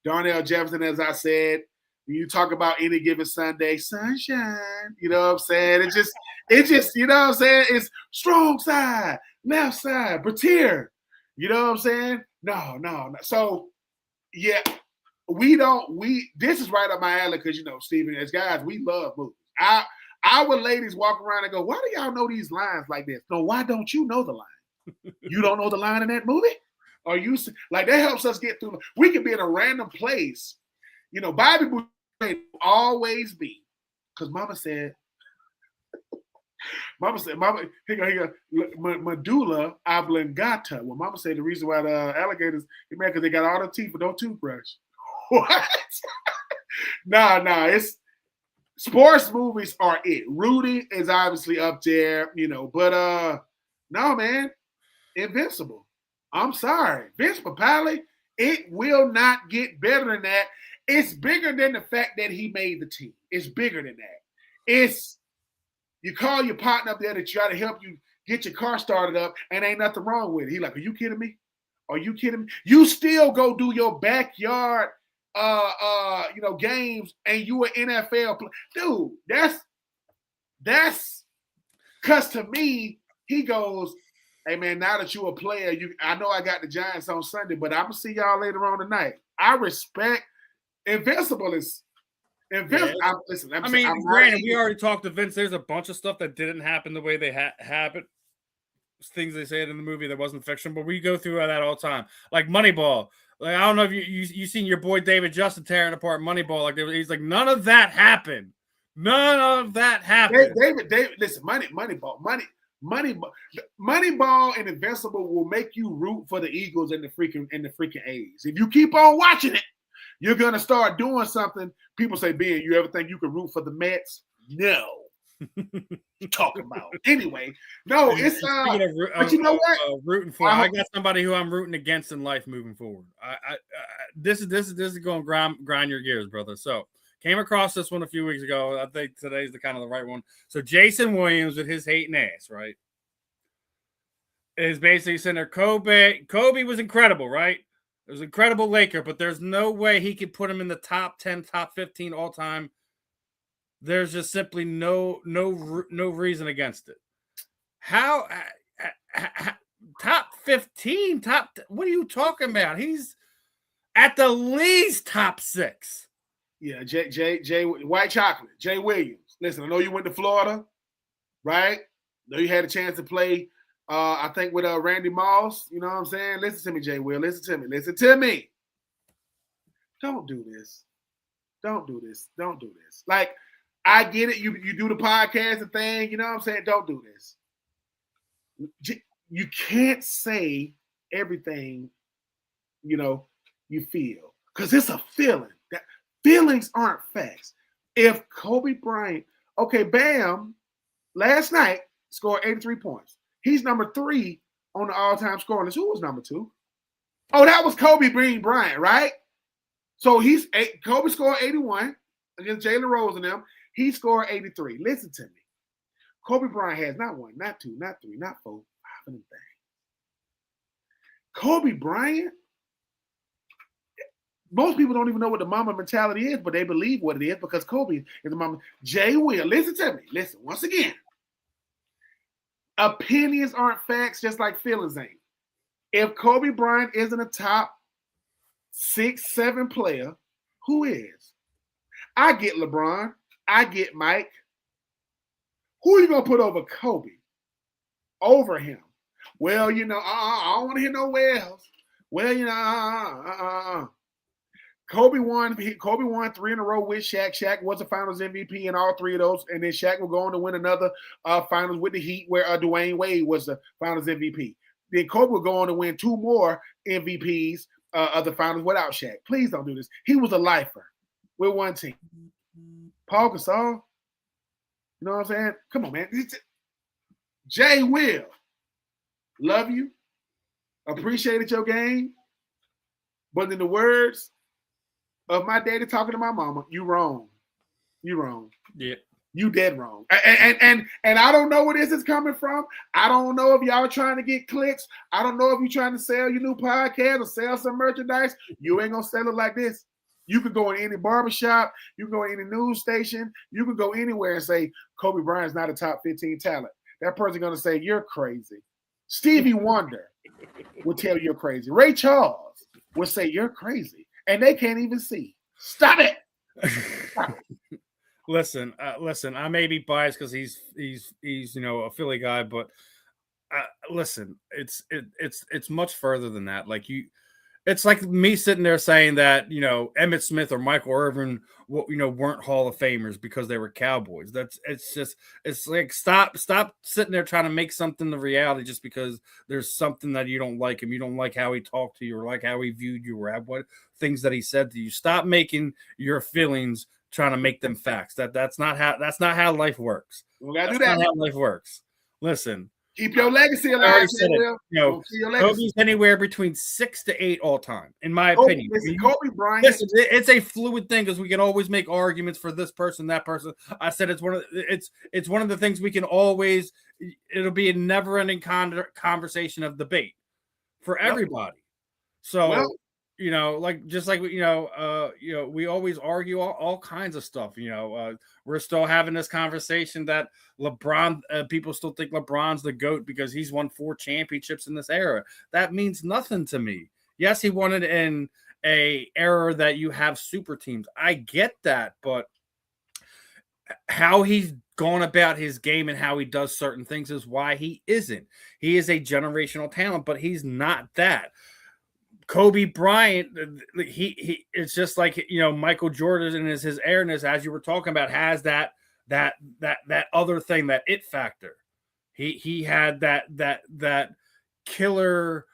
Darnell Jefferson, as I said. When you talk about Any Given Sunday, sunshine, you know what I'm saying? It just, you know what I'm saying? It's strong side, left side, Bertier. You know what I'm saying? No. So, yeah, This is right up my alley because Steven, as guys, we love movies. Our ladies walk around and go, why do y'all know these lines like this? No, why don't you know the line? You don't know the line in that movie? Or you like that helps us get through. We could be in a random place. Bobby will always be. Because Mama said, here go, medulla oblongata. Well, Mama said the reason why the alligators get mad because they got all the teeth but no toothbrush. What? Nah, it's sports movies are it. Rudy is obviously up there, but no, man, Invincible. I'm sorry. Vince Papale, it will not get better than that. It's bigger than the fact that he made the team. It's bigger than that. It's you call your partner up there to try to help you get your car started up and ain't nothing wrong with it. He like, are you kidding me? Are you kidding me? You still go do your backyard games and you an NFL player. Dude, that's because to me, he goes, hey man, now that you a player, I know I got the Giants on Sunday, but I'm gonna see y'all later on tonight. I respect Invincible is Invincible. Yeah. Granted, we already talked to Vince. There's a bunch of stuff that didn't happen the way they happened. Things they said in the movie that wasn't fiction, but we go through that all the time. Like Moneyball. Like, I don't know if you seen your boy David Justin tearing apart Moneyball. Like he's like, none of that happened. None of that happened. David, listen, Moneyball and Invincible will make you root for the Eagles and the freaking A's. If you keep on watching it, you're gonna start doing something. People say, Ben, you ever think you could root for the Mets? No. Talking about anyway. No, it's but you know what? Rooting for. I got somebody who I'm rooting against in life moving forward. This is going to grind your gears, brother. So came across this one a few weeks ago. I think today's the kind of the right one. So Jason Williams with his hating ass, right, is basically saying there. Kobe was incredible, right? It was an incredible Laker, but there's no way he could put him in the top 10, top 15 all time. There's just simply no reason against it. How top 15, what are you talking about? He's at the least top 6. Yeah, Jay White Chocolate, Jay Williams. Listen, I know you went to Florida, right? I know you had a chance to play, I think with Randy Moss. You know what I'm saying? Listen to me, Jay Will. Listen to me. Don't do this. Like, I get it. You do the podcast and thing. You know what I'm saying? Don't do this. You can't say everything, you feel. Because it's a feeling. Feelings aren't facts. If Kobe Bryant, okay, Bam, last night scored 83 points. He's number 3 on the all-time scoring list. Who was number 2? Oh, that was Kobe Bryant, right? So Kobe scored 81 against Jalen Rose and them. He scored 83. Listen to me. Kobe Bryant has not 1, not 2, not 3, not 4, 5 of them things. Kobe Bryant, most people don't even know what the mama mentality is, but they believe what it is because Kobe is the mama. Jay Will, listen to me. Listen, once again. Opinions aren't facts, just like feelings ain't. If Kobe Bryant isn't a top 6, 7 player, who is? I get LeBron. I get Mike. Who are you going to put over Kobe? Over him? Well, I don't want to hear nowhere else. Well, Kobe won 3 in a row with Shaq. Shaq was a Finals MVP in all 3 of those, and then Shaq will go on to win another Finals with the Heat, where Dwayne Wade was the Finals MVP. Then Kobe will go on to win 2 more MVPs of the Finals without Shaq. Please don't do this. He was a lifer with one team. Paul Gasol, you know what I'm saying? Come on, man. Jay Will, love you, appreciated your game, but in the words of my daddy talking to my mama, you wrong. Yeah. You dead wrong. And I don't know where this is coming from. I don't know if y'all trying to get clicks. I don't know if you're trying to sell your new podcast or sell some merchandise. You ain't gonna sell it like this. You could go in any barbershop. You can go in any news station. You can go anywhere and say, Kobe Bryant's not a top 15 talent. That person's going to say, you're crazy. Stevie Wonder will tell you you're crazy. Ray Charles will say, you're crazy. and they can't even see. Stop it. Listen. I may be biased because he's a Philly guy, but listen, it's much further than that. Like it's like me sitting there saying that Emmitt Smith or Michael Irvin weren't Hall of Famers because they were Cowboys. It's like stop sitting there trying to make something the reality just because there's something that you don't like him. You don't like how he talked to you or like how he viewed you or what things that he said to you. Stop making your feelings trying to make them facts. That's not how life works. We gotta That's do that. not how life works. Listen. Keep your legacy alive. Kobe's anywhere between 6 to 8 all time, in my opinion. Kobe Bryant. Listen, it's a fluid thing because we can always make arguments for this person, that person. I said it's one of the things we can always. It'll be a never-ending conversation of debate for everybody. So. We always argue all kinds of stuff. We're still having this conversation that LeBron, people still think LeBron's the GOAT because he's won 4 championships in this era. That means nothing to me. Yes, he won it in a era that you have super teams. I get that, but how he's gone about his game and how he does certain things is why he isn't. He is a generational talent, but he's not that. Kobe Bryant, he it's just like Michael Jordan and his airness, as you were talking about, has that other thing, that it factor. He had that killer,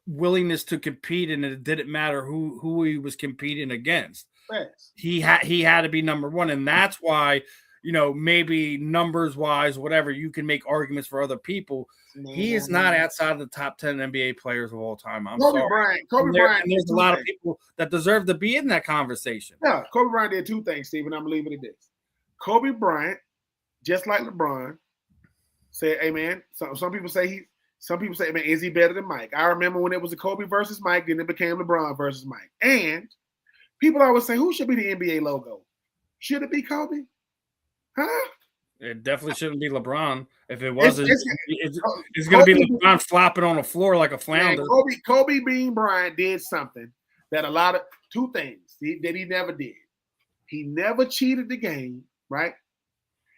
willingness to compete, and it didn't matter who he was competing against. Yes. He had to be number one, and that's why maybe numbers wise, whatever, you can make arguments for other people. He is not outside of the top 10 NBA players of all time. Kobe Bryant. And there's a lot of people that deserve to be in that conversation. Yeah, Kobe Bryant did 2 things, Stephen. I'm leaving it this. Kobe Bryant, just like LeBron, said, "Hey man." Some people say, "Man, is he better than Mike?" I remember when it was a Kobe versus Mike, then it became LeBron versus Mike. And people always say, "Who should be the NBA logo? Should it be Kobe? Huh?" It definitely shouldn't be LeBron. If it wasn't, it's going to be LeBron flopping on the floor like a flounder. Kobe Bean Bryant did something that 2 things that he never did. He never cheated the game, right?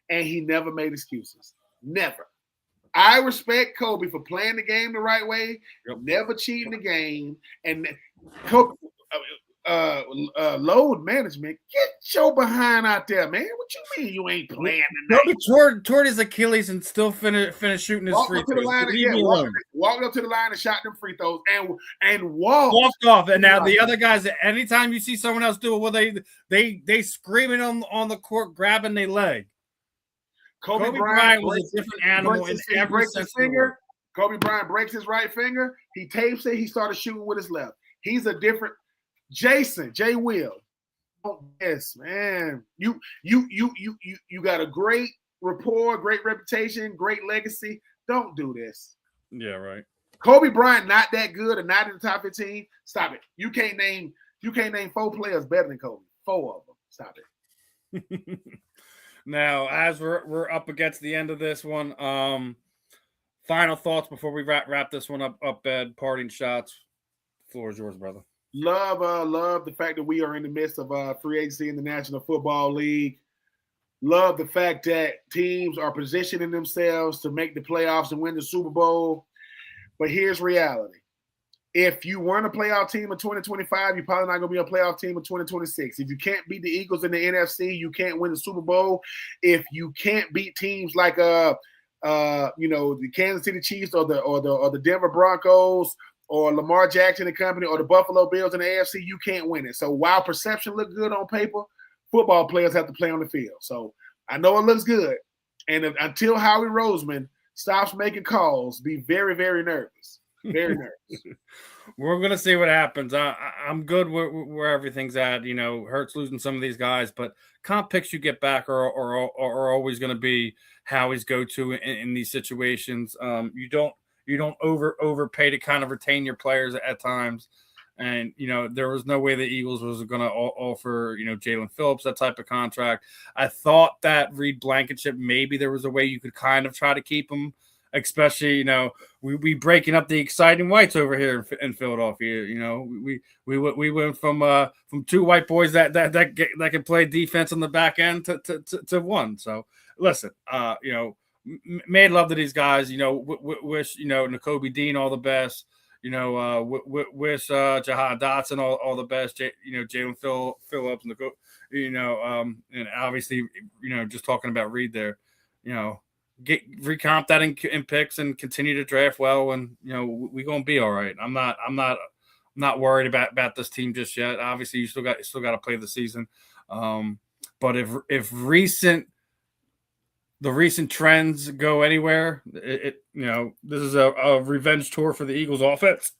And he never made excuses. Never. I respect Kobe for playing the game the right way, never cheating the game, and Kobe. Load management. Get your behind out there, man. What you mean you ain't playing tonight? Toward his Achilles and still finish shooting his free throws. Walked up to the line and shot them free throws and walked off. And now the other guys, anytime you see someone else do it, well, they screaming on the court, grabbing their leg. Kobe Bryant was a different animal in every sense. Kobe Bryant breaks his right finger. He tapes it. He started shooting with his left. He's a different. Jay Will. Yes, man. You got a great rapport, great reputation, great legacy. Don't do this. Yeah, right. Kobe Bryant not that good and not in the top 15. Stop it. You can't name 4 players better than Kobe. 4 of them. Stop it. Now, as we're up against the end of this one, final thoughts before we wrap this one up, Ed. Parting shots. The floor is yours, brother. Love the fact that we are in the midst of free agency in the National Football League. Love the fact that teams are positioning themselves to make the playoffs and win the Super Bowl. But here's reality. If you weren't a playoff team in 2025, you're probably not going to be a playoff team in 2026. If you can't beat the Eagles in the NFC, you can't win the Super Bowl. If you can't beat teams like the Kansas City Chiefs or the Denver Broncos or Lamar Jackson and company, or the Buffalo Bills in the AFC, you can't win it. So while perception look good on paper, football players have to play on the field. So I know it looks good. And until Howie Roseman stops making calls, be very, very nervous. Very nervous. We're going to see what happens. I'm good where everything's at. Hurts losing some of these guys, but comp picks you get back are always going to be Howie's go-to in these situations. You don't overpay to kind of retain your players at times. And, there was no way the Eagles was going to offer, Jalen Phillips that type of contract. I thought that Reed Blankenship, maybe there was a way you could kind of try to keep him especially, you know, we breaking up the exciting whites over here in Philadelphia. You know, we went from two white boys that can play defense on the back end to one. So listen, you know, made love to these guys. You know, wish, you know, N'Kobe Dean all the best. You know, wish Jahan Dotson all the best. You know, Jalen Phillips, you know, and obviously, you know, just talking about Reed there, you know, recomp that in picks and continue to draft well, and you know, we're gonna be all right. I'm not worried about this team just yet. Obviously, you still got to play the season, but if the recent trends go anywhere, you know, this is a revenge tour for the Eagles offense,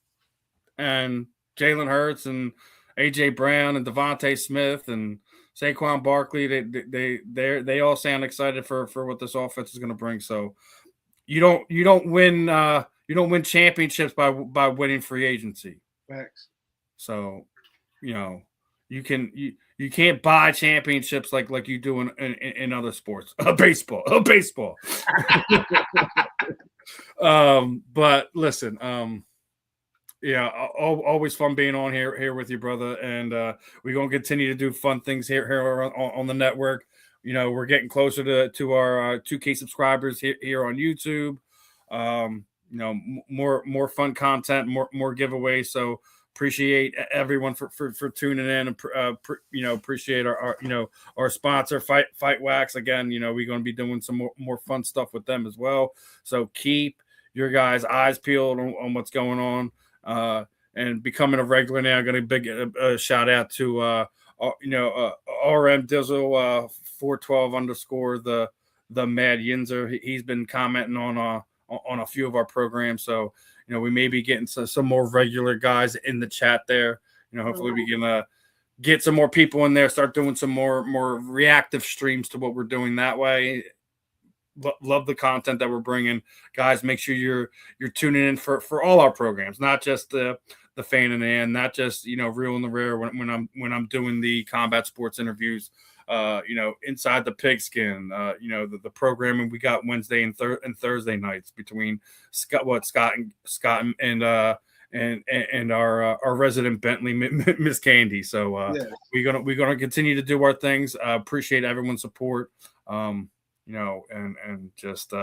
and Jalen Hurts and AJ Brown and Devontae Smith and Saquon Barkley, they all sound excited for what this offense is going to bring. So you don't win championships by winning free agency. Facts. So, you know, you can't buy championships like you do in other sports. Baseball. But listen, yeah, always fun being on here with you, brother. And we're gonna continue to do fun things here on the network. You know, we're getting closer to our 2K subscribers here on YouTube. You know, more fun content, more giveaways. So appreciate everyone for tuning in, and you know, appreciate our you know, our sponsor Fight Wax. Again, you know, we're going to be doing some more fun stuff with them as well. So keep your guys' eyes peeled on what's going on, and becoming a regular now. Going to big shout out to you know, RM Dizzle 412 underscore the Mad Yinzer. He's been commenting on a few of our programs. So, you know, we may be getting some more regular guys in the chat there. You know, hopefully we can get some more people in there, start doing some more reactive streams to what we're doing that way. Love the content that we're bringing, guys. Make sure you're tuning in for all our programs, not just the fan and the end, not just, you know, Real and the Rare when I'm doing the combat sports interviews. You know, Inside the Pigskin, you know, the programming we got Wednesday and Thursday nights between Scott and our resident Bentley, Miss Candy. So yeah, we're gonna continue to do our things. Appreciate everyone's support. You know, and just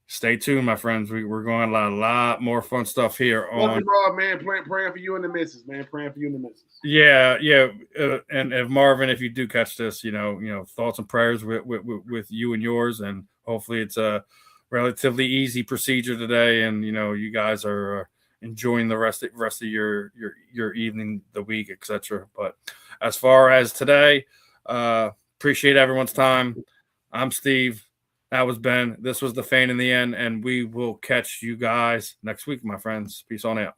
stay tuned, my friends. We're going a lot more fun stuff here on. Man, praying for you and the missus, man. Praying for you and the missus. Yeah. And if Marvin, if you do catch this, you know, thoughts and prayers with you and yours, and hopefully it's a relatively easy procedure today, and you know, you guys are enjoying the rest of your evening, the week, etc. But as far as today, appreciate everyone's time. I'm Steve. That was Ben. This was the Fan in the End, and we will catch you guys next week, my friends. Peace on out.